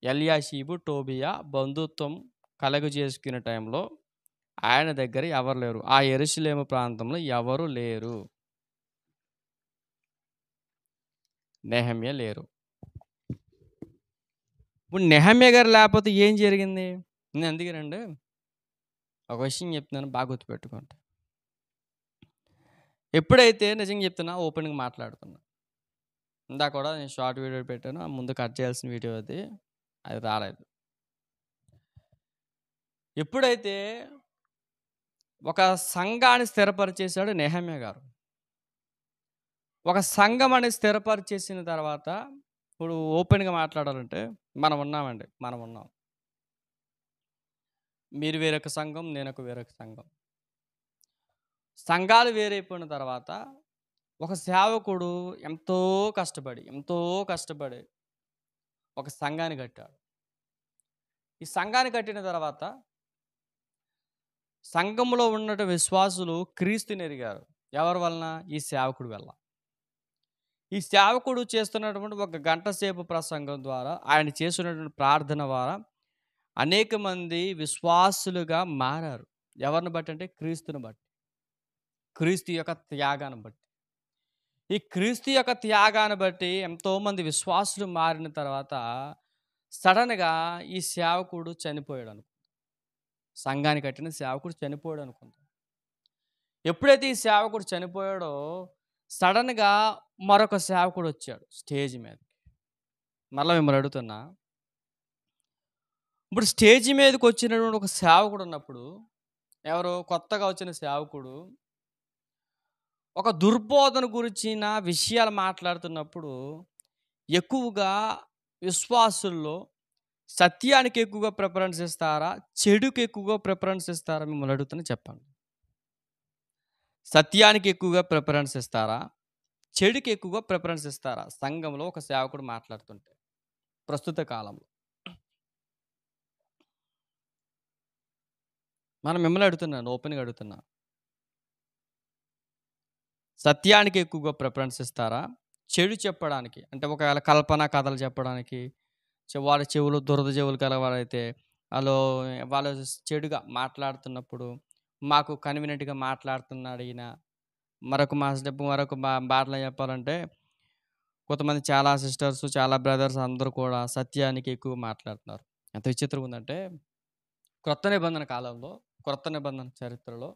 ఎల్యాషీబు, టోబియా బంధుత్వం కలుగజేసుకునే టైంలో ఆయన దగ్గర ఎవరు లేరు. ఆ యెరూషలేము ప్రాంతంలో ఎవరు లేరు. నెహెమ్యా లేరు. ఇప్పుడు నెహెమ్యా గారు లేకపోతే ఏం జరిగింది? నేను అందుకేనండి ఒక విషయం చెప్తున్నాను, బాగా గుర్తుపెట్టుకోండి. ఎప్పుడైతే నిజంగా చెప్తున్నా, ఓపెన్‌గా మాట్లాడుతున్నా. ఇందాక కూడా నేను షార్ట్ వీడియో పెట్టాను. ముందు కట్ చేయాల్సిన వీడియో అది. అది రాలేదు. ఎప్పుడైతే ఒక సంఘాన్ని స్థిరపరిచేశాడు నెహెమ్యా గారు. ఒక సంఘం అనేది స్థిరపరిచేసిన తర్వాత, ఇప్పుడు ఓపెన్‌గా మాట్లాడాలంటే మనం ఉన్నామండి. మనం ఉన్నాం. మీరు వేరొక సంఘం, నేనొక వేరొక సంఘం. సంఘాలు వేరైపోయిన తర్వాత ఒక సేవకుడు ఎంతో కష్టపడి ఒక సంఘాన్ని కట్టాడు. ఈ సంఘాన్ని కట్టిన తర్వాత సంఘంలో ఉన్నటువంటి విశ్వాసులు క్రీస్తుని ఎరిగారు. ఎవరి వలన? ఈ సేవకుడి వల్ల. ఈ సేవకుడు చేస్తున్నటువంటి ఒక గంట సేపు ప్రసంగం ద్వారా, ఆయన చేస్తున్నటువంటి ప్రార్థన ద్వారా అనేక మంది విశ్వాసులుగా మారారు. ఎవరిని బట్టి అంటే క్రీస్తుని బట్టి. క్రీస్తు యొక్క త్యాగాన్ని బట్టి. ఈ క్రీస్తు యొక్క త్యాగాన్ని బట్టి ఎంతోమంది విశ్వాసులు మారిన తర్వాత సడన్‌గా ఈ సేవకుడు చనిపోయాడు అనుకుందాం. సంఘాన్ని కట్టిన సేవకుడు చనిపోయాడు అనుకుందాం. ఎప్పుడైతే ఈ సేవకుడు చనిపోయాడో సడన్‌గా మరొక సేవకుడు వచ్చాడు స్టేజ్ మీదకి. మరలా మిమ్మల్ని అడుగుతున్నా, ఇప్పుడు స్టేజ్ మీదకి వచ్చినటువంటి ఒక సేవకుడు ఉన్నప్పుడు, ఎవరు కొత్తగా వచ్చిన సేవకుడు ఒక దుర్బోధన గురించిన విషయాలు మాట్లాడుతున్నప్పుడు ఎక్కువగా విశ్వాసుల్లో సత్యానికి ఎక్కువగా ప్రిఫరెన్స్ ఇస్తారా? చెడుకి ఎక్కువగా ప్రిఫరెన్స్ ఇస్తారా? మిమ్మల్ని అడుగుతున్నా చెప్పండి. సత్యానికి ఎక్కువగా ప్రిఫరెన్స్ ఇస్తారా? చెడుకి ఎక్కువగా ప్రిఫరెన్స్ ఇస్తారా? సంఘంలో ఒక సేవకుడు మాట్లాడుతుంటే ప్రస్తుత కాలంలో. మనం మిమ్మల్ని అడుగుతున్నాను, ఓపెన్‌గా అడుగుతున్నా. సత్యానికి ఎక్కువగా ప్రిఫరెన్స్ ఇస్తారా? చెడు చెప్పడానికి, అంటే ఒకవేళ కల్పన కథలు చెప్పడానికి, వాళ్ళ చెవులు దురద చెవులు కలవారైతే వాళ్ళు చెడుగా మాట్లాడుతున్నప్పుడు, మాకు కన్వీనియంట్‌గా మాట్లాడుతున్నాడు ఈయన. మరొక మాటలో చెప్పాలంటే, కొంతమంది చాలా సిస్టర్స్, చాలా బ్రదర్స్ అందరూ కూడా సత్యానికి ఎక్కువ మాట్లాడుతున్నారు. ఎంత విచిత్రంగా ఉందంటే, క్రొత్త నిబంధన కాలంలో, క్రొత్త నిబంధన చరిత్రలో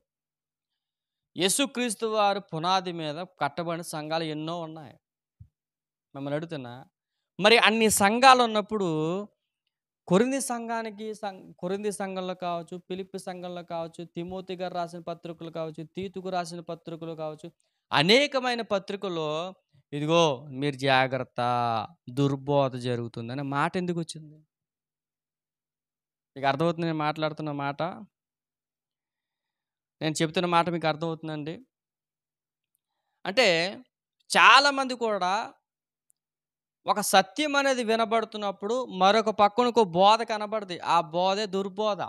యేసుక్రీస్తు వారి పునాది మీద కట్టబడిన సంఘాలు ఎన్నో ఉన్నాయి. మిమ్మల్ని అడుగుతున్నా, మరి అన్ని సంఘాలు ఉన్నప్పుడు కొరింథీ సంఘంలో కావచ్చు, ఫిలిప్పి సంఘంలో కావచ్చు, తిమోతి గారు రాసిన పత్రికలు కావచ్చు, తీతుకు రాసిన పత్రికలు కావచ్చు, అనేకమైన పత్రికల్లో ఇదిగో మీరు జాగ్రత్త, దుర్బోధ జరుగుతుందనే మాట ఎందుకు వచ్చింది? మీకు అర్థమవుతుంది నేను మాట్లాడుతున్న మాట? నేను చెప్తున్న మాట మీకు అర్థమవుతుందండి? అంటే చాలామంది కూడా ఒక సత్యం అనేది వినబడుతున్నప్పుడు మరొక పక్కన ఒక బోధ కనబడుద్ది. ఆ బోధే దుర్బోధ.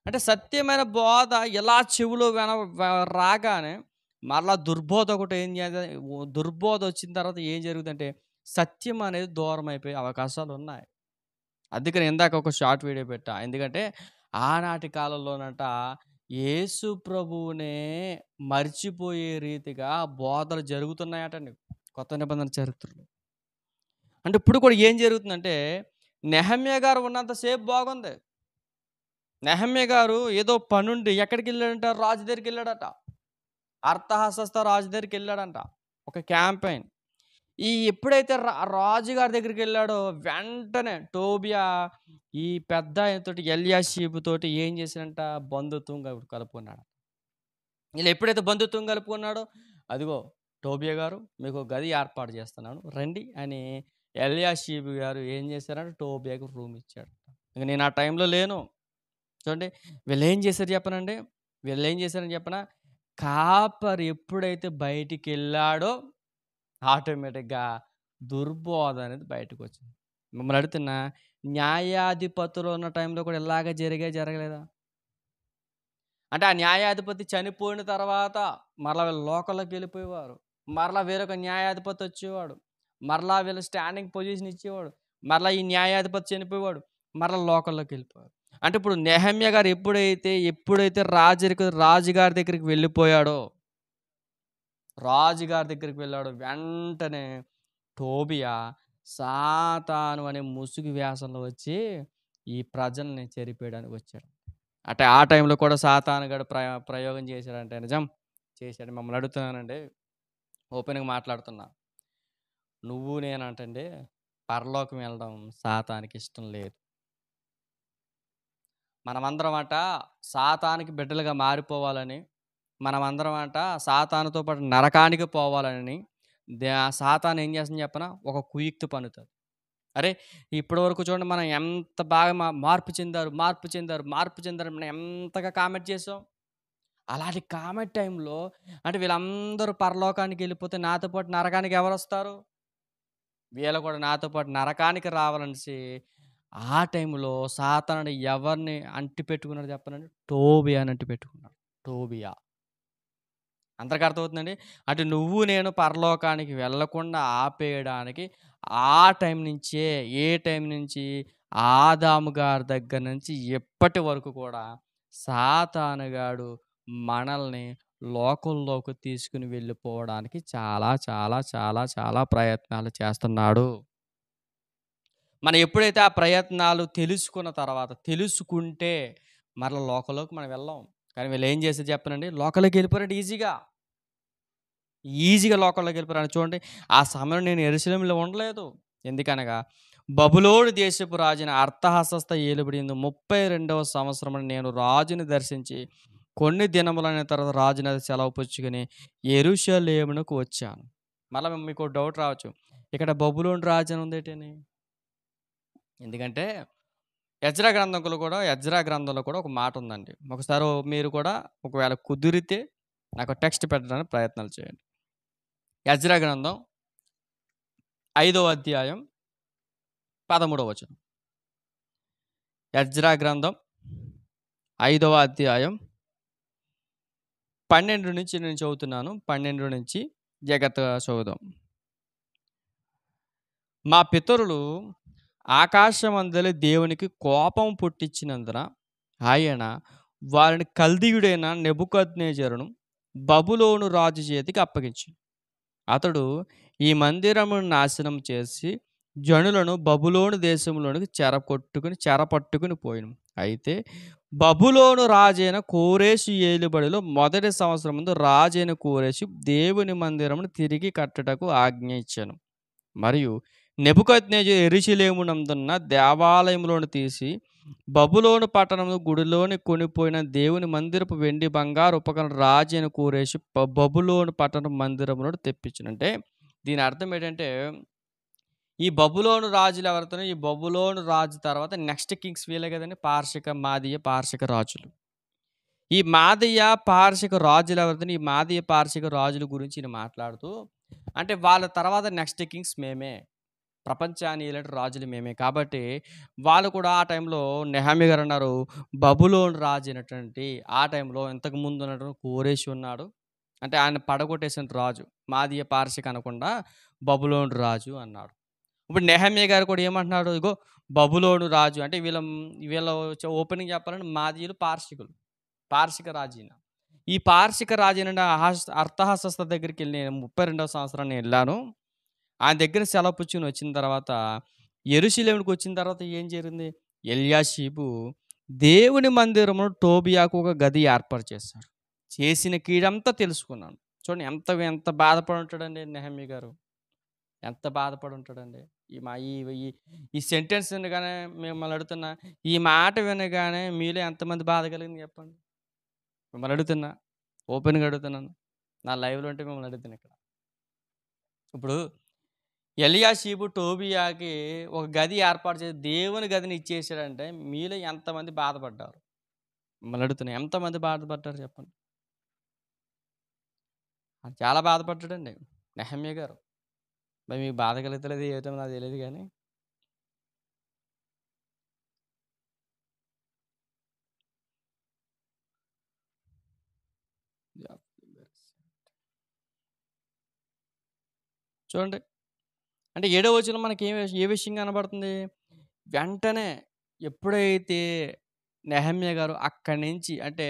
అంటే సత్యమైన బోధ ఇలా చెవిలో రాగానే మరలా దుర్బోధ ఒకటి ఏం చేయాలి, దుర్బోధ వచ్చిన తర్వాత ఏం జరుగుతుందంటే సత్యం అనేది దూరం అయిపోయే అవకాశాలు ఉన్నాయి. అందుకని ఇందాక ఒక షార్ట్ వీడియో పెట్టా. ఎందుకంటే ఆనాటి కాలంలోనట యేసు ప్రభువునే మర్చిపోయే రీతిగా బోధలు జరుగుతున్నాయటండి కొత్త నిబంధన చరిత్రలో. అంటే ఇప్పుడు కూడా ఏం జరుగుతుందంటే నెహమ్యా గారు ఉన్నంత సేపు బాగుంది. నెహమ్యా గారు ఏదో పనుండి ఎక్కడికెళ్ళాడంట? రాజు దగ్గరికెళ్ళాడట. అర్థహశస్త రాజు దగ్గరికెళ్ళాడంట. ఒక క్యాంపెయిన్. ఎప్పుడైతే రాజుగారి దగ్గరికెళ్ళాడో వెంటనే టోబియా ఈ పెద్దాయనతోటి ఎల్యాషీబుతోటి ఏం చేశాడంట? బంధుత్వం కలుపుకున్నాడు. ఇలా ఎప్పుడైతే బంధుత్వం కలుపుకున్నాడో, అదిగో టోబియా గారు మీకు గది ఏర్పాటు చేస్తున్నాను రండి అని ఎల్యాషీబు గారు ఏం చేశారంటే టోబియాకి రూమ్ ఇచ్చాడు. ఇంక నేను ఆ టైంలో లేను. చూడండి వీళ్ళేం చేశారు చెప్పనండి? వీళ్ళేం చేశారని చెప్పనా? కాపరి ఎప్పుడైతే బయటికెళ్ళాడో ఆటోమేటిక్‌గా దుర్బోధ అనేది బయటకొచ్చింది. మిమ్మల్ని అడుగుతున్నా, న్యాయాధిపతులు ఉన్న టైంలో కూడా ఇలాగ జరగలేదా? అంటే ఆ న్యాయాధిపతి చనిపోయిన తర్వాత మరలా వీళ్ళు లోకంలోకి వెళ్ళిపోయేవారు. మరలా వేరొక న్యాయాధిపతి వచ్చేవాడు. మరలా వీళ్ళు స్టాండింగ్ పొజిషన్ ఇచ్చేవాడు. మరలా ఈ న్యాయాధిపతి చనిపోయేవాడు. మరలా లోకంలోకి వెళ్ళిపోయాడు. అంటే ఇప్పుడు నెహమ్యా గారు ఎప్పుడైతే రాజుగారి దగ్గరికి వెళ్ళిపోయాడో, వెంటనే టోబియా సాతాను అనే ముసుగు వ్యాసంలో వచ్చి ఈ ప్రజల్ని చెరిపేయడానికి వచ్చాడు. అంటే ఆ టైంలో కూడా సాతానుగాడు ప్రయోగం చేశాడంటే నిజం చేశాడు. మమ్మల్ని అడుగుతున్నానండి, ఓపెన్గా మాట్లాడుతున్నా. నువ్వు నేనంటండి పరలోకం వెళ్ళడం సాతానికి ఇష్టం లేదు. మనమందరం సాతానికి బిడ్డలుగా మారిపోవాలని, మనమందరం సాతానుతో పాటు నరకానికి పోవాలని సాతాను ఏం చేస్తుంది చెప్పనా? ఒక కుయుక్తి పన్నుతుంది. అరే ఇప్పటి వరకు చూడండి మనం ఎంత బాగా మార్పు చెందారు మనం ఎంతగా కామెంట్ చేసాం. అలాంటి కామెంట్ టైంలో అంటే వీళ్ళందరూ పరలోకానికి వెళ్ళిపోతే నాతో పాటు నరకానికి ఎవరు వస్తారు? వీళ్ళు కూడా నాతో పాటు నరకానికి రావాలనేసి ఆ టైంలో సాతానుడు ఎవరిని అంటి పెట్టుకున్నాడు చెప్పనండి? టోబియాని అంటి పెట్టుకున్నాడు. టోబియా. అందరికి అర్థమవుతుందండి. అంటే నువ్వు నేను పరలోకానికి వెళ్ళకుండా ఆపేయడానికి ఆ టైం నుంచే, ఏ టైం నుంచి? ఆదాము గారి దగ్గర నుంచి ఇప్పటి వరకు కూడా సాతానుగాడు మనల్ని లోకంలోకి తీసుకుని వెళ్ళిపోవడానికి చాలా చాలా చాలా చాలా ప్రయత్నాలు చేస్తున్నాడు. మనం ఎప్పుడైతే ఆ ప్రయత్నాలు తెలుసుకుంటే మరలా లోకంలోకి మనం వెళ్ళాం. కానీ వీళ్ళు ఏం చేసేది చెప్పనండి? లోకంలోకి వెళ్ళిపోయారంటే ఈజీగా లోకంలోకి వెళ్ళిపోయారు. చూడండి ఆ సమయంలో నేను యెరూషలేములో ఉండలేదు. ఎందుకనగా బబులోను దేశపు రాజైన అర్థహశస్త ఏలుబడింది 32వ సంవత్సరం నేను రాజుని దర్శించి కొన్ని దినములైన తర్వాత రాజుని సెలవు పుచ్చుకొని యెరూషలేమునకు వచ్చాను. మళ్ళీ మీకు డౌట్ రావచ్చు, ఇక్కడ బబులోను రాజు అని ఉందేటని. ఎందుకంటే ఎజ్రా గ్రంథంలో కూడా ఒక మాట ఉందండి. ఒకసారి మీరు కూడా ఒకవేళ కుదిరితే నాకు టెక్స్ట్ పెట్టడానికి ప్రయత్నాలు చేయండి. ఎజ్రా గ్రంథం 5వ అధ్యాయం 13వ వచనం. ఎజ్రా గ్రంథం 5వ అధ్యాయం 12 నుంచి నేను చదువుతున్నాను. 12 నుంచి జాగ్రత్తగా చదువుదాం. మా పితరులు ఆకాశమందలి దేవునికి కోపం పుట్టించినందున ఆయన వారిని కల్దీయుడైన నెబుకద్నెజరును బబులోను రాజు చేతికి అప్పగించి అతడు ఈ మందిరమును నాశనం చేసి జనులను బబులోను దేశంలోనికి చెరపట్టుకుని పోయిను. అయితే బబులోను రాజైన కోరేషు ఏలుబడిలో మొదటి సంవత్సరం ముందు రాజైన కోరేషు దేవుని మందిరమును తిరిగి కట్టుటకు ఆజ్ఞ ఇచ్చాను. మరియు నెబుకద్నెజరు యెరూషలేమునందున్న దేవాలయంలోను తీసి బబులోను పట్టణము గుడిలోని కొనిపోయిన దేవుని మందిరపు వెండి బంగారు ఉపకరణ రాజైన కోరేషు బబులోను పట్టణ మందిరమును తెప్పించును. అంటే దీని అర్థం ఏంటంటే ఈ బబులోను రాజులు ఎవరితోనో, ఈ బబులోను రాజు తర్వాత నెక్స్ట్ కింగ్స్ వీళ్ళే కదండి, మాదీయ పార్షిక రాజులు. ఈ మాదీయ పార్షిక రాజులు ఎవరితోనో, ఈ మాదీయ పార్షిక రాజుల గురించి మాట్లాడుతూ అంటే వాళ్ళ తర్వాత నెక్స్ట్ కింగ్స్ మేమే. ప్రపంచాన్ని ఏలేటి రాజులు మేమే. కాబట్టి వాళ్ళు కూడా ఆ టైంలో నెహెమ్యా గారన్నారు, బబులోను రాజు అయినటువంటి ఆ టైంలో ఇంతకుముందు ఉన్నటువంటి కోరేషు ఉన్నాడు. అంటే ఆయన పడగొట్టేసిన రాజు. మాదీయ పారసీక అనకుండా బబులోను రాజు అన్నాడు. ఇప్పుడు నెహెమ్యా గారు కూడా ఏమంటున్నాడు, ఇగో బబులోను రాజు అంటే వీళ్ళ ఓపెనింగ్ చెప్పాలంటే మాదీయులు పారసీకులు. పారసీక రాజైన. ఈ పారసీక రాజైన అర్తహషస్త దగ్గరికెళ్ళి నేను 32వ సంవత్సరం నేనెళ్ళాను. ఆయన దగ్గర సెలవు పుచ్చుకొని వచ్చిన తర్వాత యెరూషలేముకొచ్చిన తర్వాత ఏం జరిగింది? ఎల్యాషీబు దేవుని మందిరంలో టోబియాకు ఒక గది ఏర్పాటు చేశాడు. చేసిన కీడంతా తెలుసుకున్నాను. చూడండి ఎంత బాధపడి ఉంటాడండి నెహెమ్యా గారు. ఎంత బాధపడి ఉంటాడండి. ఈ మా ఈ ఈ ఈ సెంటెన్స్ వినగానే మిమ్మల్ని అడుగుతున్నా, ఈ మాట వినగానే మీలో ఎంతమంది బాధ కలిగింది చెప్పండి? మిమ్మల్ని అడుగుతున్నా. ఓపెన్‌గా అడుగుతున్నాను. నా లైవ్‌లో ఉంటే మిమ్మల్ని అడుగుతున్నా ఇక్కడ. ఇప్పుడు ఎలియాషీబు టోబియాకి ఒక గది ఏర్పాటు చేసి దేవుని గదిని ఇచ్చేసాడంటే మీలో ఎంతమంది బాధపడ్డారు? మిమ్మల్ని అడుగుతున్నా. ఎంతమంది బాధపడ్డారు చెప్పండి? చాలా బాధపడ్డాడండి నెహెమ్యా గారు. మరి మీకు బాధ కలుగుతలేదో ఏటో నాకు తెలీదు గానీ. చూడండి. అంటే ఏడో వచనం మనకి ఏ విషయం కనబడుతుంది? వెంటనే ఎప్పుడైతే నెహెమ్యా గారు అక్కడి నుంచి అంటే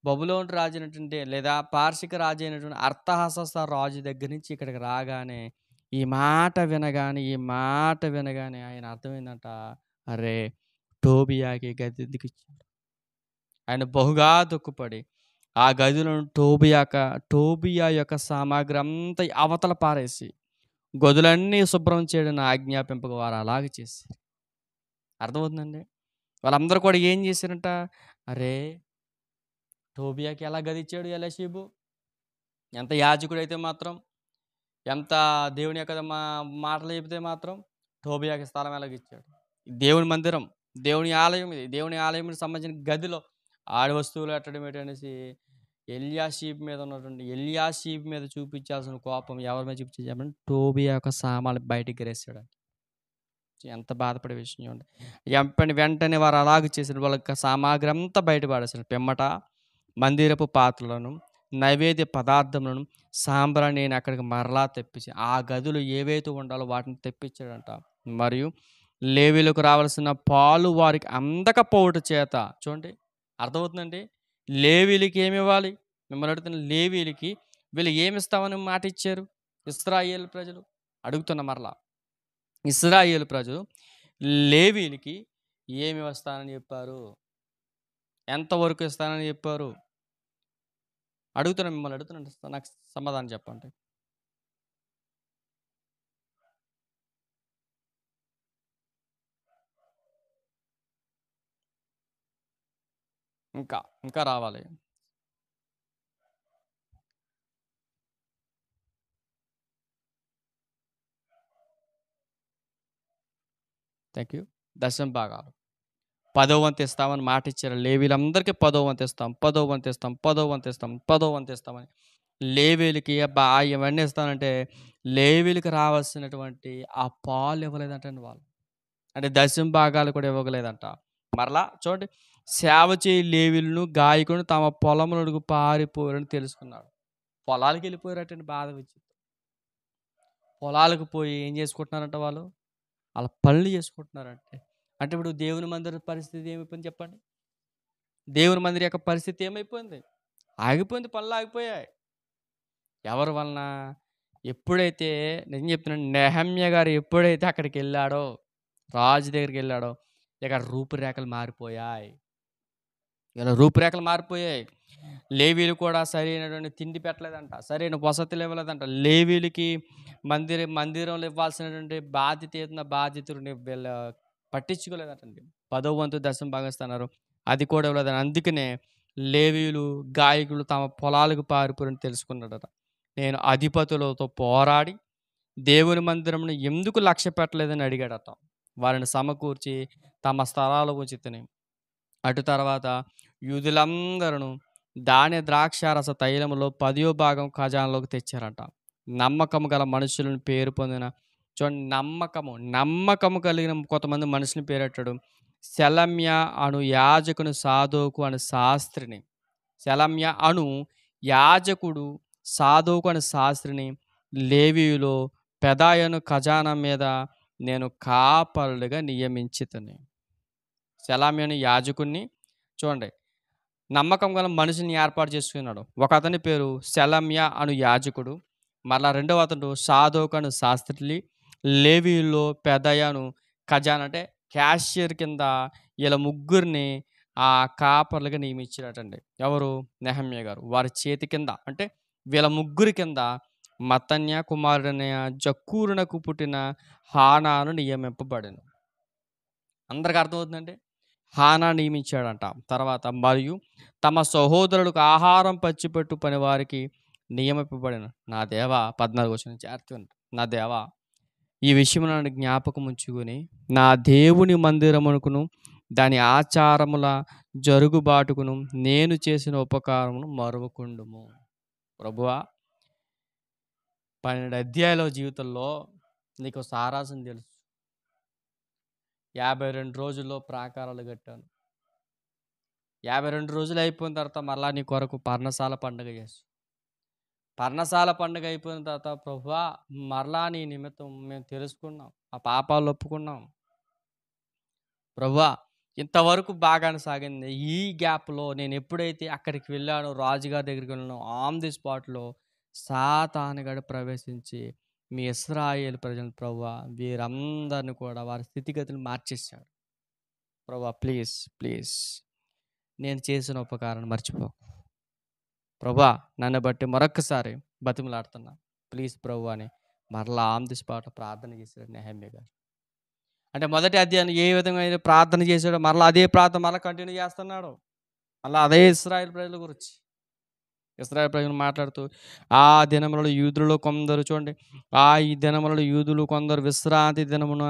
బబులోను రాజు అయినటువంటి లేదా పార్షిక రాజు అయినటువంటి అర్తహషస్త రాజు దగ్గర నుంచి ఇక్కడికి రాగానే ఈ మాట వినగానే ఆయన అర్థమైందంట. అరే! టోబియాకి గది ఎందుకిచ్చాడు? ఆయన బహుగా దుఃఖపడి ఆ గదిలోని టోబియా యొక్క సామాగ్రి అంతా అవతల పారేసి గదులన్నీ శుభ్రం చేయడని ఆజ్ఞాపింపగా వారు అలాగే చేశారు. అర్థమవుతుందండి? వాళ్ళందరూ కూడా ఏం చేశారంట? అరే! టోబియాకి ఎలా గదిచ్చాడు ఎలీషిబు? ఎంత యాజకుడైతే మాత్రం, ఎంత దేవుని యొక్క మాటలు చెబితే మాత్రం టోబియాకి స్థలం ఎలాగిచ్చాడు? దేవుని మందిరం, దేవుని ఆలయం ఇది. దేవుని ఆలయంకి సంబంధించిన గదిలో ఆడి వస్తువులు ఎట్టడం ఏంటనేసి ఎల్యాషీబ్ మీద చూపించాల్సిన కోపం ఎవరి మీద చూపించాడు? టోబియా యొక్క సామాన్లు బయటికి గెరేసాడు. ఎంత బాధపడే విషయం చూడండి. వెంటనే వారు అలాగ చేసిన వాళ్ళ యొక్క సామాగ్రి అంతా బయట పడేసారు. పిమ్మట మందిరపు పాత్రలను, నైవేద్య పదార్థములను, సాంబ్రాన్ని నేను అక్కడికి మరలా తెప్పించి ఆ గదులు ఏవైతే ఉండాలో వాటిని తెప్పించాడంట. మరియు లేవీలకు రావాల్సిన పాలు వారికి అందకపోవట చేత చూడండి అర్థమవుతుందండి. లేవీలకి ఏమి ఇవ్వాలి? మిమ్మల్ని అడుగుతున్న లేవీలకి వీళ్ళు ఏమి ఇస్తామని మాట ఇచ్చారు? ఇశ్రాయేలు ప్రజలు అడుగుతున్న మరలా ఇశ్రాయేలు ప్రజలు లేవీలకి ఏమి వస్తానని చెప్పారు? ఎంతవరకు ఇస్తానని చెప్పారు? మిమ్మల్ని అడుగుతున్నాను. నాకు సమాధానం చెప్పండి. ఇంకా రావాలి. Thank you. దశమ భాగాలు 10వ వంతు ఇస్తామని మాట ఇచ్చారు. లేవీలందరికీ 10వ వంతు ఇస్తాం, 10వ వంతు ఇస్తాం, 10వ వంతు ఇస్తాం, 10వ వంతు ఇస్తామని. లేవీలకి ఇవన్నీ ఇస్తానంటే లేవీలకి రావాల్సినటువంటి ఆ పాలు ఇవ్వలేదంటండి వాళ్ళు. అంటే దశమ భాగాలు కూడా ఇవ్వలేదంట. మరలా చూడండి, సేవ చేయి లేవీలను గాయకులను తమ పొలములకు పారిపోయారని తెలుసుకున్నాడు. పొలాలకు వెళ్ళిపోయారటండి. బాధ వచ్చి పొలాలకు పోయి ఏం చేసుకుంటున్నారంట వాళ్ళు? వాళ్ళ పనులు చేసుకుంటున్నారంటే. అంటే ఇప్పుడు దేవుని మందిరం పరిస్థితి ఏమైపోయింది చెప్పండి? దేవుని మందిరం యొక్క పరిస్థితి ఏమైపోయింది? ఆగిపోయింది. పనులు ఆగిపోయాయి. ఎవరి వలన? ఎప్పుడైతే నిజం చెప్తున్నాను, నెహమ్యా గారు ఎప్పుడైతే అక్కడికి వెళ్ళాడో, రాజు దగ్గరికి వెళ్ళాడో, ఇక రూపురేఖలు మారిపోయాయి. ఇలా రూపురేఖలు మారిపోయాయి. లేవీలు కూడా సరైనటువంటి తిండి పెట్టలేదంట, సరైన వసతులు ఇవ్వలేదంట. లేవీలకి మందిరంలో ఇవ్వాల్సినటువంటి బాధ్యతలు వీళ్ళు పట్టించుకోలేదటండి. 10వ వంతు దశమ భాగం ఇస్తున్నారు, అది కూడా ఇవ్వలేదని. అందుకనే లేవీలు గాయకులు తమ పొలాలకు పారిపోరని తెలుసుకున్నాడట. నేను అధిపతులతో పోరాడి దేవుని మందిరంను ఎందుకు లక్ష్య పెట్టలేదని అడిగాడట. వారిని సమకూర్చి తమ స్థలాలు ఉంచితిని. అటు తర్వాత యూదులందరూ ద్రాక్షారస తైలములో 10వ భాగం ఖజానాలోకి తెచ్చారట. నమ్మకం గల మనుషులను పేరు పొందిన చూడండి నమ్మకము కలిగిన కొంతమంది మనుషుని పేరెట్టాడు. షెలమ్య అను యాజకుని సాదోకు అను శాస్త్రిని. షెలమ్య అను యాజకుడు సాదోకు అను శాస్త్రిని లేవీయులో పెదాయను ఖజానా మీద నేను కాపరులుగా నియమించితిని. షెలమ్య అను యాజకుడిని చూడండి నమ్మకం గల మనిషిని ఏర్పాటు చేసుకున్నాడు. ఒక అతని పేరు షెలమ్య అను యాజకుడు. మరలా రెండవ అతడు సాదోకు అను శాస్త్రి. లేవీయుల్లో పెదయను ఖజానా అంటే క్యాషియర్ కింద వీళ్ళ ముగ్గురిని ఆ కాపర్లుగా నియమించాడటండి. ఎవరు? నెహమ్యా గారు. వారి చేతి కింద అంటే వీళ్ళ ముగ్గురి కింద మత్తన్య కుమారుడైన జక్కూరునకు పుట్టిన హానాను నియమింపబడెను. అందరికి అర్థమవుతుందండి. హానా నియమించాడంట. తర్వాత మరియు తమ సహోదరులకు ఆహారం పంచిపెట్టు పనివారికి నియమింపబడెను. నా దేవా 14 వచనం జాగ్రత్తగా నా దేవా ఈ విషయం నన్ను జ్ఞాపకం ఉంచుకొని నా దేవుని మందిరమునకును దాని ఆచారముల జరుగుబాటుకును నేను చేసిన ఉపకారమును మరువకుండుము. ప్రభువా 12 అధ్యాయాల జీవితంలో నీకు సారాంశం తెలుసు. 52 రోజుల్లో ప్రాకారాలు కట్టాను. 52 రోజులు అయిపోయిన తర్వాత మరలా నీ కొరకు పర్ణశాల పండుగ చేసు. పర్ణశాల పండుగ అయిపోయిన తర్వాత ప్రభువా మరలా నీ నిమిత్తం మేము తెలుసుకున్నాం, ఆ పాపాలు ఒప్పుకున్నాం. ప్రభువా ఇంతవరకు బాగానే సాగింది. ఈ గ్యాప్లో నేను ఎప్పుడైతే అక్కడికి వెళ్ళానో, రాజుగారి దగ్గరికి వెళ్ళానో, ఆన్ ది స్పాట్లో సాతానుగాడు ప్రవేశించి మీ ఇశ్రాయేలు ప్రజలు ప్రభువా వీరందరిని కూడా వారి స్థితిగతులు మార్చేశాడు. ప్రభువా ప్లీజ్ ప్లీజ్ నేను చేసిన ఉపకారాన్ని మర్చిపోకు. ప్రభువా నన్ను బట్టి మరొక్కసారి బతిమలాడుతున్నా ప్లీజ్ ప్రభు అని మరలా ఆన్ ది స్పాట్ ప్రార్థన చేశాడు నెహమ్యా గారు. అంటే మొదటి అధ్యాయం ఏ విధంగా అయితే ప్రార్థన చేశాడో మరలా అదే ప్రార్థన మరలా కంటిన్యూ చేస్తున్నాడు. మళ్ళీ అదే ఇశ్రాయేలు ప్రజల గురించి ఇశ్రాయేలు ప్రజలు మాట్లాడుతూ ఆ దినములలో యూదులలో కొందరు చూడండి ఈ దినములలో యూదులు కొందరు విశ్రాంతి దినమున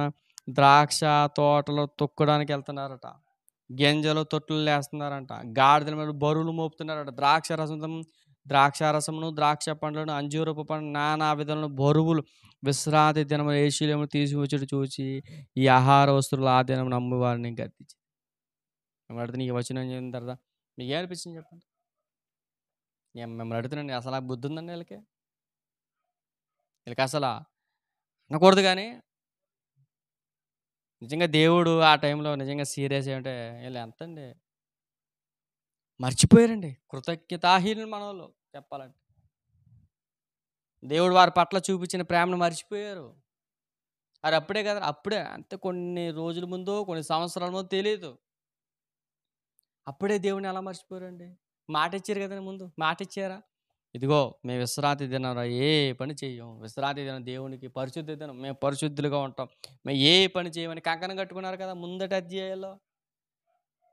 ద్రాక్ష తోటలో తొక్కడానికి వెళ్తున్నారట. గింజలు తొట్టులు వేస్తున్నారంట. గాడిదల మీద బరువులు మోపుతున్నారట. ద్రాక్షారసమును ద్రాక్ష పండ్లను అంజూరపు పండ్లు నానా విధములను బరువులు విశ్రాంతి దినము ఏషిలేము తీసుకువచ్చుడు చూసి ఈ ఆహార వస్తువులు ఆ దినం నమ్మువారిని గద్దించి అడిగితే నీకు వచ్చిన తర్వాత మీకు ఏమనిపించింది చెప్పండి? మిమ్మల్ని అడుగుతున్నాండి అసలు బుద్ధి ఉందండి వీళ్ళకి అసలు అనకూడదు. కానీ నిజంగా దేవుడు ఆ టైంలో నిజంగా సీరియస్ అంటే వీళ్ళు ఎంతండి మర్చిపోయారండి. కృతజ్ఞతాహీనులు మన వాళ్ళు చెప్పాలంటే. దేవుడు వారి పట్ల చూపించిన ప్రేమను మర్చిపోయారు. అది అప్పుడే కదా, అప్పుడే అంతే కొన్ని రోజుల ముందో కొన్ని సంవత్సరాల ముందు తెలియదు. అప్పుడే దేవుని ఎలా మర్చిపోయారండి? మాట ఇచ్చారు కదండి, ముందు మాట ఇచ్చారా? ఇదిగో మేము విశ్రాంతి దినం ఏ పని చెయ్యం, విశ్రాంతి దినం దేవునికి పరిశుద్ధ దినం, మేము పరిశుద్ధులుగా ఉంటాం, మేము ఏ పని చేయమని కంకణం కట్టుకున్నారు కదా ముందటి అధ్యాయంలో.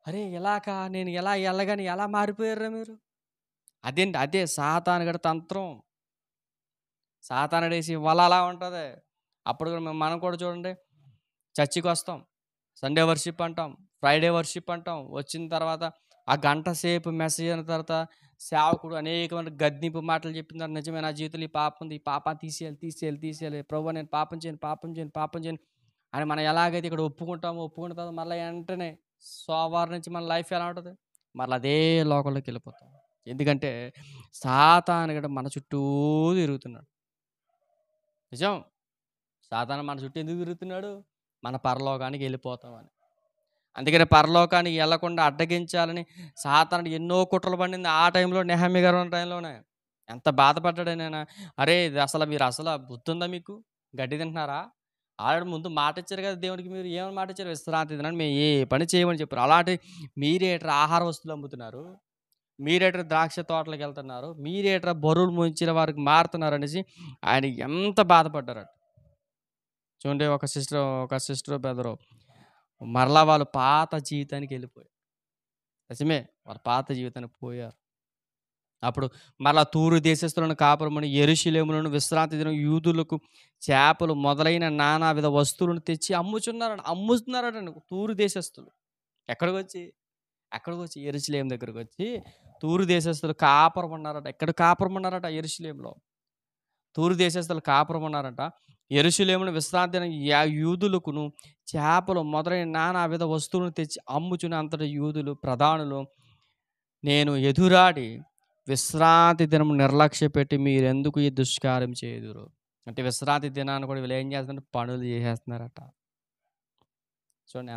అరే ఎలాగా నేను ఎలా వెళ్ళగాని ఎలా మారిపోయారా మీరు? అదేంటి అదే సాతానుగడి తంత్రం. సాతానుడేసి వల అలా ఉంటుంది. అప్పుడు కూడా మనం కూడా చూడండి, చర్చికి వస్తాం, సండే వర్షిప్ అంటాం, ఫ్రైడే వర్షిప్ అంటాం. వచ్చిన తర్వాత ఆ గంట సేపు మెసేజ్ అయిన తర్వాత సేవకుడు అనేకమైన గద్దింపు మాటలు చెప్పిన తర్వాత నిజమే నా జీవితంలో ఈ పాపం ఉంది, ఈ పాపాన్ని తీసేయాలి ప్రభు, నేను పాపం చేయను అని మనం ఎలాగైతే ఇక్కడ ఒప్పుకున్న తర్వాత మళ్ళీ వెంటనే సోమవారం నుంచి మన లైఫ్ ఎలా ఉంటుంది? మళ్ళీ అదే లోకంలోకి వెళ్ళిపోతాం. ఎందుకంటే సాతానుడు మన చుట్టూ తిరుగుతున్నాడు. నిజం, సాతాను మన చుట్టూ ఎందుకు తిరుగుతున్నాడు? మన పరలోకానికి వెళ్ళిపోతామని. అందుకని పరలోకానికి వెళ్లకుండా అడ్డగించాలని సాతానుడు ఎన్నో కుట్రలు పండింది. ఆ టైంలో నెహమ్యా గారు ఉన్న టైంలోనే ఎంత బాధపడ్డాడు నేను. అరే ఇది అసలు మీరు అసలు బుద్ధి ఉందా మీకు? గడ్డి తింటున్నారా? ఆల్రెడీ ముందు మాట ఇచ్చారు కదా దేవునికి. మీరు ఏమని మాట ఇచ్చారు? విశ్రాంతి దినాన్ని మేము ఏ పని చేయమని చెప్పారు. అలాంటి మీరేట్రా ఆహార వస్తువులు అమ్ముతున్నారు, మీరేట్రా ద్రాక్ష తోటలకు వెళ్తున్నారు, మీరేట్రా బరువులు ముంచిన వారికి మారుతున్నారు అనేసి ఆయన ఎంత బాధపడ్డారు. చూడండి, ఒక సిస్టర్ బెదరు మరలా వాళ్ళు పాత జీవితానికి వెళ్ళిపోయారు. నిజమే, వాళ్ళ పాత జీవితానికి పోయారు. అప్పుడు మరలా తూరు దేశస్తులను కాపురమని యెరూషలేములను విశ్రాంతి దినం యూదులకు చేపలు మొదలైన నానావిధ వస్తువులను తెచ్చి అమ్ముతున్నారట తూరు దేశస్తులు. ఎక్కడికి వచ్చి యెరూషలేము దగ్గరకు వచ్చి తూరు దేశస్తులు కాపురం ఉన్నారట. ఎక్కడ కాపురం ఉన్నారట? యెరూషలేములో తూరు దేశస్తులు కాపురం ఉన్నారట. యెరూషలేమును విశ్రాంతి దినం యూదులకును చేపలు మొదలైన నానావిధ వస్తువులను తెచ్చి అమ్ముచున్న అంతటి యూదులు ప్రధానులు నేను ఎదురాడి విశ్రాంతి దినం నిర్లక్ష్య పెట్టి మీరెందుకు ఈ దుష్కార్యం చేయుదురు. అంటే విశ్రాంతి దినాన్ని కూడా వీళ్ళు ఏం చేస్తున్నారు, పనులు చేసేస్తున్నారట. చూడండి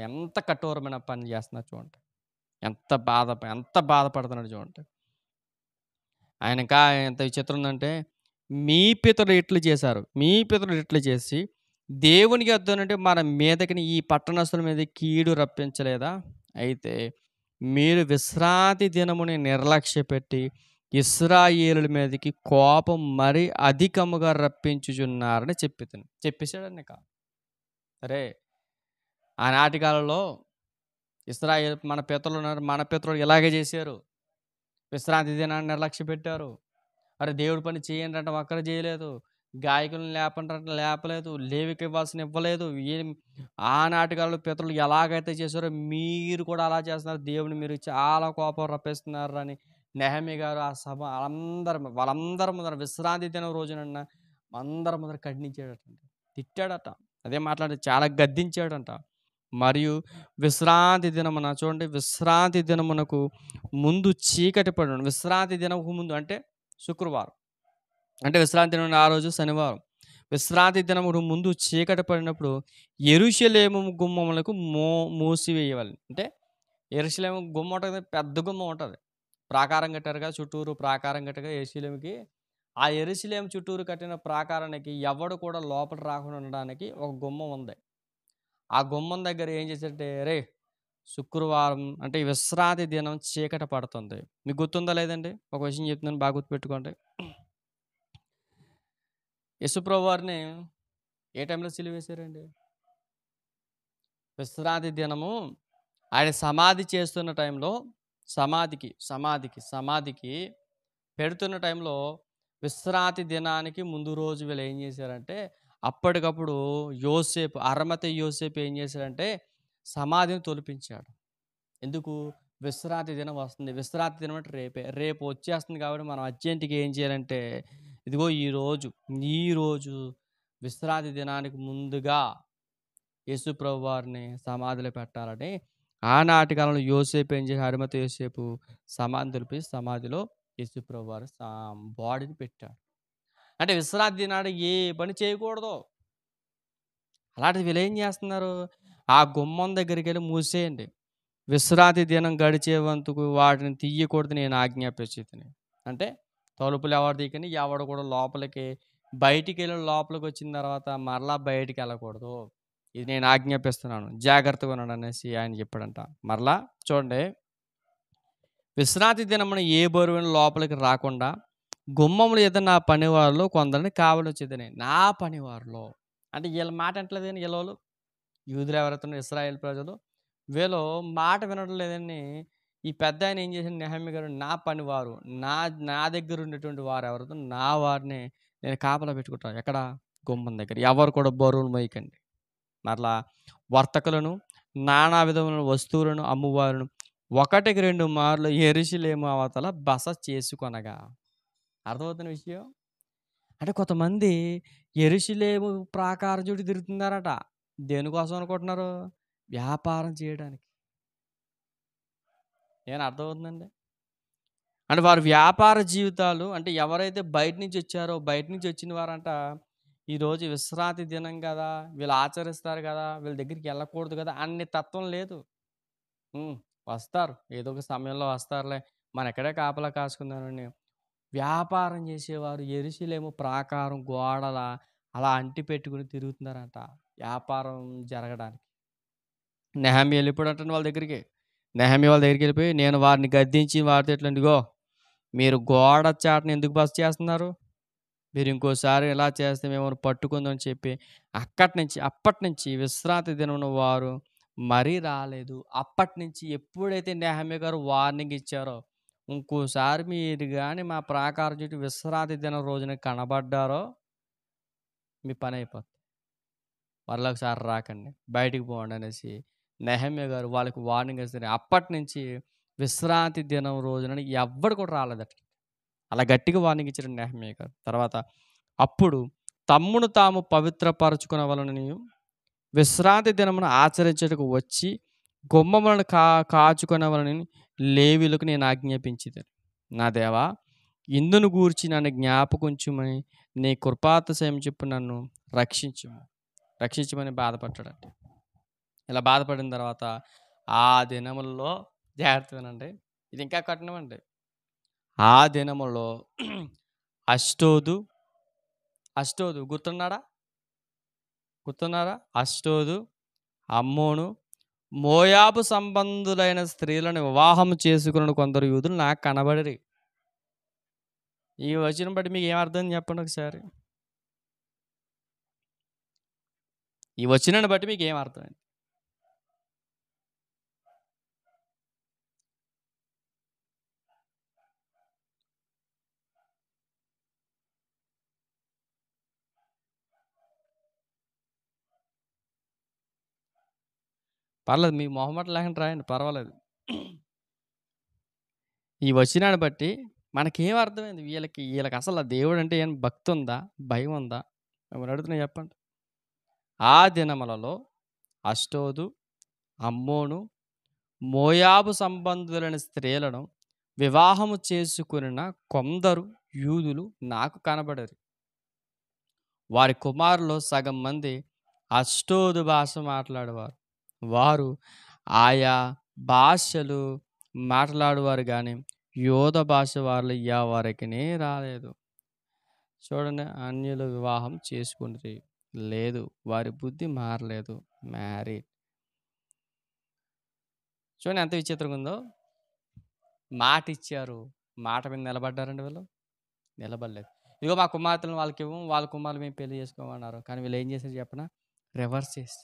ఎంత కఠోరమైన పని చేస్తున్నారు చూడండి. ఎంత బాధపడుతున్నాడు చూడండి. ఆయన ఇంకా ఎంత విచిత్రం ఉందంటే, మీ పితరులు ఇట్లు చేశారు. మీ పితరులు ఇట్లు చేసి దేవునికి యొద్దనుండి మన మీదకిని ఈ పట్టణస్థుల మీద కీడు రప్పించలేదా? అయితే మీరు విశ్రాంతి దినముని నిర్లక్ష్యపెట్టి ఇశ్రాయేలుల మీదకి కోపం మరి అధికముగా రప్పించుచున్నారని చెప్పేసాడండి ఇక. సరే, ఆనాటి కాలంలో ఇశ్రాయేల్ మన పితరులు ఉన్నారు. మన పితరులు ఇలాగే చేశారు. విశ్రాంతి దినాన్ని నిర్లక్ష్య పెట్టారు. అరే దేవుడి పని చేయండి అంటే ఒక్కరు చేయలేదు. గాయకులను లేపండి అంటే లేపలేదు. లేవికి ఇవ్వాల్సిన ఇవ్వలేదు. ఏం ఆనాటి కాలంలో పితరులు ఎలాగైతే చేశారో మీరు కూడా అలా చేస్తున్నారు. దేవుని మీరు చాలా కోపం రప్పిస్తున్నారు అని నెహెమీయా గారు ఆ సభ వాళ్ళందరి ముందర విశ్రాంతి దినం రోజునన్న అందరి ముందర ఖండించాడట, తిట్టాడట. అదే మాట్లాడి చాలా గద్దించాడంట. మరియు విశ్రాంతి దినమున చూడండి, విశ్రాంతి దినమునకు ముందు చీకటి పడను. విశ్రాంతి దినముకు ముందు అంటే శుక్రవారం, అంటే విశ్రాంతి దినం ఆ రోజు శనివారం. విశ్రాంతి దినముకు ముందు చీకటి పడినప్పుడు యెరూషలేము గుమ్మములకు మూసివేయవాలి. అంటే యెరూషలేము గుమ్మం ఉంటుంది, పెద్ద గుమ్మం ఉంటుంది. ప్రాకారం కట్టారు కదా, చుట్టూరు ప్రాకారం కట్టగా యెరూషలేముకి. ఆ యెరూషలేము చుట్టూరు కట్టిన ప్రాకారానికి ఎవడు కూడా లోపల రాకుండా ఉండడానికి ఒక గుమ్మం ఉంది. ఆ గుమ్మం దగ్గర ఏం చేశారంటే, రే శుక్రవారం అంటే విశ్రాంతి దినం చీకటి పడుతుంది. మీకు గుర్తుందా లేదండి? ఒక విషయం చెప్తున్నాను, బాగా గుర్తుపెట్టుకోండి. యేసుప్రభు వారిని ఏ టైంలో సిలువేశారండి? విశ్రాంతి దినము ఆయన సమాధి చేస్తున్న టైంలో, సమాధికి పెడుతున్న టైంలో విశ్రాంతి దినానికి ముందు రోజు వీళ్ళు ఏం చేశారంటే, అప్పటికప్పుడు అరమతయి యోసేపు ఏం చేశాడంటే సమాధిని తొలిపించాడు. ఎందుకు? విశ్రాంతి దినం వస్తుంది. విశ్రాంతి దినం అంటే రేపు వచ్చేస్తుంది కాబట్టి మనం అర్జెంటుగా ఏం చేయాలంటే, ఇదిగో ఈరోజు విశ్రాంతి దినానికి ముందుగా యేసుప్రభు వారిని సమాధిలో పెట్టాలని ఆనాటి కాలంలో యోసేపు ఏం చేసి, అరిమతయి యోసేపు సమాధి తెలిపి సమాధిలో యేసుప్రభు వారి బాడీని పెట్టాడు. అంటే విశ్రాంతి దినాడు ఏ పని చేయకూడదు. అలాంటిది వీళ్ళు ఏం చేస్తున్నారు, ఆ గుమ్మం దగ్గరికి వెళ్ళి మూసేయండి, విశ్రాంతి దినం గడిచేవంతుకు వాటిని తీయకూడదు నేను ఆజ్ఞాపించితిని. అంటే తలుపులు ఎవరు తీయకని, ఎవడు కూడా బయటికి వెళ్ళి లోపలికి వచ్చిన తర్వాత మరలా బయటికి వెళ్ళకూడదు, ఇది నేను ఆజ్ఞాపిస్తున్నాను, జాగ్రత్తగా ఉన్నాడు అనేసి ఆయన చెప్పాడంట. మరలా చూడండి, విశ్రాంతి దినమున ఏ బరువుని లోపలికి రాకుండా గుమ్మములు ఎదురు నా పనివారిలో కొందరిని కావలొచ్చేదని. నా పనివారిలో అంటే వీళ్ళ మాట అంటలేదని, వీళ్ళు యూదులు ఎవరైతే ఇశ్రాయేల్ ప్రజలు వీళ్ళు మాట వినడం లేదని ఈ పెద్ద ఆయన ఏం చేశాడు, నెహెమీయా గారు, నా పనివారు, నా దగ్గర ఉండేటువంటి వారు ఎవరైతే నా వారిని నేను కాపలా పెట్టుకుంటాను. ఎక్కడ? గుమ్మం దగ్గర. ఎవరు కూడా బరువులు మోయకండి. మరలా వర్తకులను నానా విధమైన వస్తువులను అమ్మువారును 1-2 మార్లు యెరూషలేము అవతల బస చేసుకొనగా. అర్థమవుతున్న విషయం అంటే కొంతమంది యెరూషలేము ప్రాకారం చుట్టూ తిరుగుతున్నారట. దేనికోసం అనుకుంటున్నారు? వ్యాపారం చేయడానికి. ఏమైనా అర్థమవుతుందండి? అంటే వారి వ్యాపార జీవితాలు, అంటే ఎవరైతే బయట నుంచి వచ్చారో, బయట నుంచి వచ్చిన వారంట ఈరోజు విశ్రాంతి దినం కదా, వీళ్ళు ఆచరిస్తారు కదా, వీళ్ళ దగ్గరికి వెళ్ళకూడదు కదా అన్ని తత్వం లేదు. వస్తారు, ఏదో ఒక సమయంలో వస్తారులే, మన ఎక్కడే కాపలా కాసుకుందామని వ్యాపారం చేసేవారు యెరూషలేము ప్రాకారం గోడల అలా అంటి పెట్టుకుని తిరుగుతున్నారంట వ్యాపారం జరగడానికి. నెహెమీయా వెళ్ళిపోయాడంట వాళ్ళ దగ్గరికి. నెహెమీయా వాళ్ళ దగ్గరికి వెళ్ళిపోయి, నేను వారిని గద్దించి వారితో ఇదిగో మీరు గోడ చాటుని ఎందుకు బస చేస్తున్నారు, మీరు ఇంకోసారి ఇలా చేస్తే మేము పట్టుకుందామని చెప్పి అప్పటి నుంచి విశ్రాంతి దినం వారు మరీ రాలేదు. అప్పటి నుంచి ఎప్పుడైతే నెహెమీయా గారు వార్నింగ్ ఇచ్చారో, ఇంకోసారి మీరు కానీ మా ప్రాకారం చుట్టూ విశ్రాంతి దినం రోజున కనబడ్డారో మీ పని అయిపోతుంది, మరలా ఒకసారి రాకండి, బయటికి పోండి అనేసి నెహెమీయా గారు వాళ్ళకి వార్నింగ్ ఇస్తారు. అప్పటి నుంచి విశ్రాంతి దినం రోజున ఎవ్వడు కూడా రాలేదట. అలా గట్టిగా వార్నింగ్ ఇచ్చారు నెహెమీయా గారు. తర్వాత అప్పుడు తమ్మును తాము పవిత్రపరచుకొనవలెననియు విశ్రాంతి దినమున ఆచరించుటకు వచ్చి గుమ్మములను కాచుకొనవలెనని లేవీయులకు నేను ఆజ్ఞాపించితిని. నా దేవా, ఇందును గూర్చి నన్ను జ్ఞాపకముంచుమని నీ కృపాతిశయము చొప్పున నన్ను రక్షించమని బాధపడ్డాడంట. ఇలా బాధపడిన తర్వాత ఆ దినములలో జాగ్రత్త వినండి, ఇది ఇంకా కఠినం అండి. ఆ దినములో అష్టోదు గుర్తున్నారా? అష్టోదు, అమ్మోను, మోయాబు సంబంధులైన స్త్రీలను వివాహం చేసుకున్న కొందరు యూదులు నాకు కనబడిరి. ఈ వచనం బట్టి మీకు ఏమర్థం చెప్పండి ఒకసారి. ఈ వచనాన్ని బట్టి మీకు ఏమర్థమైంది? పర్లేదు, మీ మొహమాట లేకుండా రాయండి, పర్వాలేదు. ఈ వచనాన్ని బట్టి మనకేం అర్థమైంది? వీళ్ళకి అసలు దేవుడు అంటే ఏం భక్తి ఉందా, భయం ఉందా? మిమ్మల్ని అడుగుతున్నా, చెప్పండి. ఆ దినములలో అష్టోదు, అమ్మోను, మోయాబు సంబంధులైన స్త్రీలను వివాహము చేసుకున్న కొందరు యూదులు నాకు కనబడరు. వారి కుమారులో సగం మంది అష్టోదు భాష మాట్లాడేవారు. వారు ఆయా భాషలు మాట్లాడేవారు కానీ యోధ భాష వాళ్ళు ఎవరికినే రాలేదు. చూడండి, అన్యులు వివాహం చేసుకుంటే లేదు, వారి బుద్ధి మారలేదు. మ్యారీడ్. చూడండి ఎంత విచిత్రంగా ఉందో. మాట ఇచ్చారు, మాట మీద నిలబడ్డారండి వీళ్ళు? నిలబడలేదు. ఇదిగో మా కుమార్తెలను వాళ్ళకి ఇవ్వం, వాళ్ళ కుమారులు మేము పెళ్లి చేసుకోమన్నారు. కానీ వీళ్ళు ఏం చేశారు చెప్పనా? రివర్స్ చేసి.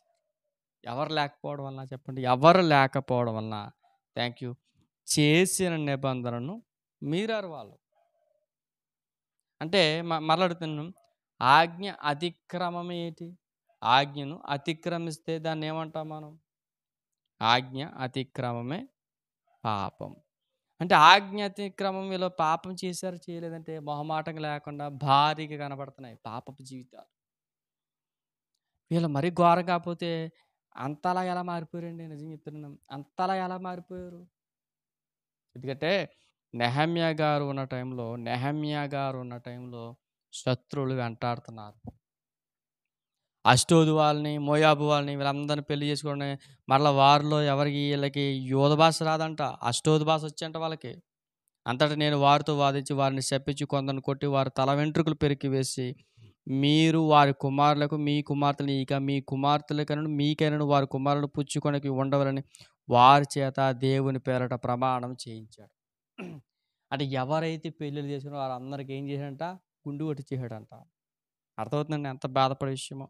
ఎవరు లేకపోవడం వలన చెప్పండి, ఎవరు లేకపోవడం వలన థ్యాంక్ యూ చేసిన నిబంధనను మీరారు వాళ్ళు. అంటే మరలాడుతున్నాను, ఆజ్ఞ అతిక్రమం ఏంటి? ఆజ్ఞను అతిక్రమిస్తే దాన్ని ఏమంటాం మనం? ఆజ్ఞ అతిక్రమమే పాపం. అంటే ఆజ్ఞ అతిక్రమం వీళ్ళు పాపం చేశారు చేయలేదంటే మొహమాటం లేకుండా భారీగా కనబడుతున్నాయి పాపపు జీవితాలు. వీళ్ళు మరీ ఘోరం కాకపోతే అంతలా ఎలా మారిపోయారండి? నిజంగా చెప్తున్నాను, అంతలా ఎలా మారిపోయారు? ఎందుకంటే నెహమ్యా గారు ఉన్న టైంలో శత్రువులు వెంటాడుతున్నారు. అష్టోదు వాళ్ళని, మోయాబు వాళ్ళని, వీళ్ళందరినీ పెళ్లి చేసుకోవడం. మరలా వారిలో వీళ్ళకి యోధ భాష రాదంట, అష్టోదు భాష వచ్చంట వాళ్ళకి. అంతటా నేను వారితో వాదించి వారిని శపించి కొందరిని కొట్టి వారి తల వెంట్రుకలు పెరికి వేసి, మీరు వారి కుమారులకు మీ కుమార్తెలు ఇక మీ కుమార్తెలకైనా మీకైనా వారి కుమారులను పుచ్చుకొనకి ఉండవలని వారి చేత దేవుని పేరట ప్రమాణం చేయించాడు. అంటే ఎవరైతే పెళ్ళిళ్ళు చేసుకున్నారో వారందరికీ ఏం చేశాడంట? గుండు కొట్టి చేశాడంట. అర్థమవుతుందండి ఎంత బాధపడే విషయమో.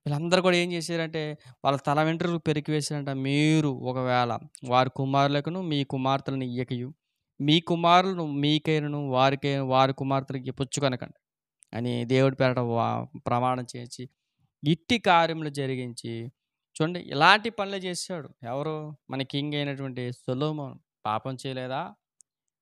వీళ్ళందరూ కూడా ఏం చేశారంటే వాళ్ళ తల వెంట్రుకలు పెరికి వేశారంట, మీరు ఒకవేళ వారి కుమారులకును మీ కుమార్తెలను ఇయ్యకయు మీ కుమారులను మీకైనను వారికైనా వారి కుమార్తెలకి పుచ్చుకొనకండి అని దేవుడి పేరట ప్రమాణం చేసి ఇట్టి కార్యములు జరిగించి. చూడండి, ఇలాంటి పనులు చేశాడు ఎవరు? మన కింగ్ అయినటువంటి సొలొమోను. పాపం చేయలేదా?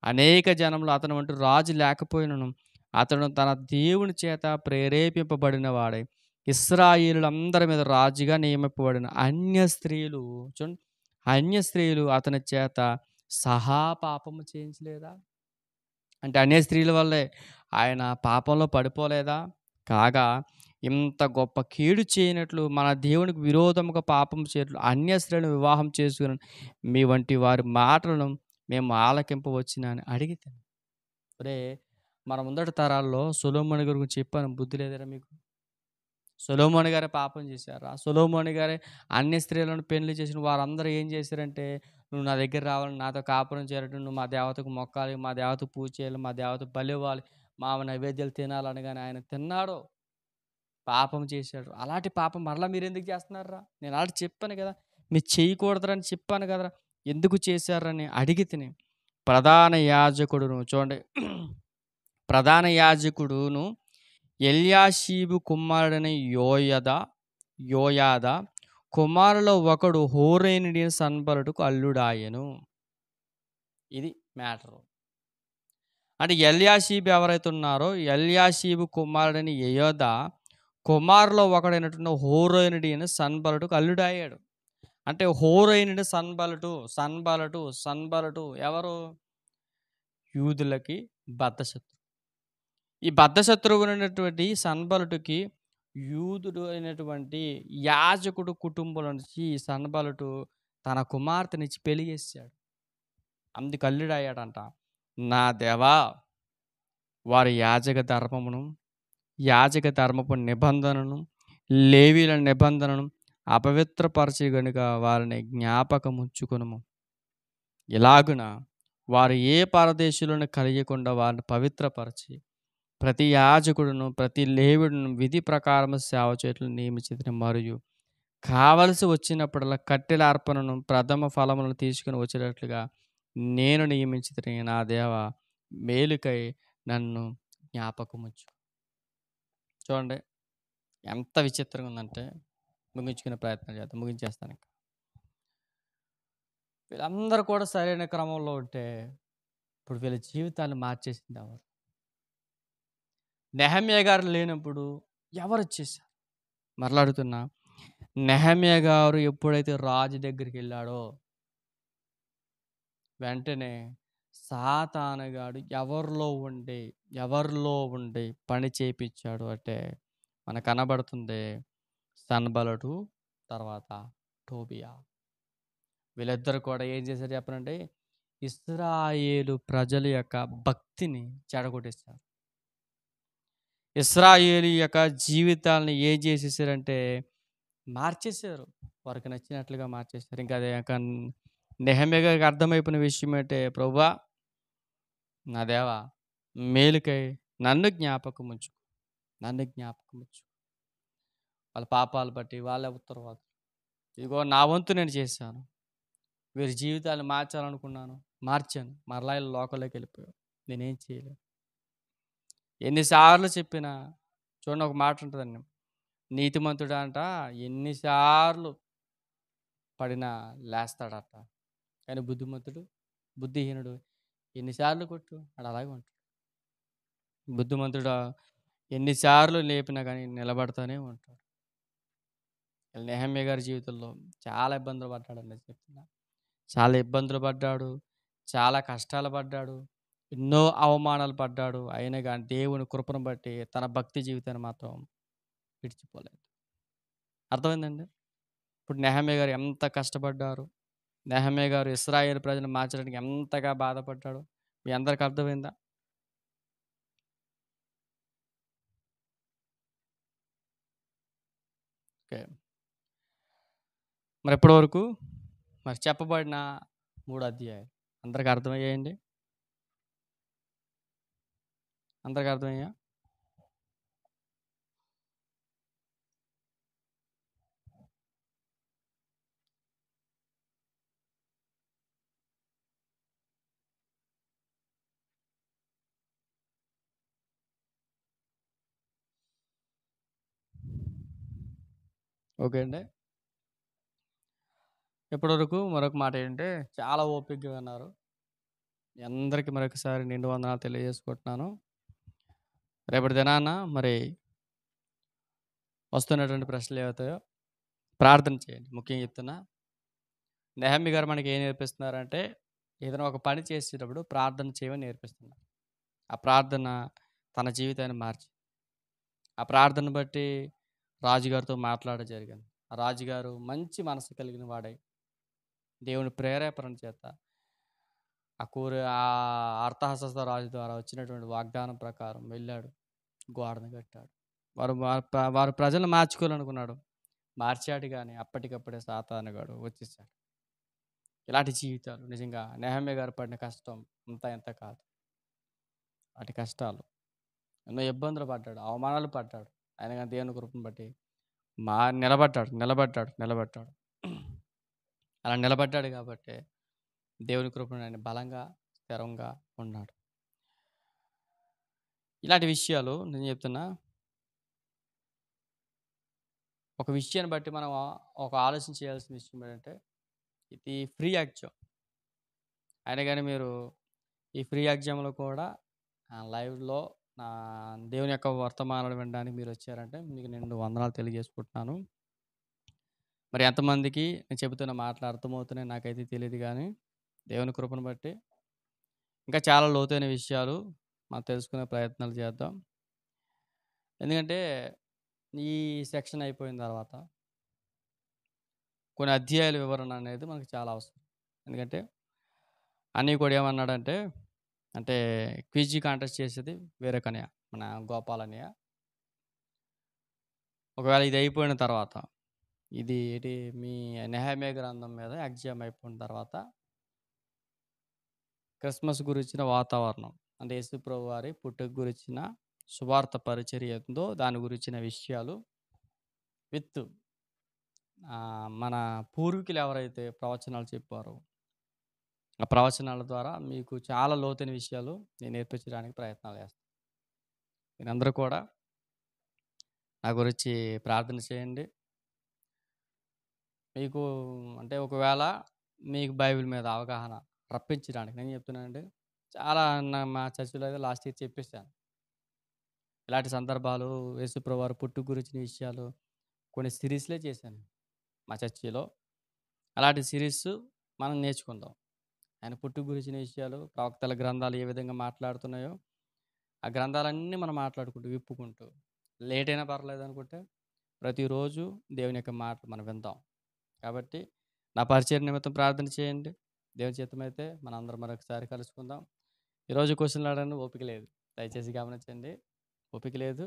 అనేక జనంలో అతను వంటి రాజు లేకపోయినను అతడు తన దేవుని చేత ప్రేరేపింపబడిన వాడై ఇశ్రాయేలులందరి మీద రాజుగా నియమింపబడిన అన్య స్త్రీలు అతని చేత సహా పాపము చేయించలేదా? అంటే అన్య స్త్రీల వల్లే ఆయన పాపంలో పడిపోలేదా? కాగా ఇంత గొప్ప కీడు చేయనట్లు మన దేవునికి విరోధముగా పాపం చేయట్లు అన్య స్త్రీలను వివాహం చేసుకుని మీ వంటి వారి మాటలను మేము ఆలకింపవచ్చునా అని అడిగితే, ఒరే మన ముందటి తరాల్లో సొలొమోను గురించి చెప్పాను, బుద్ధి లేదరా మీకు? సొలొమోను గారే పాపం చేశారా? సొలొమోను గారే అన్య స్త్రీలను పెళ్లి చేసిన వారందరూ ఏం చేశారంటే, నువ్వు నా దగ్గర రావాలి, నాతో కాపురం చేయాలంటే నువ్వు మా దేవతకు మొక్కాలి, మా దేవతకు పూజ చేయాలి, మా దేవతకు బలి ఇవ్వాలి, మా నైవేద్యాలు తినాలనగానే ఆయన తిన్నాడు, పాపం చేశాడు. అలాంటి పాపం మరలా మీరు ఎందుకు చేస్తున్నారా? నేను అలాంటి చెప్పాను కదా, మీరు చేయకూడదని చెప్పాను కదరా, ఎందుకు చేశారని అడిగి తిని ప్రధాన యాజకుడును చూడండి, ప్రధాన యాజకుడును ఎల్యాషీబు కుమారుడైన యోయాద కుమారులో ఒకడు హోరేనుడి సన్బలుడుకు అల్లుడాయను. ఇది మ్యాటరు. అంటే ఎల్యాషీబు ఎవరైతే ఉన్నారో ఎల్యాషీబు కుమారుడని యోయాద కుమారులో ఒకడైనటువంటి హోరోయినుడి అయిన సన్బలటుకు అల్లుడయ్యాడు. అంటే హోరోయినుడి సన్బలటు ఎవరు? యూదులకి బద్ధశత్రువు. ఈ బద్ధశత్రువునైనటువంటి సన్బలటుకి యూదుడు అయినటువంటి యాజకుడు కుటుంబంలో నుంచి ఈ సన్బలటు తన కుమార్తెనిచ్చి పెళ్లి చేశాడు. అందుకు అల్లుడయ్యాడంట. నా దేవా, వారి యాజక ధర్మపు నిబంధనను, లేవీల నిబంధనను అపవిత్రపరచి గనుక వారిని జ్ఞాపకముంచుకొనుము. ఇలాగున వారు ఏ పరదేశులను కలిగకుండా వారిని పవిత్రపరచి ప్రతి యాజకుడును ప్రతి లేవీయుడును విధి ప్రకారము సేవ చేయటం నియమించితిని. మరియు కావలసి వచ్చినప్పుడల్లా కట్టెల అర్పణను ప్రథమ ఫలములను తీసుకుని వచ్చేటట్లుగా నేను నియమించితిని. నా దేవ, మేలుకై నన్ను జ్ఞాపకముంచు. చూడండి ఎంత విచిత్రంగా ఉందంటే, ముగించుకునే ప్రయత్నం చేద్దాం. ముగించేస్తాను ఇంకా. వీళ్ళందరూ కూడా సరైన క్రమంలో ఉంటే ఇప్పుడు వీళ్ళ జీవితాన్ని మార్చేసింది ఎవరు? నెహమ్యా గారు లేనప్పుడు ఎవరు వచ్చేసారు? మరలాడుతున్నా, నెహమ్యా గారు ఎప్పుడైతే రాజు దగ్గరికి వెళ్ళాడో వెంటనే సాతానుగాడు ఎవరిలో ఉండి పని చేయించాడు అంటే మనకు కనబడుతుంది సన్బలటు, తర్వాత టోబియా. వీళ్ళిద్దరు కూడా ఏం చేశారు చెప్పనంటే, ఇశ్రాయేలు ప్రజల యొక్క భక్తిని చెడగొట్టేశారు. ఇశ్రాయేలు యొక్క జీవితాలను ఏం చేసేసారంటే మార్చేశారు. వారికి నచ్చినట్లుగా మార్చేశారు. ఇంకా అదే నెహమ్యా గారికి అర్థమైపోయిన విషయం ఏంటంటే, ప్రభువా నా దేవా, మేలుకై నన్ను జ్ఞాపకముంచు. వాళ్ళ పాపాలు బట్టి వాళ్ళ ఉత్తరవాదు. ఇదిగో నా వంతు నేను చేశాను. వీరి జీవితాన్ని మార్చాలనుకున్నాను, మార్చాను. మరలా వీళ్ళ లోకంలోకి వెళ్ళిపోయావు. నేనేం చేయలేను. ఎన్నిసార్లు చెప్పినా, చూడండి ఒక మాట ఉంటుందండి, నీతిమంతుడు అంట ఎన్నిసార్లు పడినా లేస్తాడట. కానీ బుద్ధిహీనుడు ఎన్నిసార్లు కొట్టు వాడు అలాగే ఉంటాడు. బుద్ధిమంతుడు ఎన్నిసార్లు లేపినా కానీ నిలబడతానే ఉంటాడు. నెహమ్యా గారి జీవితంలో చాలా ఇబ్బందులు పడ్డాడని చెప్తున్నా. చాలా ఇబ్బందులు పడ్డాడు, చాలా కష్టాలు పడ్డాడు, ఎన్నో అవమానాలు పడ్డాడు. అయినా కానీ దేవుని కృపను బట్టి తన భక్తి జీవితాన్ని మాత్రం విడిచిపోలేదు. అర్థమైందండి? ఇప్పుడు నెహమ్యా గారు ఎంత కష్టపడ్డారు, నెహమ్యా గారు ఇశ్రాయేలు ప్రజలను మార్చడానికి ఎంతగా బాధపడ్డాడు, మీ అందరికి అర్థమైందా? ఓకే. మరి ఇప్పటి వరకు మరి చెప్పబడిన 3 అధ్యాయాలు అందరికి అర్థమయ్యాయండి? అందరికి అర్థమయ్యా? ఓకే అండి. ఇప్పటివరకు మరొక మాట ఏంటంటే, చాలా ఓపికగా ఉన్నారు. అందరికీ మరొకసారి నిండు వందనాలు తెలియజేసుకుంటున్నాను. రేపటి దినాన మరి వస్తున్నటువంటి ప్రశ్నలు ఏవవుతాయో ప్రార్థన చేయండి. ముఖ్యంగా చెప్తున్నా, నెహమ్యా గారు మనకి ఏం నేర్పిస్తున్నారంటే, ఏదైనా ఒక పని చేసేటప్పుడు ప్రార్థన చేయమని నేర్పిస్తున్నారు. ఆ ప్రార్థన తన జీవితాన్ని మార్చి, ఆ ప్రార్థన బట్టి రాజుగారితో మాట్లాడడం జరిగింది. ఆ రాజుగారు మంచి మనసు కలిగిన వాడై దేవుని ప్రేరేపణ చేత ఆ అర్థహస్త రాజు ద్వారా వచ్చినటువంటి వాగ్దానం ప్రకారం వెళ్ళాడు, గోడను కట్టాడు. వారు ప్రజలను మార్చుకోవాలనుకున్నాడు, మార్చాడు. కానీ అప్పటికప్పుడే సాతానుగాడు వచ్చేసాడు. ఇలాంటి జీవితాలు నిజంగా నెహమ్యా గారు పడిన కష్టం అంతా ఎంత కాదు. వాటి కష్టాలు ఎన్నో ఇబ్బందులు పడ్డాడు, అవమానాలు పడ్డాడు. ఆయన కానీ దేవుని కృపను బట్టి నిలబడ్డాడు. అలా నిలబడ్డాడు కాబట్టి దేవుని కృపను ఆయన బలంగా స్థిరంగా ఉన్నాడు. ఇలాంటి విషయాలు నేను చెప్తున్నా, ఒక విషయాన్ని బట్టి మనం ఒక ఆలోచన చేయాల్సిన విషయం ఏంటంటే, ఇది ఫ్రీ ఎగ్జామ్. అయినా కానీ మీరు ఈ ఫ్రీ ఎగ్జామ్లో కూడా లైవ్లో నా దేవుని యొక్క వర్తమానాలు వినడానికి మీరొచ్చారంటే మీకు నిండు వందనాలు తెలియజేసుకుంటున్నాను. మరి ఎంతమందికి నేను చెబుతున్న మాటలు అర్థమవుతున్నాయో నాకైతే తెలీదు గానీ, దేవుని కృపను బట్టి ఇంకా చాలా లోతైన విషయాలు మనం తెలుసుకునే ప్రయత్నాలు చేద్దాం. ఎందుకంటే, ఈ సెక్షన్ అయిపోయిన తర్వాత కొన్ని అధ్యాయాల వివరణ అనేది మనకు చాలా అవసరం. ఎందుకంటే, అన్నయ్య కూడా ఏమన్నాడంటే, అంటే క్విజ్ కాంటెస్ట్ చేసేది వేరే కన్నయ్య, మన గోపాల్ అన్నయ్య. ఒకవేళ ఇది అయిపోయిన తర్వాత, ఇది ఏటి మీ నెహెమ్యా గ్రంథం మీద ఎగ్జామ్ అయిపోయిన తర్వాత, క్రిస్మస్ గురించిన వాతావరణం, అంటే యేసుప్రభు వారి పుట్టుక గురించిన సువార్త పరిచర్య ఏందో దాని గురించిన విషయాలు విత్ మన పూర్వీకులు ఎవరైతే ప్రవచనాలు చెప్పారో, ఆ ప్రవచనాల ద్వారా మీకు చాలా లోతైన విషయాలు నేను నేర్పించడానికి ప్రయత్నాలు చేస్తాను. మీరందరూ కూడా నా గురించి ప్రార్థన చేయండి. మీకు అంటే ఒకవేళ మీకు బైబిల్ మీద అవగాహన రప్పించడానికి నేను చెప్తున్నానండి. చాలా మా చర్చిలో అయితే లాస్ట్ ఇయర్ చెప్పేసాను. ఇలాంటి సందర్భాలు యేసుప్రభు వారి పుట్టుక గురించిన విషయాలు కొన్ని సిరీస్‌లే చేశాను మా చర్చిలో. అలాంటి సిరీస్ మనం నేర్చుకుందాం. ఆయన పుట్టుక గురించిన విషయాలు, ప్రవక్తల గ్రంథాలు ఏ విధంగా మాట్లాడుతున్నాయో, ఆ గ్రంథాలన్నీ మనం మాట్లాడుకుంటూ, విప్పుకుంటూ, లేట్ అయినా పర్లేదనుకుంటే ప్రతిరోజు దేవుని యొక్క మాటలు మనం విందాం. కాబట్టి నా పరిచర్య నిమిత్తం ప్రార్థన చేయండి. దేవుని చిత్తమైతే మనందరం మరొకసారి కలుసుకుందాం. ఈరోజు క్వెషన్‌లు అడగడానికి ఓపిక లేదు. దయచేసి గమనించండి. ఓపిక లేదు.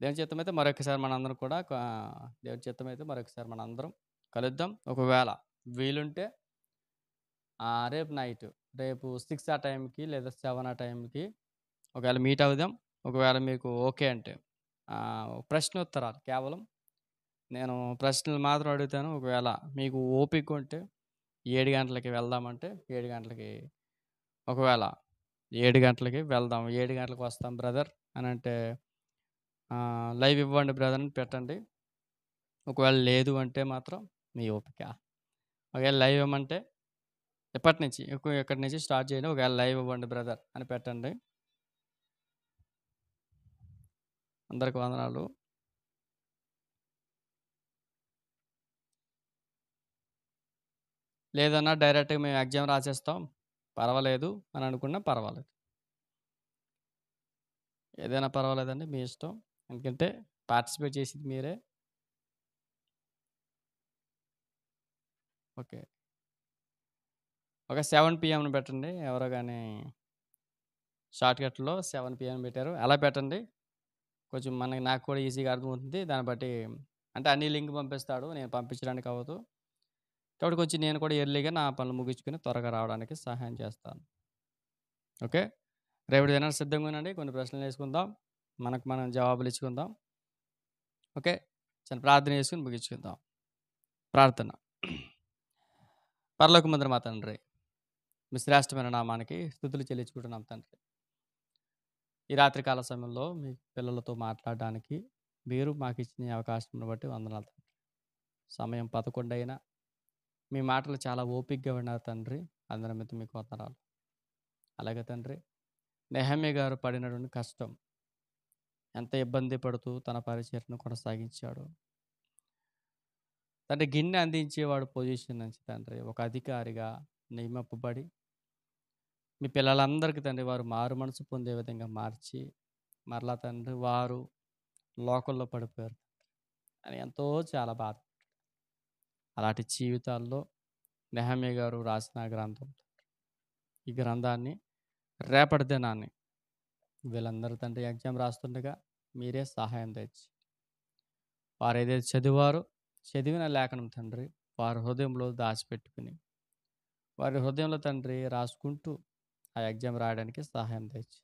దేవుని చిత్తమైతే మరొకసారి మనందరం కూడా దేవుని చిత్తమైతే మరొకసారి మనందరం కలుద్దాం. ఒకవేళ వీలుంటే రేపు నైట్, రేపు 6 ఆ టైంకి లేదా 7 ఆ టైంకి ఒకవేళ మీట్ అవుదాం. ఒకవేళ మీకు ఓకే అంటే ప్రశ్నోత్తరాలు కేవలం నేను ప్రశ్నలు మాత్రం అడుగుతాను. ఒకవేళ మీకు ఓపిక ఉంటే 7 గంటలకి వెళ్దామంటే 7 గంటలకి, ఒకవేళ 7 గంటలకి వెళ్దాం, 7 గంటలకు వస్తాం బ్రదర్ అనంటే లైవ్ ఇవ్వండి బ్రదర్ అని పెట్టండి. ఒకవేళ లేదు అంటే మాత్రం మీ ఓపిక. ఒకవేళ లైవ్ ఇవ్వమంటే ఇక్కడి నుంచి స్టార్ట్ చేయండి. ఒకవేళ లైవ్ ఇవ్వండి బ్రదర్ అని పెట్టండి. అందరికి వందనాలు. లేదన్నా డైరెక్ట్‌గా మేము ఎగ్జామ్ రాసేస్తాం, పర్వాలేదు అని అనుకున్నా పర్వాలేదు. ఏదైనా పర్వాలేదండి, మీ ఇష్టం. ఎందుకంటే పార్టిసిపేట్ చేసింది మీరే. ఓకే. ఒక 7 పీఎంని పెట్టండి. ఎవరో గాని షార్ట్‌కట్‌లో 7 పీఎం పెట్టారు. అలా పెట్టండి. కొంచెం నాకు కూడా ఈజీగా అర్థమవుతుంది. దాన్ని బట్టి అంటే అన్ని లింక్ పంపిస్తాడు. నేను పంపించడానికి అవ్వదు. కాబట్టి కొంచెం నేను కూడా ఎర్లీగా నా పనులు ముగించుకొని త్వరగా రావడానికి సహాయం చేస్తాను. ఓకే. రేపటి దినానికి సిద్ధంగా ఉండండి. కొన్ని ప్రశ్నలు వేసుకుందాం. మనకు మనం జవాబులు ఇచ్చుకుందాం. ఓకే. చిన్న ప్రార్థన చేసుకొని ముగించుకుందాం. ప్రార్థన. పరలోకమందున మా తండ్రి, మీ శ్రేష్టమైన నామానికి స్తుతులు చెల్లించుకుంటున్నాం తండ్రి. ఈ రాత్రికాల సమయంలో మీ పిల్లలతో మాట్లాడడానికి మీరు మాకు ఇచ్చిన ఈ అవకాశంను బట్టి వందనాలు తండ్రి. సమయం 11 అయినా మీ మాటలు చాలా ఓపికగా విన్నారు తండ్రి. అందు నిమిత్తం మీకు వందనాలు. అలాగే తండ్రి, నెహెమ్యా గారు పడినటువంటి కష్టం, ఎంత ఇబ్బంది పడుతూ తన పరిచర్యను కొనసాగించాడు. తండ్రి, గిన్నె అందించేవాడు పొజిషన్ నుంచి తండ్రి ఒక అధికారిగా నియమింపబడి మీ పిల్లలందరికీ తండ్రి వారు మారు మనసు పొందే విధంగా మార్చి మరలా తండ్రి వారు లోకంలో పడిపోయారు అని ఎంతో చాలా బాధ. అలాంటి జీవితాల్లో నెహమ్యా గారు రాసిన గ్రంథం, ఈ గ్రంథాన్ని రేపటి దినాన్ని వీళ్ళందరూ తండ్రి ఎగ్జామ్ రాస్తుండగా మీరే సహాయం తెచ్చి వారు ఏదైతే చదివారో చదివిన లేఖనం తండ్రి వారి హృదయంలో దాచిపెట్టుకుని వారి హృదయంలో తండ్రి రాసుకుంటూ ఆ ఎగ్జామ్ రాయడానికి సహాయం తెచ్చి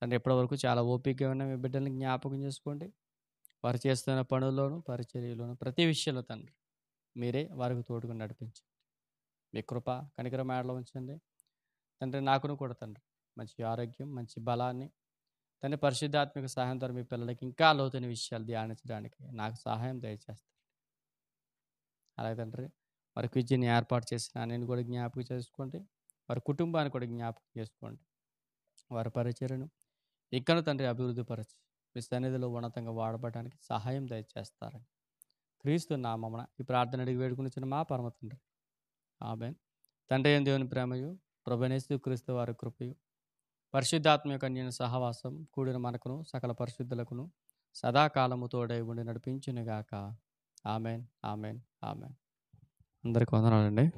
తండ్రి ఇప్పటివరకు చాలా ఓపికగా ఉన్న మీ బిడ్డల్ని జ్ఞాపకం చేసుకోండి. వారు చేస్తున్న పనుల్లోనూ పరిచర్యలోను ప్రతి విషయంలో తండ్రి మీరే వారికి తోడుగా నడిపించండి. మీ కృప కనికరం మేడలో ఉంచండి తండ్రి. నాకును కూడా తండ్రి మంచి ఆరోగ్యం, మంచి బలాన్ని తండ్రి పరిశుద్ధాత్మిక సహాయం ద్వారా మీ పిల్లలకి ఇంకా లోతైన విషయాలు ధ్యానించడానికి నాకు సహాయం దయచేస్తారు. అలాగే తండ్రి వారి క్విజ్ని ఏర్పాటు చేసిన నేను కూడా జ్ఞాపకం చేసుకోండి. వారి కుటుంబాన్ని కూడా జ్ఞాపకం చేసుకోండి. వారి పరిచర్యను ఇక్కను తండ్రి అభివృద్ధిపరచి మీ సన్నిధిలో ఉన్నతంగా వాడబడడానికి సహాయం దయచేస్తారని క్రీస్తు నామమున ఈ ప్రార్థన అడిగి వేడుకునిచ్చిన మా పరమ తండ్రి ఆమేన్. తండ్రి అయిన దేవుని ప్రేమయు ప్రభునేసు క్రీస్తు వారి కృపయు పరిశుద్ధాత్మ యొక్క అన్యోన్య సహవాసం కూడిన మనకును సకల పరిశుద్ధులకును సదాకాలము తోడై ఉండి నడిపించునుగాక. Amen amen amen. అందరికి వందనాలండి.